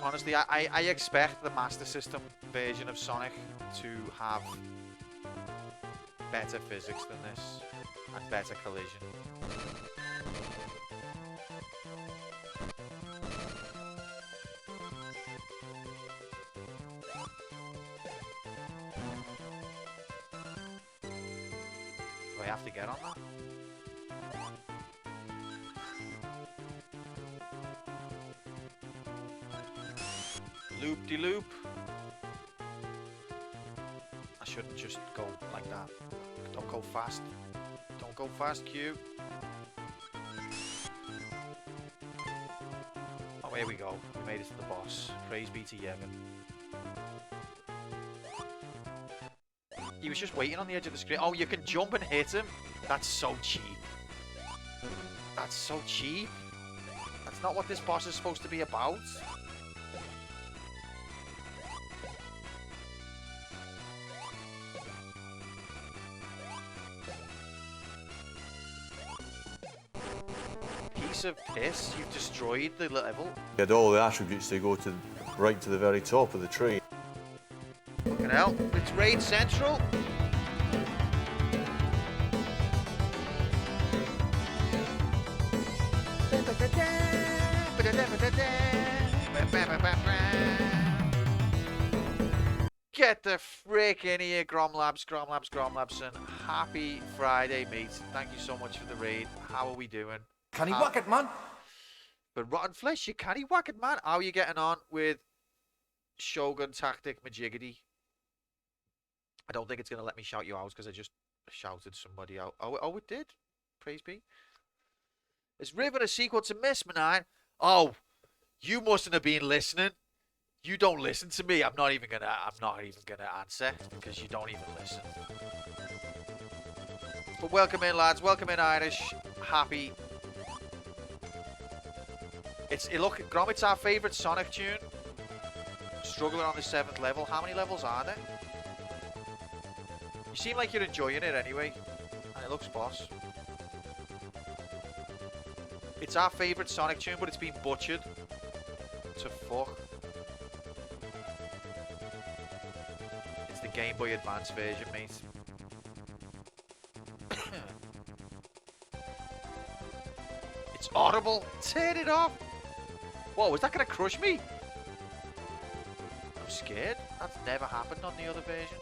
Honestly, I expect the Master System version of Sonic to have better physics than this and better collision. Do I have to get on that? Loop-de-loop. I shouldn't just go like that. Don't go fast. Don't go fast, Q. Oh, here we go. We made it to the boss. Praise be to Yevon. He was just waiting on the edge of the screen. Oh, you can jump and hit him? That's so cheap. That's so cheap. That's not what this boss is supposed to be about. Of piss, you've destroyed the level. You had all the attributes to go to right to the very top of the tree. Fucking hell, it's Raid Central. Get the frick in here, Gromlabs, and happy Friday, mate. Thank you so much for the raid. How are we doing? Can he whack it, man? But Rotten Flesh, you canny whack it, man. How are you getting on with Shogun Tactic Majiggity? I don't think it's going to let me shout you out because I just shouted somebody out. Oh, it did. Praise be. Is Riven a sequel to Miss Manine? Oh, you mustn't have been listening. You don't listen to me. I'm not even gonna answer because you don't even listen. But welcome in, lads. Welcome in, Irish. Happy. Look, Grom, it's our favourite Sonic tune. Struggling on the 7th level. How many levels are there? You seem like you're enjoying it anyway. And it looks boss. It's our favourite Sonic tune, but it's been butchered to fuck. It's the Game Boy Advance version, mate. It's audible. Turn it off. Whoa, is that going to crush me? I'm scared. That's never happened on the other version.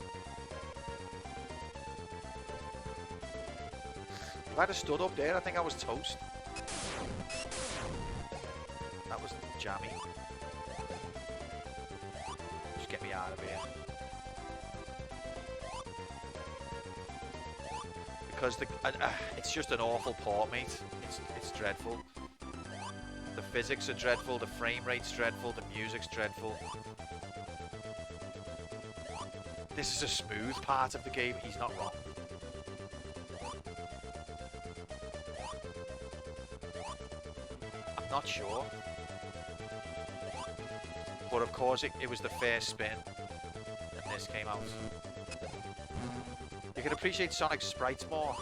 If I'd have stood up there, I think I was toast. That was jammy. Just get me out of here. Because it's just an awful port, mate. It's dreadful. The physics are dreadful, the frame rate's dreadful, the music's dreadful. This is a smooth part of the game, he's not wrong. I'm not sure. But of course it was the first spin and this came out. You can appreciate Sonic's sprites more.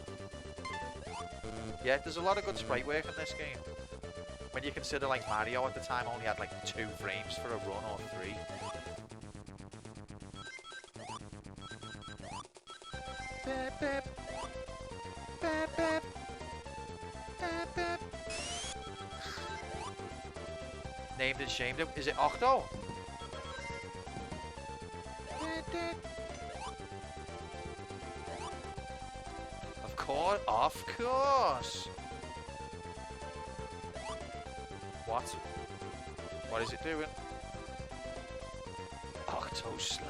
Yeah, there's a lot of good sprite work in this game. When you consider like Mario at the time only had like 2 frames for a run or 3. Beep, beep. Beep, beep. Beep, beep. Named and shamed him. Is it Octo? Of course. What? What is it doing? Octo Slag.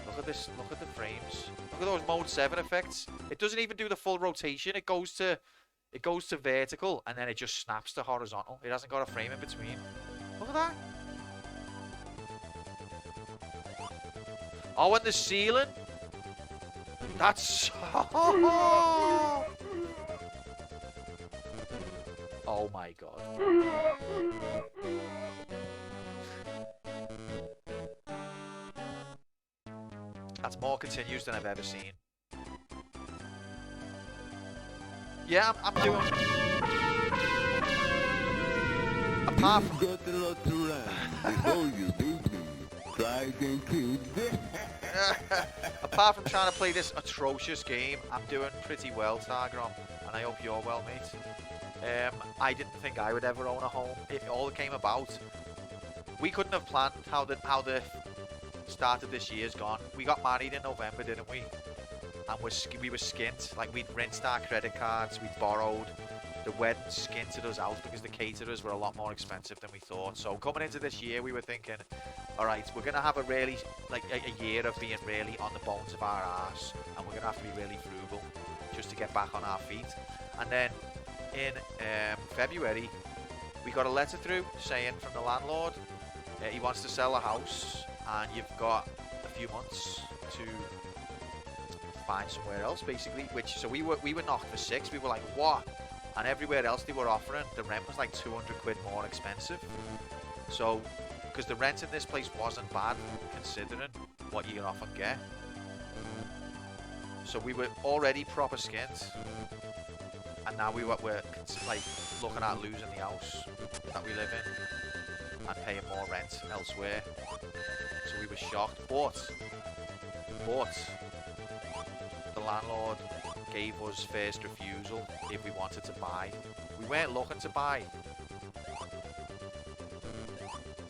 Look at this. Look at the frames. Look at those Mode 7 effects. It doesn't even do the full rotation. It goes to vertical and then it just snaps to horizontal. It hasn't got a frame in between. Look at that. Oh, and the ceiling. That's oh my god. That's more continuous than I've ever seen. Yeah, I'm doing. Apart apart from trying to play this atrocious game, I'm doing pretty well, Targrom, and I hope you're well, mate. I didn't think I would ever own a home. It all came about. We couldn't have planned how the start of this year's gone. We got married in November, didn't we? And we were skint. Like, we'd rinsed our credit cards, we'd borrowed. The wedding skinted us out because the caterers were a lot more expensive than we thought. So coming into this year, we were thinking, all right, we're going to have a really, like a year of being really on the bones of our arse. And we're going to have to be really frugal just to get back on our feet. And then in February, we got a letter through saying from the landlord, he wants to sell a house and you've got a few months to find somewhere else, basically. So we were knocked for 6. We were like, what? And everywhere else they were offering, the rent was like 200 quid more expensive. So, because the rent in this place wasn't bad, considering what you can often get. So we were already proper skint. And now we're like looking at losing the house that we live in and paying more rent elsewhere. So we were shocked. But the landlord gave us first refusal if we wanted to buy. We weren't looking to buy,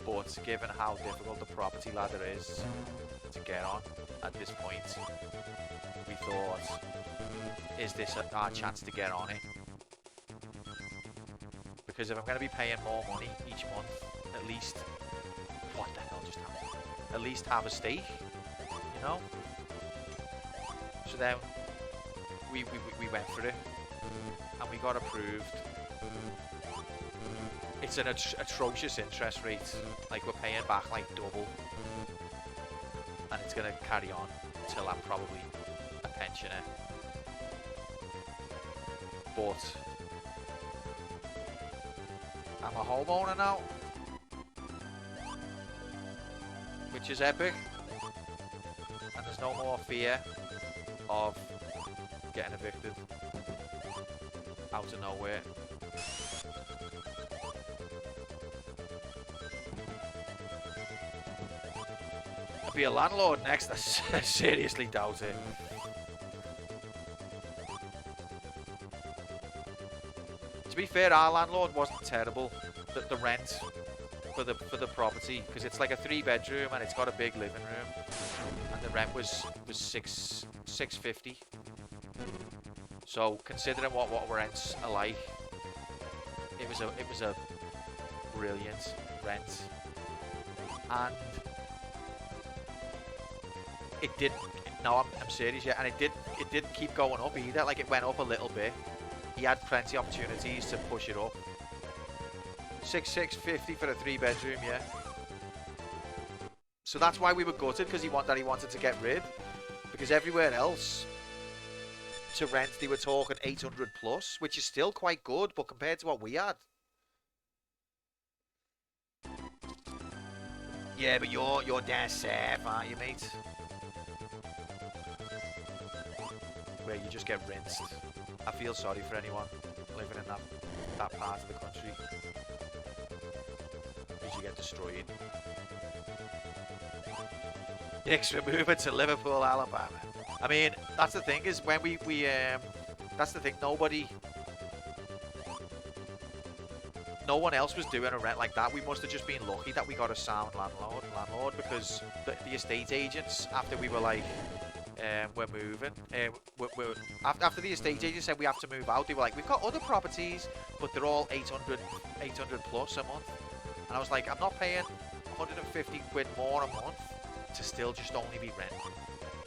But given how difficult the property ladder is to get on at this point, we thought, is this our chance to get on it? Because if I'm going to be paying more money each month, at least, what the hell just happened? At least have a stake, you know? So then we went for it and we got approved. It's an atrocious interest rate. Like, we're paying back like double, and it's gonna carry on until I'm probably a pensioner. But I'm a homeowner now, which is epic, and there's no more fear of getting evicted out of nowhere. Be a landlord next. I seriously doubt it. To be fair, our landlord wasn't terrible. The rent for the property, because it's like a 3-bedroom and it's got a big living room, and the rent was $650. So considering what rents are like, it was a brilliant rent, and it didn't. No, I'm serious, yeah, and it didn't keep going up either. Like, it went up a little bit. He had plenty of opportunities to push it up. $650 for a 3-bedroom, yeah. So that's why we were gutted, because he wanted to get rid. Because everywhere else to rent, they were talking 800 plus, which is still quite good, but compared to what we had. Yeah, but you're down south, aren't you, mate? Where you just get rinsed. I feel sorry for anyone living in that part of the country, because you get destroyed. Dicks, we're moving to Liverpool, Alabama. I mean, that's the thing, is when we that's the thing, no one else was doing a rent like that. We must have just been lucky that we got a sound landlord, because the estate agents, after we were like, we're moving, after the estate agent said we have to move out, they were like, we've got other properties, but they're all 800 plus a month. And I was like, I'm not paying 150 quid more a month to still just only be rent.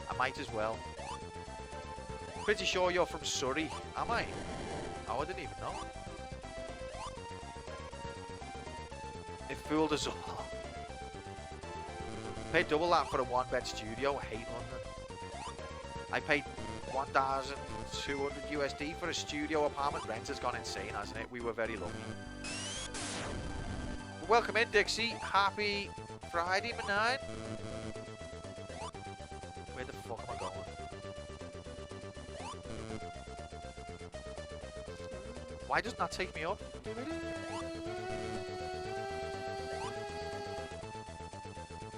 I might as well. Pretty sure you're from Surrey, am I? Oh, I didn't even know. It fooled us all. Paid double that for a 1-bed studio. I hate London. I paid 1,200 USD for a studio apartment. Rent has gone insane, hasn't it? We were very lucky. Welcome in, Dixie. Happy Friday, man. Where the fuck am I going? Why doesn't that take me up?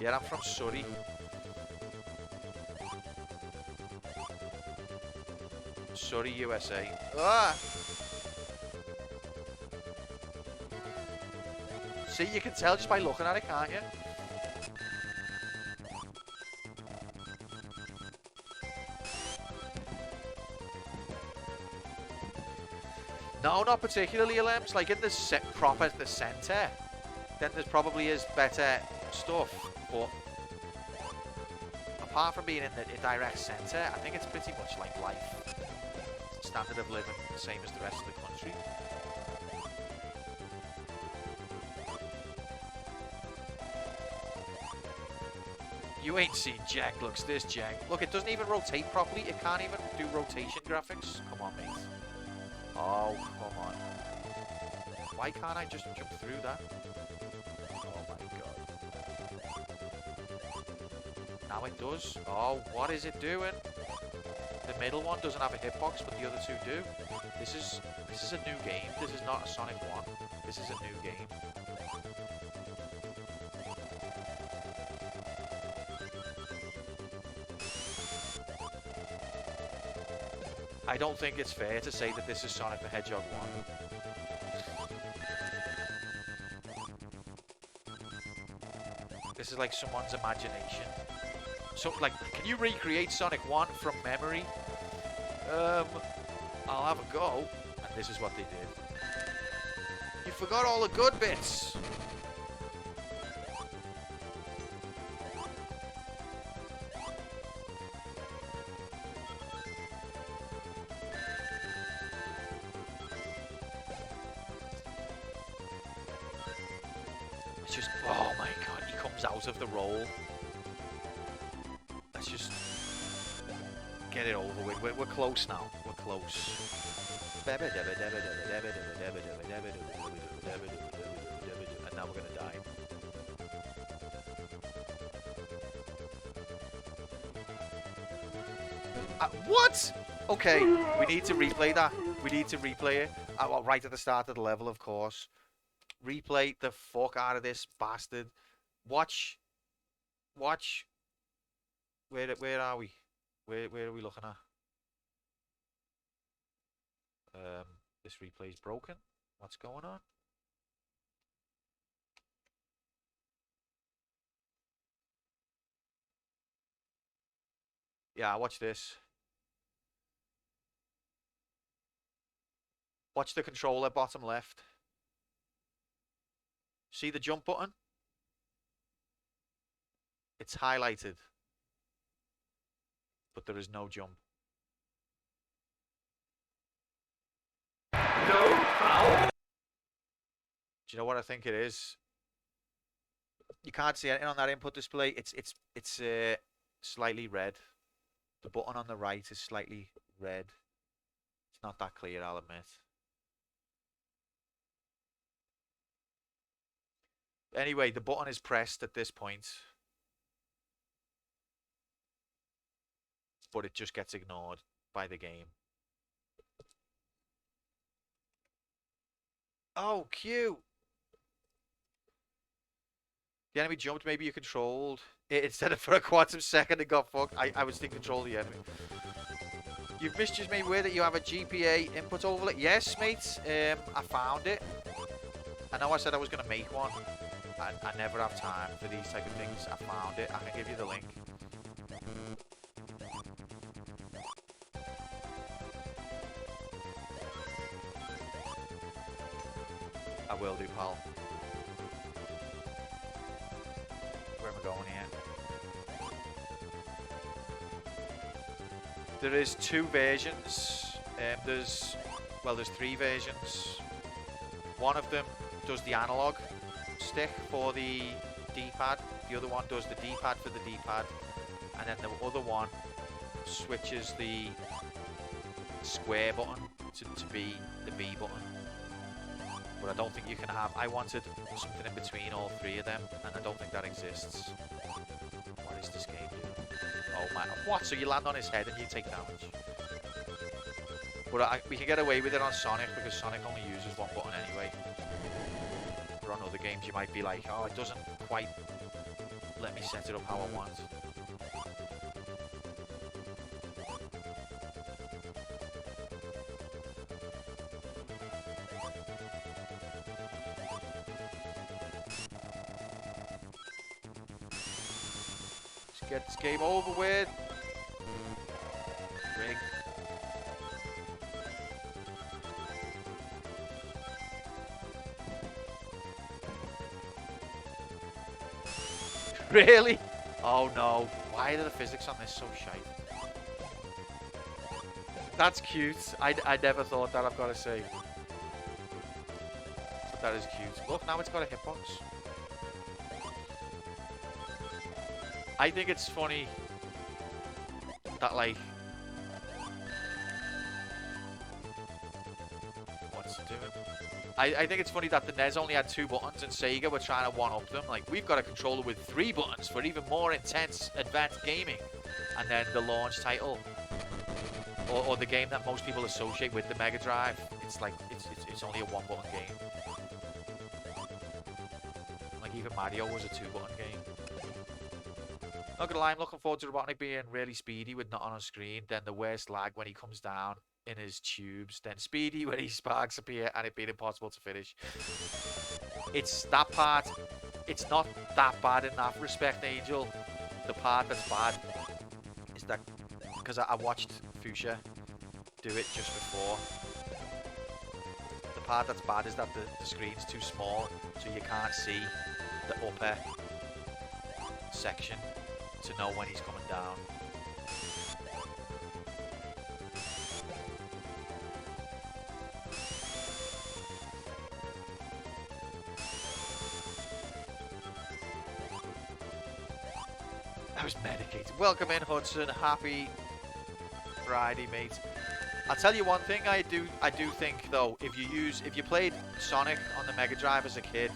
Yeah, I'm from Surrey. Surrey, USA. Ah! See, you can tell just by looking at it, can't you? No, not particularly, Alems. Like, in the the centre, then there probably is better stuff, but apart from being in the direct centre, I think it's pretty much like life. Standard of living, same as the rest of the country. You ain't seen Jank. Looks this Jank. Look, it doesn't even rotate properly. It can't even do rotation graphics. Come on, mate. Oh, come on. Why can't I just jump through that? Oh my god. Now it does. Oh, what is it doing? The middle one doesn't have a hitbox, but the other two do. This is a new game. This is not a Sonic 1. This is a new game. I don't think it's fair to say that this is Sonic the Hedgehog 1. This is like someone's imagination. So, like, can you recreate Sonic 1 from memory? I'll have a go. And this is what they did. You forgot all the good bits. It's just, oh my god, he comes out of the roll. Let's just get it over with. We're close now. We're close. And now we're gonna die. What? Okay, we need to replay that. We need to replay it. Well, right at the start of the level, of course. Replay the fuck out of this bastard. Watch. Where are we? Where are we looking at? This replay is broken. What's going on? Yeah, watch this. Watch the controller bottom left. See the jump button? It's highlighted. But there is no jump. No foul. Do you know what I think it is? You can't see anything on that input display. It's slightly red. The button on the right is slightly red. It's not that clear, I'll admit. Anyway, the button is pressed at this point. But it just gets ignored by the game. Oh, cute. The enemy jumped, maybe you controlled it instead of for a quantum second it got fucked. I was in control of the enemy. You've misjudged me aware that you have a GPA input overlay. Yes, mate. I found it. I know I said I was going to make one. I never have time for these type of things. I found it. I can give you the link. I will do, pal. Where am I going here? There is two versions. There's three versions. One of them does the analog stick for the D-pad. The other one does the D-pad for the D-pad. And then the other one switches the square button to be the B button. But I don't think you can have... I wanted something in between all three of them, and I don't think that exists. What is this game doing? Oh my... What? So you land on his head and you take damage? But we can get away with it on Sonic, because Sonic only uses one button anyway. But on other games you might be like, oh, it doesn't quite let me set it up how I want. Get this game over with. Rig. Really? Oh no. Why are the physics on this so shite? That's cute. I never thought that, I've got to say. But that is cute. Look, now it's got a hitbox. I think it's funny that, like, what's it doing? I think it's funny that the NES only had 2 buttons and Sega were trying to one-up them. Like, we've got a controller with 3 buttons for even more intense, advanced gaming. And then the launch title, or the game that most people associate with the Mega Drive, it's like, it's only a 1-button game. Like, even Mario was a 2-button game. Not gonna lie, I'm looking forward to Robotnik being really speedy with not on a screen, then the worst lag when he comes down in his tubes, then speedy when his sparks appear and it being impossible to finish. It's that part it's not that bad in that respect, Angel. The part that's bad is that because I watched Fuchsia do it just before. The part that's bad is that the screen's too small, so you can't see the upper section to know when he's coming down. I was medicated. Welcome in, Hudson. Happy Friday, mate. I'll tell you one thing. I do think though, if you played Sonic on the Mega Drive as a kid,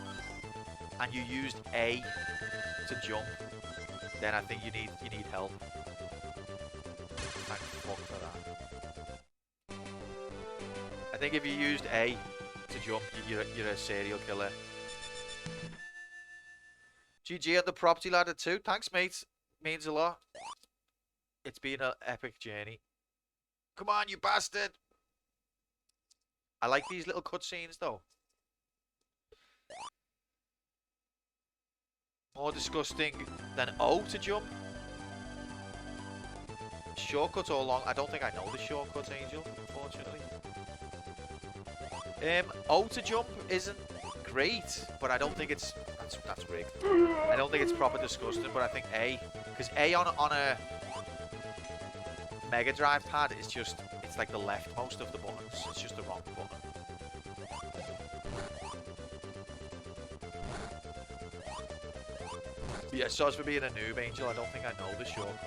and you used A to jump, then I think you need help. Thank fuck for that. I think if you used A to jump, you're a serial killer. GG at the property ladder too. Thanks, mate. Means a lot. It's been an epic journey. Come on, you bastard! I like these little cutscenes though. More disgusting than O to jump. Shortcuts all along. I don't think I know the shortcuts, Angel, unfortunately. O to jump isn't great, but I don't think it's that's rigged. I don't think it's proper disgusting, but I think A, because A on a Mega Drive pad is just, it's like the leftmost of the buttons. It's just the wrong button. Yeah, sorry for being a noob, Angel. I don't think I know the shortcuts.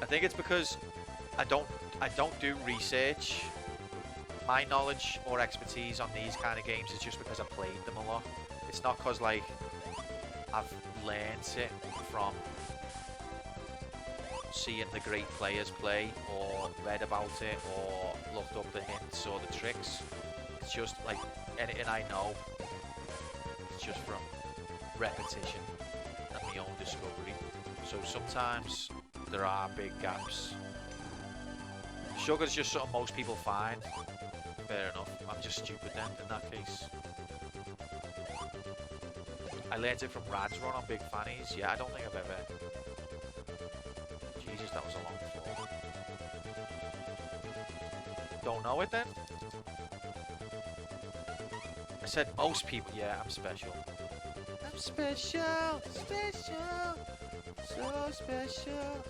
I think it's because I don't do research. My knowledge or expertise on these kind of games is just because I played them a lot. It's not because like I've learned it from seeing the great players play or read about it or looked up the hints or the tricks. It's just like anything I know, it's just from repetition and my own discovery. So sometimes there are big gaps. Sugar's just something most people find. Fair enough. I'm just stupid then in that case. I learned it from Rad's run on Big Fannies. Yeah, I don't think I've ever... Jesus, that was a long fall. Don't know it then? I said most people. Yeah, I'm special. I'm special, special, so special.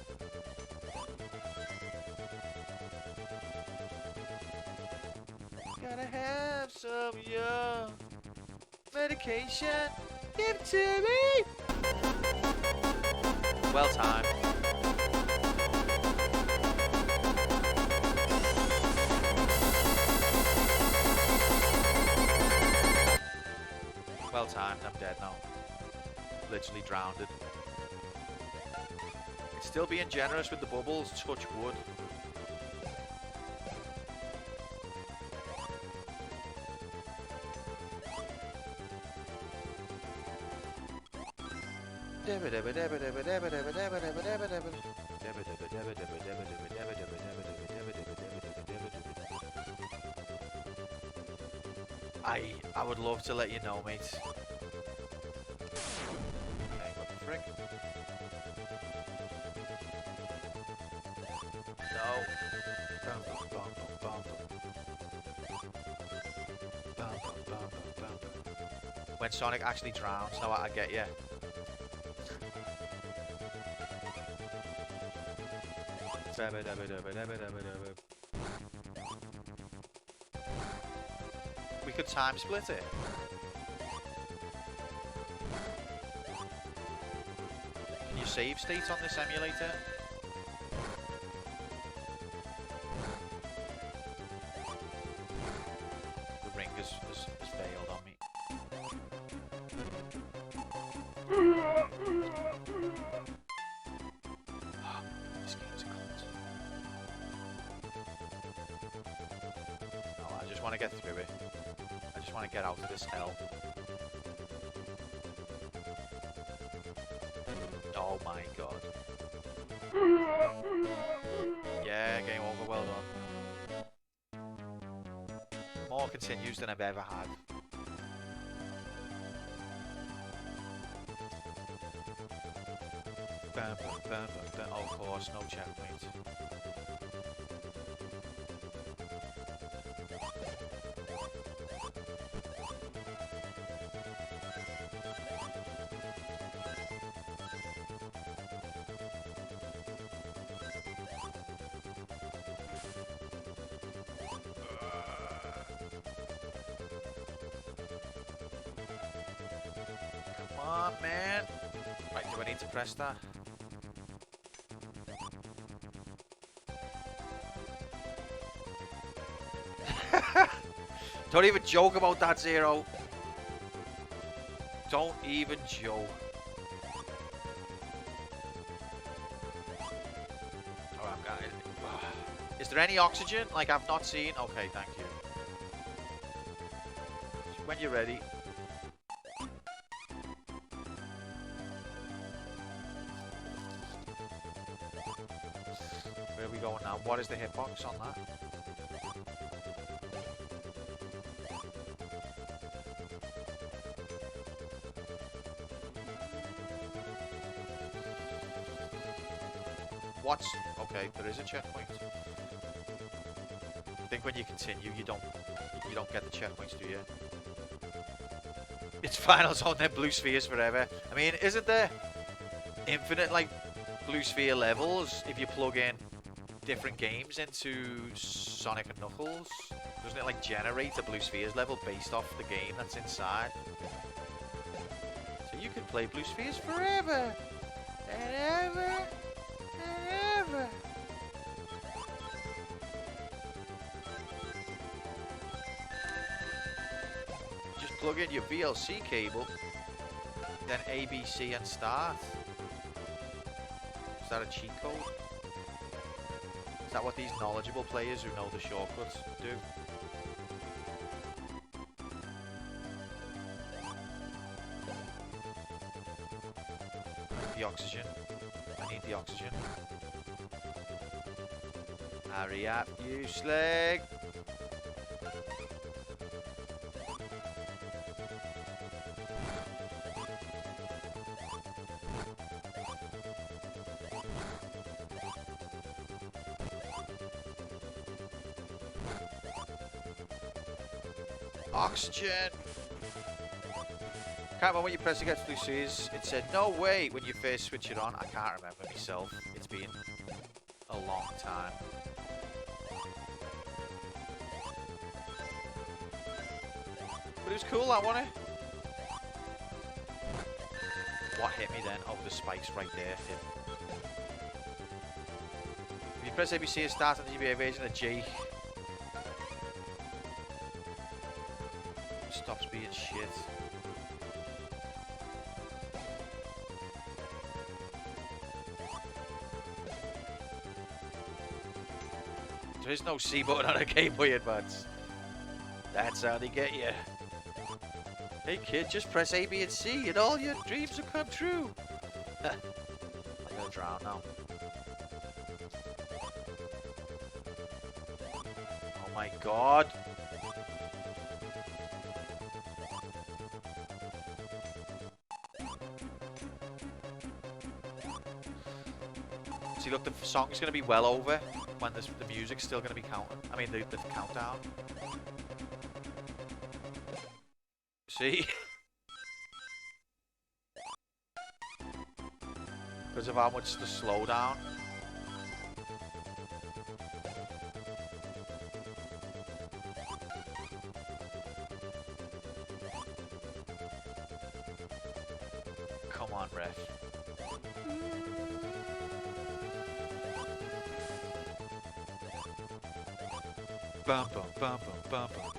Gotta have some of your medication. Give it to me. Well timed. Well timed. I'm dead now. Literally drowned. It's still being generous with the bubbles. Touch wood. I would love to let you know, mate. Okay, what the frick? No. When Sonic actually drowns, no, I get you. We could time split it. Can you save states on this emulator? The ring has failed on me. This game's a cult. Oh, I just want to get through it. I just want to get out of this hell. Oh my god. Yeah, more continues than I've ever had. Bam, bam, bam, bam, bam. Oh, of course, no checkpoint. Come on, man. Right, do I need to press that? Don't even joke about that, Zero. Don't even joke. Alright, guys. Is there any oxygen? Like, I've not seen. Okay, thank you. When you're ready. Where are we going now? What is the hitbox on that? What's okay? There is a checkpoint. I think when you continue, you don't get the checkpoints, do you? It's final zone, then blue spheres forever. I mean, isn't there infinite like blue sphere levels if you plug in different games into Sonic and Knuckles? Doesn't it like generate a blue spheres level based off the game that's inside? So you can play blue spheres forever and ever and ever. Just plug in your VLC cable, then ABC and start. Is that a cheat code? Is that what these knowledgeable players who know the shortcuts do? The oxygen. I need the oxygen. Hurry up, you slag! Oxygen! Can't remember when you press against blue seas. It said no way when you first switch it on. I can't remember myself. It's been a long time. But it was cool, that wasn't it? What hit me then? Oh, the spikes right there. If you press ABC and start on the GBA version of J, stops being shit. There is no C button on a Game Boy Advance. That's how they get you. Hey kid, just press A, B, and C and all your dreams will come true. I'm gonna drown now. Oh my god. See, look, the song's gonna be well over when the music's still gonna be counting. I mean, the countdown. See? Because of how much the slowdown. Come on, ref. Bum, bum, bum, bum, bum, bum.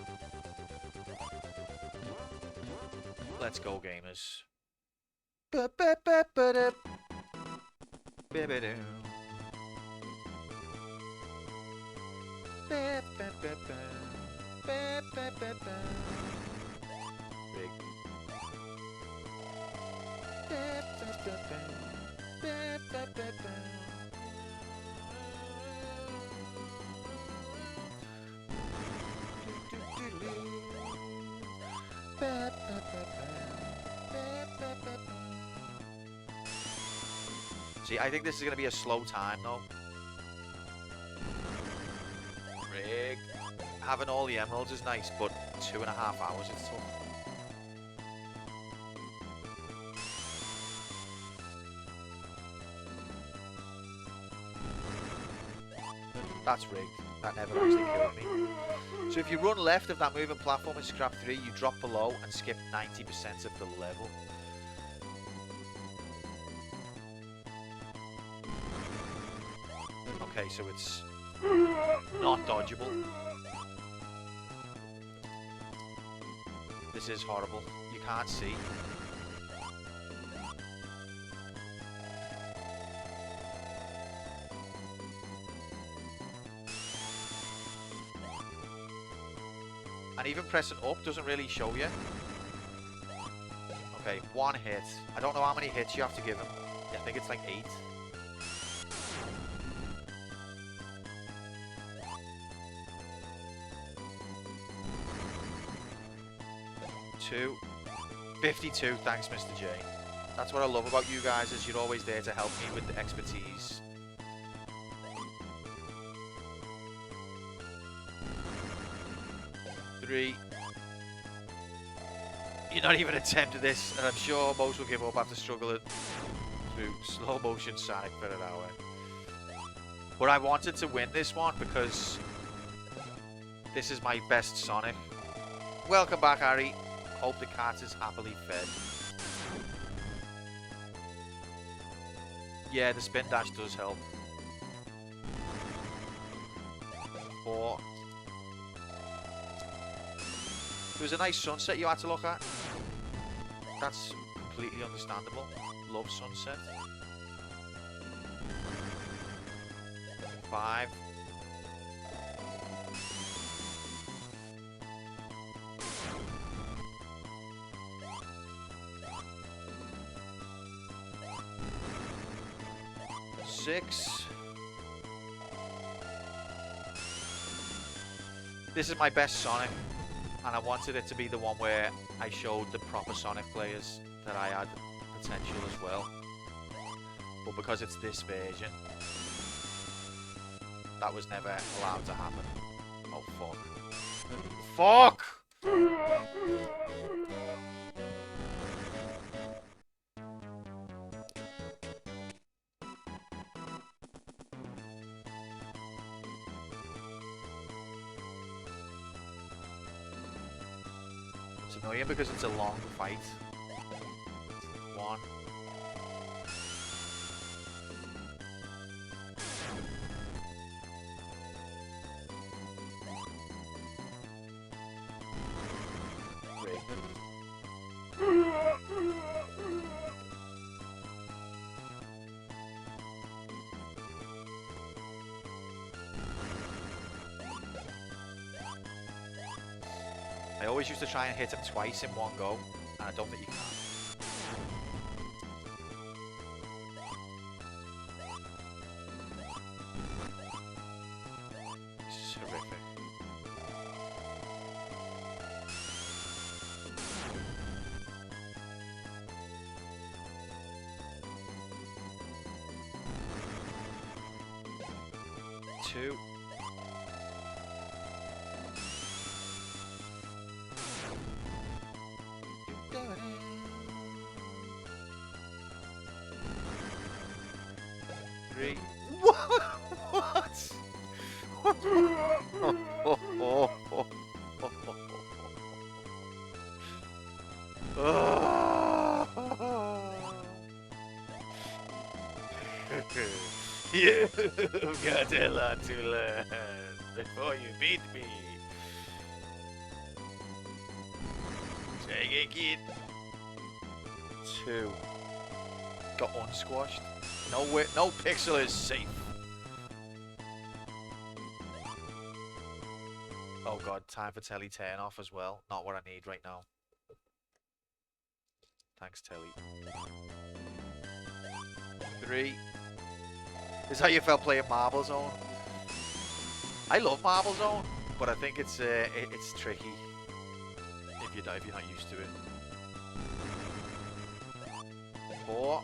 Let's go, gamers. See, I think this is going to be a slow time, though. Rig. Having all the emeralds is nice, but 2.5 hours it's tough. That's rigged. That never actually killed me. So if you run left of that moving platform in Scrap 3, you drop below and skip 90% of the level. Okay, so it's not dodgeable. This is horrible. You can't see. And even pressing up doesn't really show you. Okay, 1 hit. I don't know how many hits you have to give him. I think it's like 8. Two. 52, thanks Mr. J. That's what I love about you guys, is you're always there to help me with the expertise. Three. You're not even attempting this, and I'm sure most will give up after struggling through slow motion Sonic for an hour. But I wanted to win this one because this is my best Sonic. Welcome back, Harry. Hope the cat is happily fed. Yeah, the spin dash does help. 4. There was a nice sunset you had to look at. That's completely understandable. Love sunset. 5. Six. This is my best Sonic, and I wanted it to be the one where I showed the proper Sonic players that I had potential as well. But because it's this version, that was never allowed to happen. Oh fuck. Fuck! It's annoying because it's a long fight. 1. I always used to try and hit him twice in one go, and I don't think you can. This is horrific. Two. Three. What? You've got a lot to learn before you beat me. Take it, kid. 2. Got unsquashed. No pixel is safe. Oh god, time for Telly turn off as well. Not what I need right now. Thanks, Telly. 3. This is how you felt playing Marble Zone. I love Marble Zone, but I think it's tricky. If if you're not used to it. 4.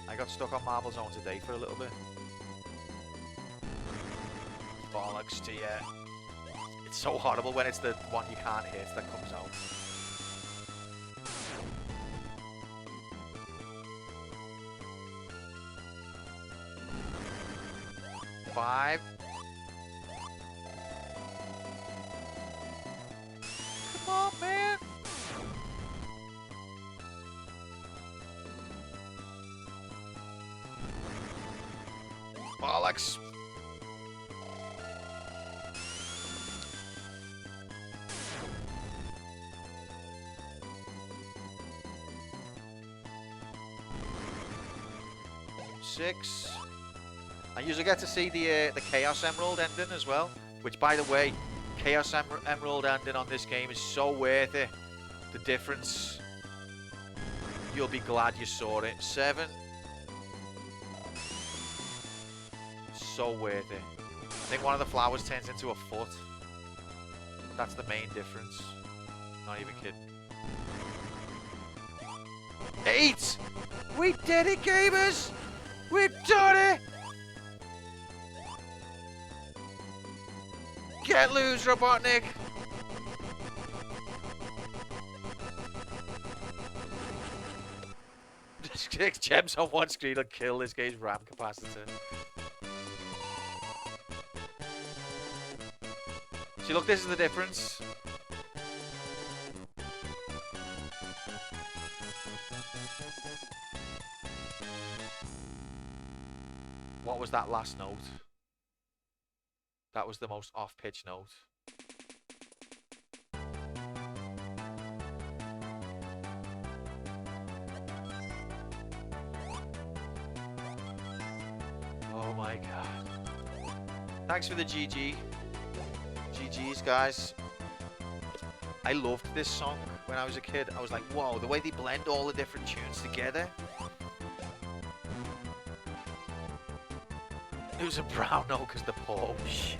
I got stuck on Marble Zone today for a little bit. Bollocks to you. It's so horrible when it's the one you can't hit that comes out. Five. Come on, man. Bollocks. Six. I usually get to see the Chaos Emerald ending as well, which, by the way, Chaos Emerald ending on this game is so worth it. The difference, you'll be glad you saw it. 7. So worth it. I think one of the flowers turns into a foot. That's the main difference. Not even kidding. 8! We did it, gamers! We've done it! Get loose, Robotnik! Six gems on one screen will kill this game's RAM capacitor. See, look, this is the difference. What was that last note? That was the most off-pitch note. Oh my god. Thanks for the GG. GG's, guys. I loved this song when I was a kid. I was like, whoa, the way they blend all the different tunes together. It was a brown note because the poor shit.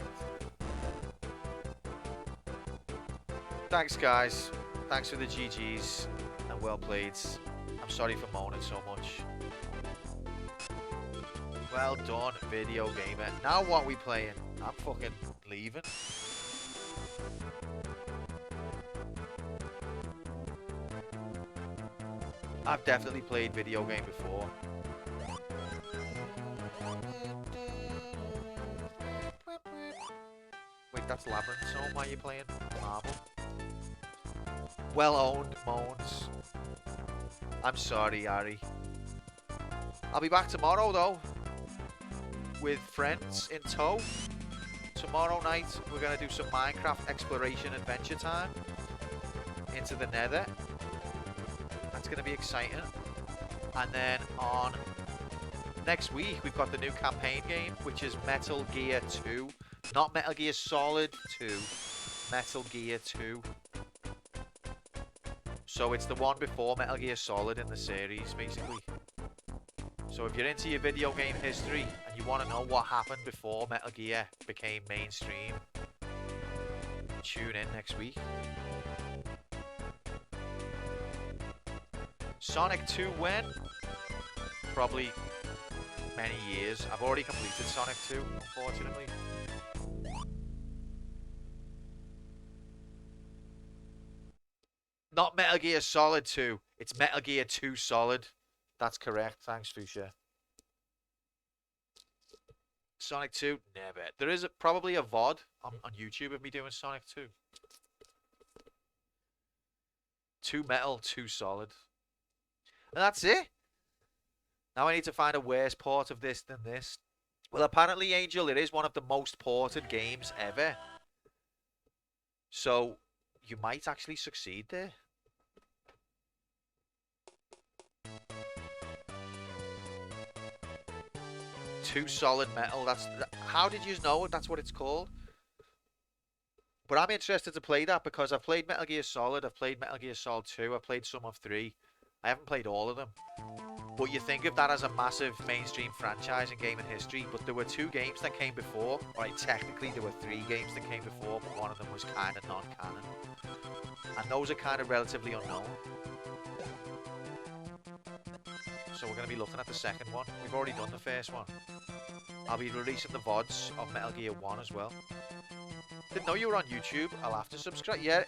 Thanks, guys. Thanks for the GGs and well played. I'm sorry for moaning so much. Well done, video gamer. Now what are we playing? I'm fucking leaving. I've definitely played video game before. Wait, that's Labyrinth Zone. Why are you playing Marble? Well owned, moans. I'm sorry, Ari. I'll be back tomorrow though, with friends in tow. Tomorrow night we're gonna do some Minecraft exploration adventure time into the Nether. That's gonna be exciting. And then on next week we've got the new campaign game, which is Metal Gear 2. Not Metal Gear Solid 2, Metal Gear 2. So it's the one before Metal Gear Solid in the series, basically. So if you're into your video game history and you want to know what happened before Metal Gear became mainstream, tune in next week. Sonic 2 when? Probably many years. I've already completed Sonic 2, unfortunately. Not Metal Gear Solid 2. It's Metal Gear 2 Solid. That's correct. Thanks, Fuchsia. Sonic 2? Never. There is probably a VOD on YouTube of me doing Sonic 2. 2 Metal, 2 Solid. And that's it. Now I need to find a worse port of this than this. Well, apparently, Angel, it is one of the most ported games ever. So, you might actually succeed there. Two Solid Metal. How did you know that's what it's called? But I'm interested to play that because I've played Metal Gear Solid, I've played Metal Gear Solid 2, I've played some of 3. I haven't played all of them. But you think of that as a massive mainstream franchise in gaming history, but there were 2 games that came before. Right, technically there were 3 games that came before, but one of them was kind of non-canon. And those are kind of relatively unknown. So we're going to be looking at the second one. We've already done the first one. I'll be releasing the VODs of Metal Gear 1 as well. Didn't know you were on YouTube. I'll have to subscribe. Yeah,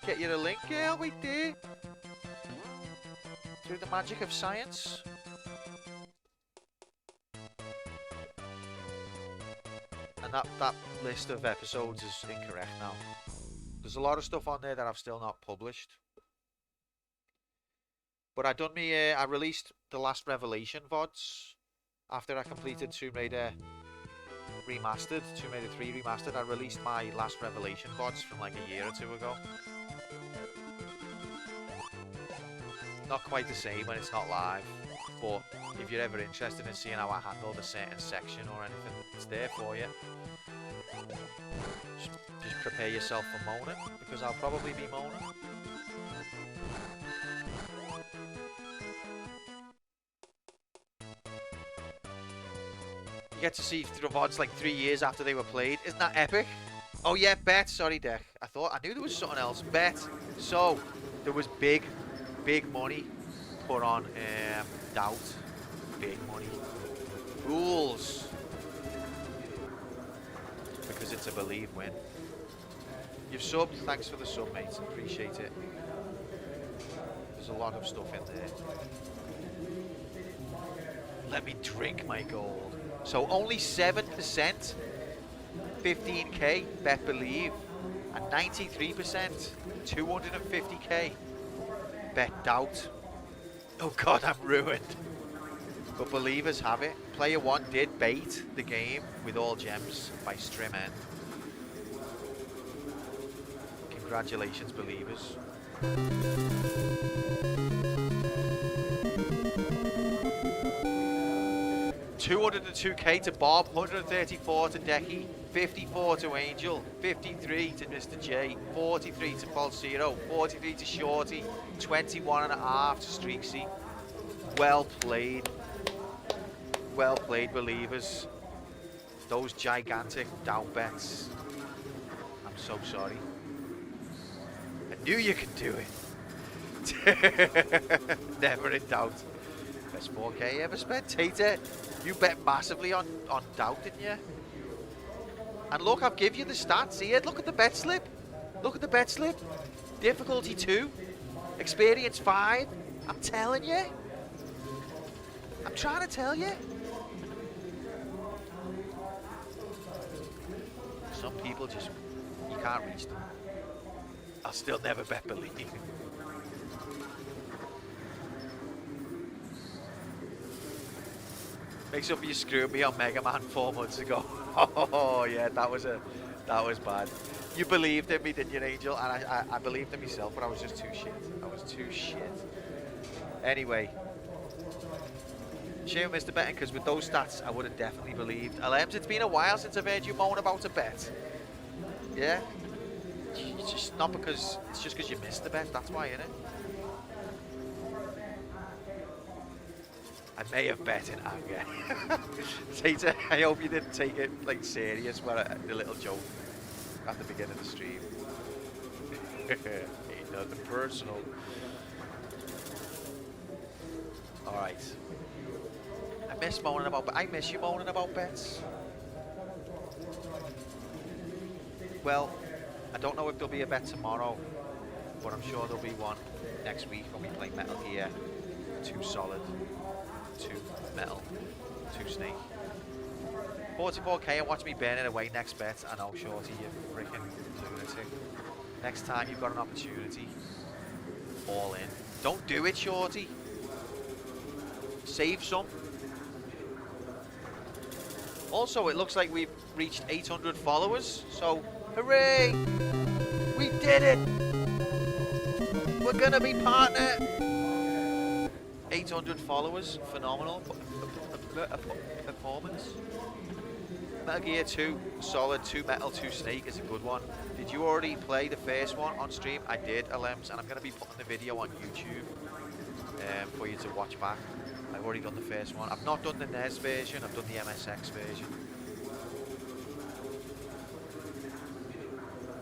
get you a link. Yeah, we do. Through the magic of science. And that list of episodes is incorrect now. There's a lot of stuff on there that I've still not published. But I released the last Revelation VODs after I completed Tomb Raider Remastered, Tomb Raider 3 Remastered. I released my last Revelation VODs from like a year or 2 ago. Not quite the same when it's not live, but if you're ever interested in seeing how I handled a certain section or anything, it's there for you. Just prepare yourself for moaning, because I'll probably be moaning. You get to see the VODs like 3 years after they were played. Isn't that epic? Oh yeah, bet. Sorry, Deck. I knew there was something else. Bet. So, there was big money put on Doubt. Big money. Rules. Because it's a believe win. You've subbed. Thanks for the sub, mate. Appreciate it. There's a lot of stuff in there. Let me drink my gold. So only 7%, 15k, bet believe, and 93%, 250k, bet doubt. Oh god, I'm ruined. But believers have it. Player 1 did bait the game with all gems by Strim End. Congratulations, believers. 202k to Bob, 134 to Decky, 54 to Angel, 53 to Mr. J, 43 to Falsero, 43 to Shorty, 21.5 to Streaksy. Well played. Well played, believers. Those gigantic down bets. I'm so sorry. I knew you could do it. Never in doubt. Best 4k ever spent. Tater, you bet massively on doubt, didn't you? And look, I've give you the stats here. Look at the bet slip. Look at the bet slip. Difficulty 2. Experience 5. I'm telling you. I'm trying to tell you. Some people just, you can't reach them. I'll still never bet believe. Makes up for you screwed me on Mega Man 4 months ago. Oh yeah, that was bad. You believed in me, didn't you, Angel? And I believed in myself, but I was just too shit. I was too shit. Anyway. Shame Mr. Betting, because with those stats, I would have definitely believed. Alems, it's been a while since I've heard you moan about a bet. Yeah? It's just not because, it's just because you missed the bet, that's why, innit? I may have bet in anger. Tater, I hope you didn't take it like serious, but the little joke at the beginning of the stream. Ain't nothing personal. Alright. I miss you moaning about bets. Well, I don't know if there'll be a bet tomorrow, but I'm sure there'll be one next week when we play Metal Gear 2 Solid. 2 Metal, 2 Snake. 44k and watch me burning away next bet. I know, Shorty, you freaking lunatic. Next time you've got an opportunity, all in. Don't do it, Shorty. Save some. Also, it looks like we've reached 800 followers, so hooray! We did it! We're gonna be partner! 800 followers, phenomenal performance. Metal Gear 2 Solid, 2 Metal, 2 Snake is a good one. Did you already play the first one on stream? I did, Alems, and I'm going to be putting the video on YouTube for you to watch back. I've already done the first one. I've not done the NES version, I've done the MSX version.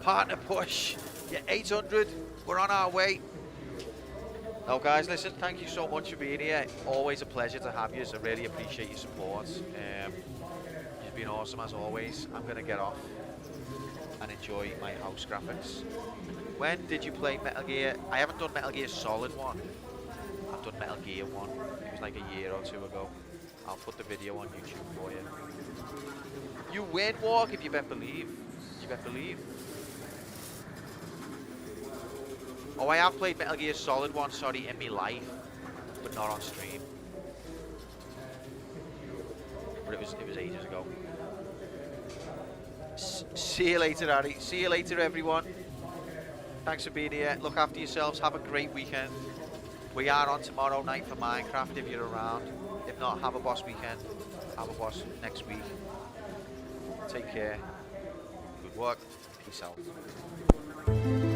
Partner push. Yeah, 800. We're on our way. Now, guys, listen, thank you so much for being here. Always a pleasure to have you. I really appreciate your support. You've been awesome as always. I'm going to get off and enjoy my house graphics. When did you play Metal Gear? I haven't done Metal Gear Solid 1. I've done Metal Gear 1. It was like a year or two ago. I'll put the video on YouTube for you. You win, Walk, if you bet believe. You bet believe. Oh, I have played Metal Gear Solid 1, sorry, in my life, but not on stream. But it was ages ago. See you later, Harry. See you later, everyone. Thanks for being here. Look after yourselves. Have a great weekend. We are on tomorrow night for Minecraft if you're around. If not, have a boss weekend. Have a boss next week. Take care. Good work. Peace out.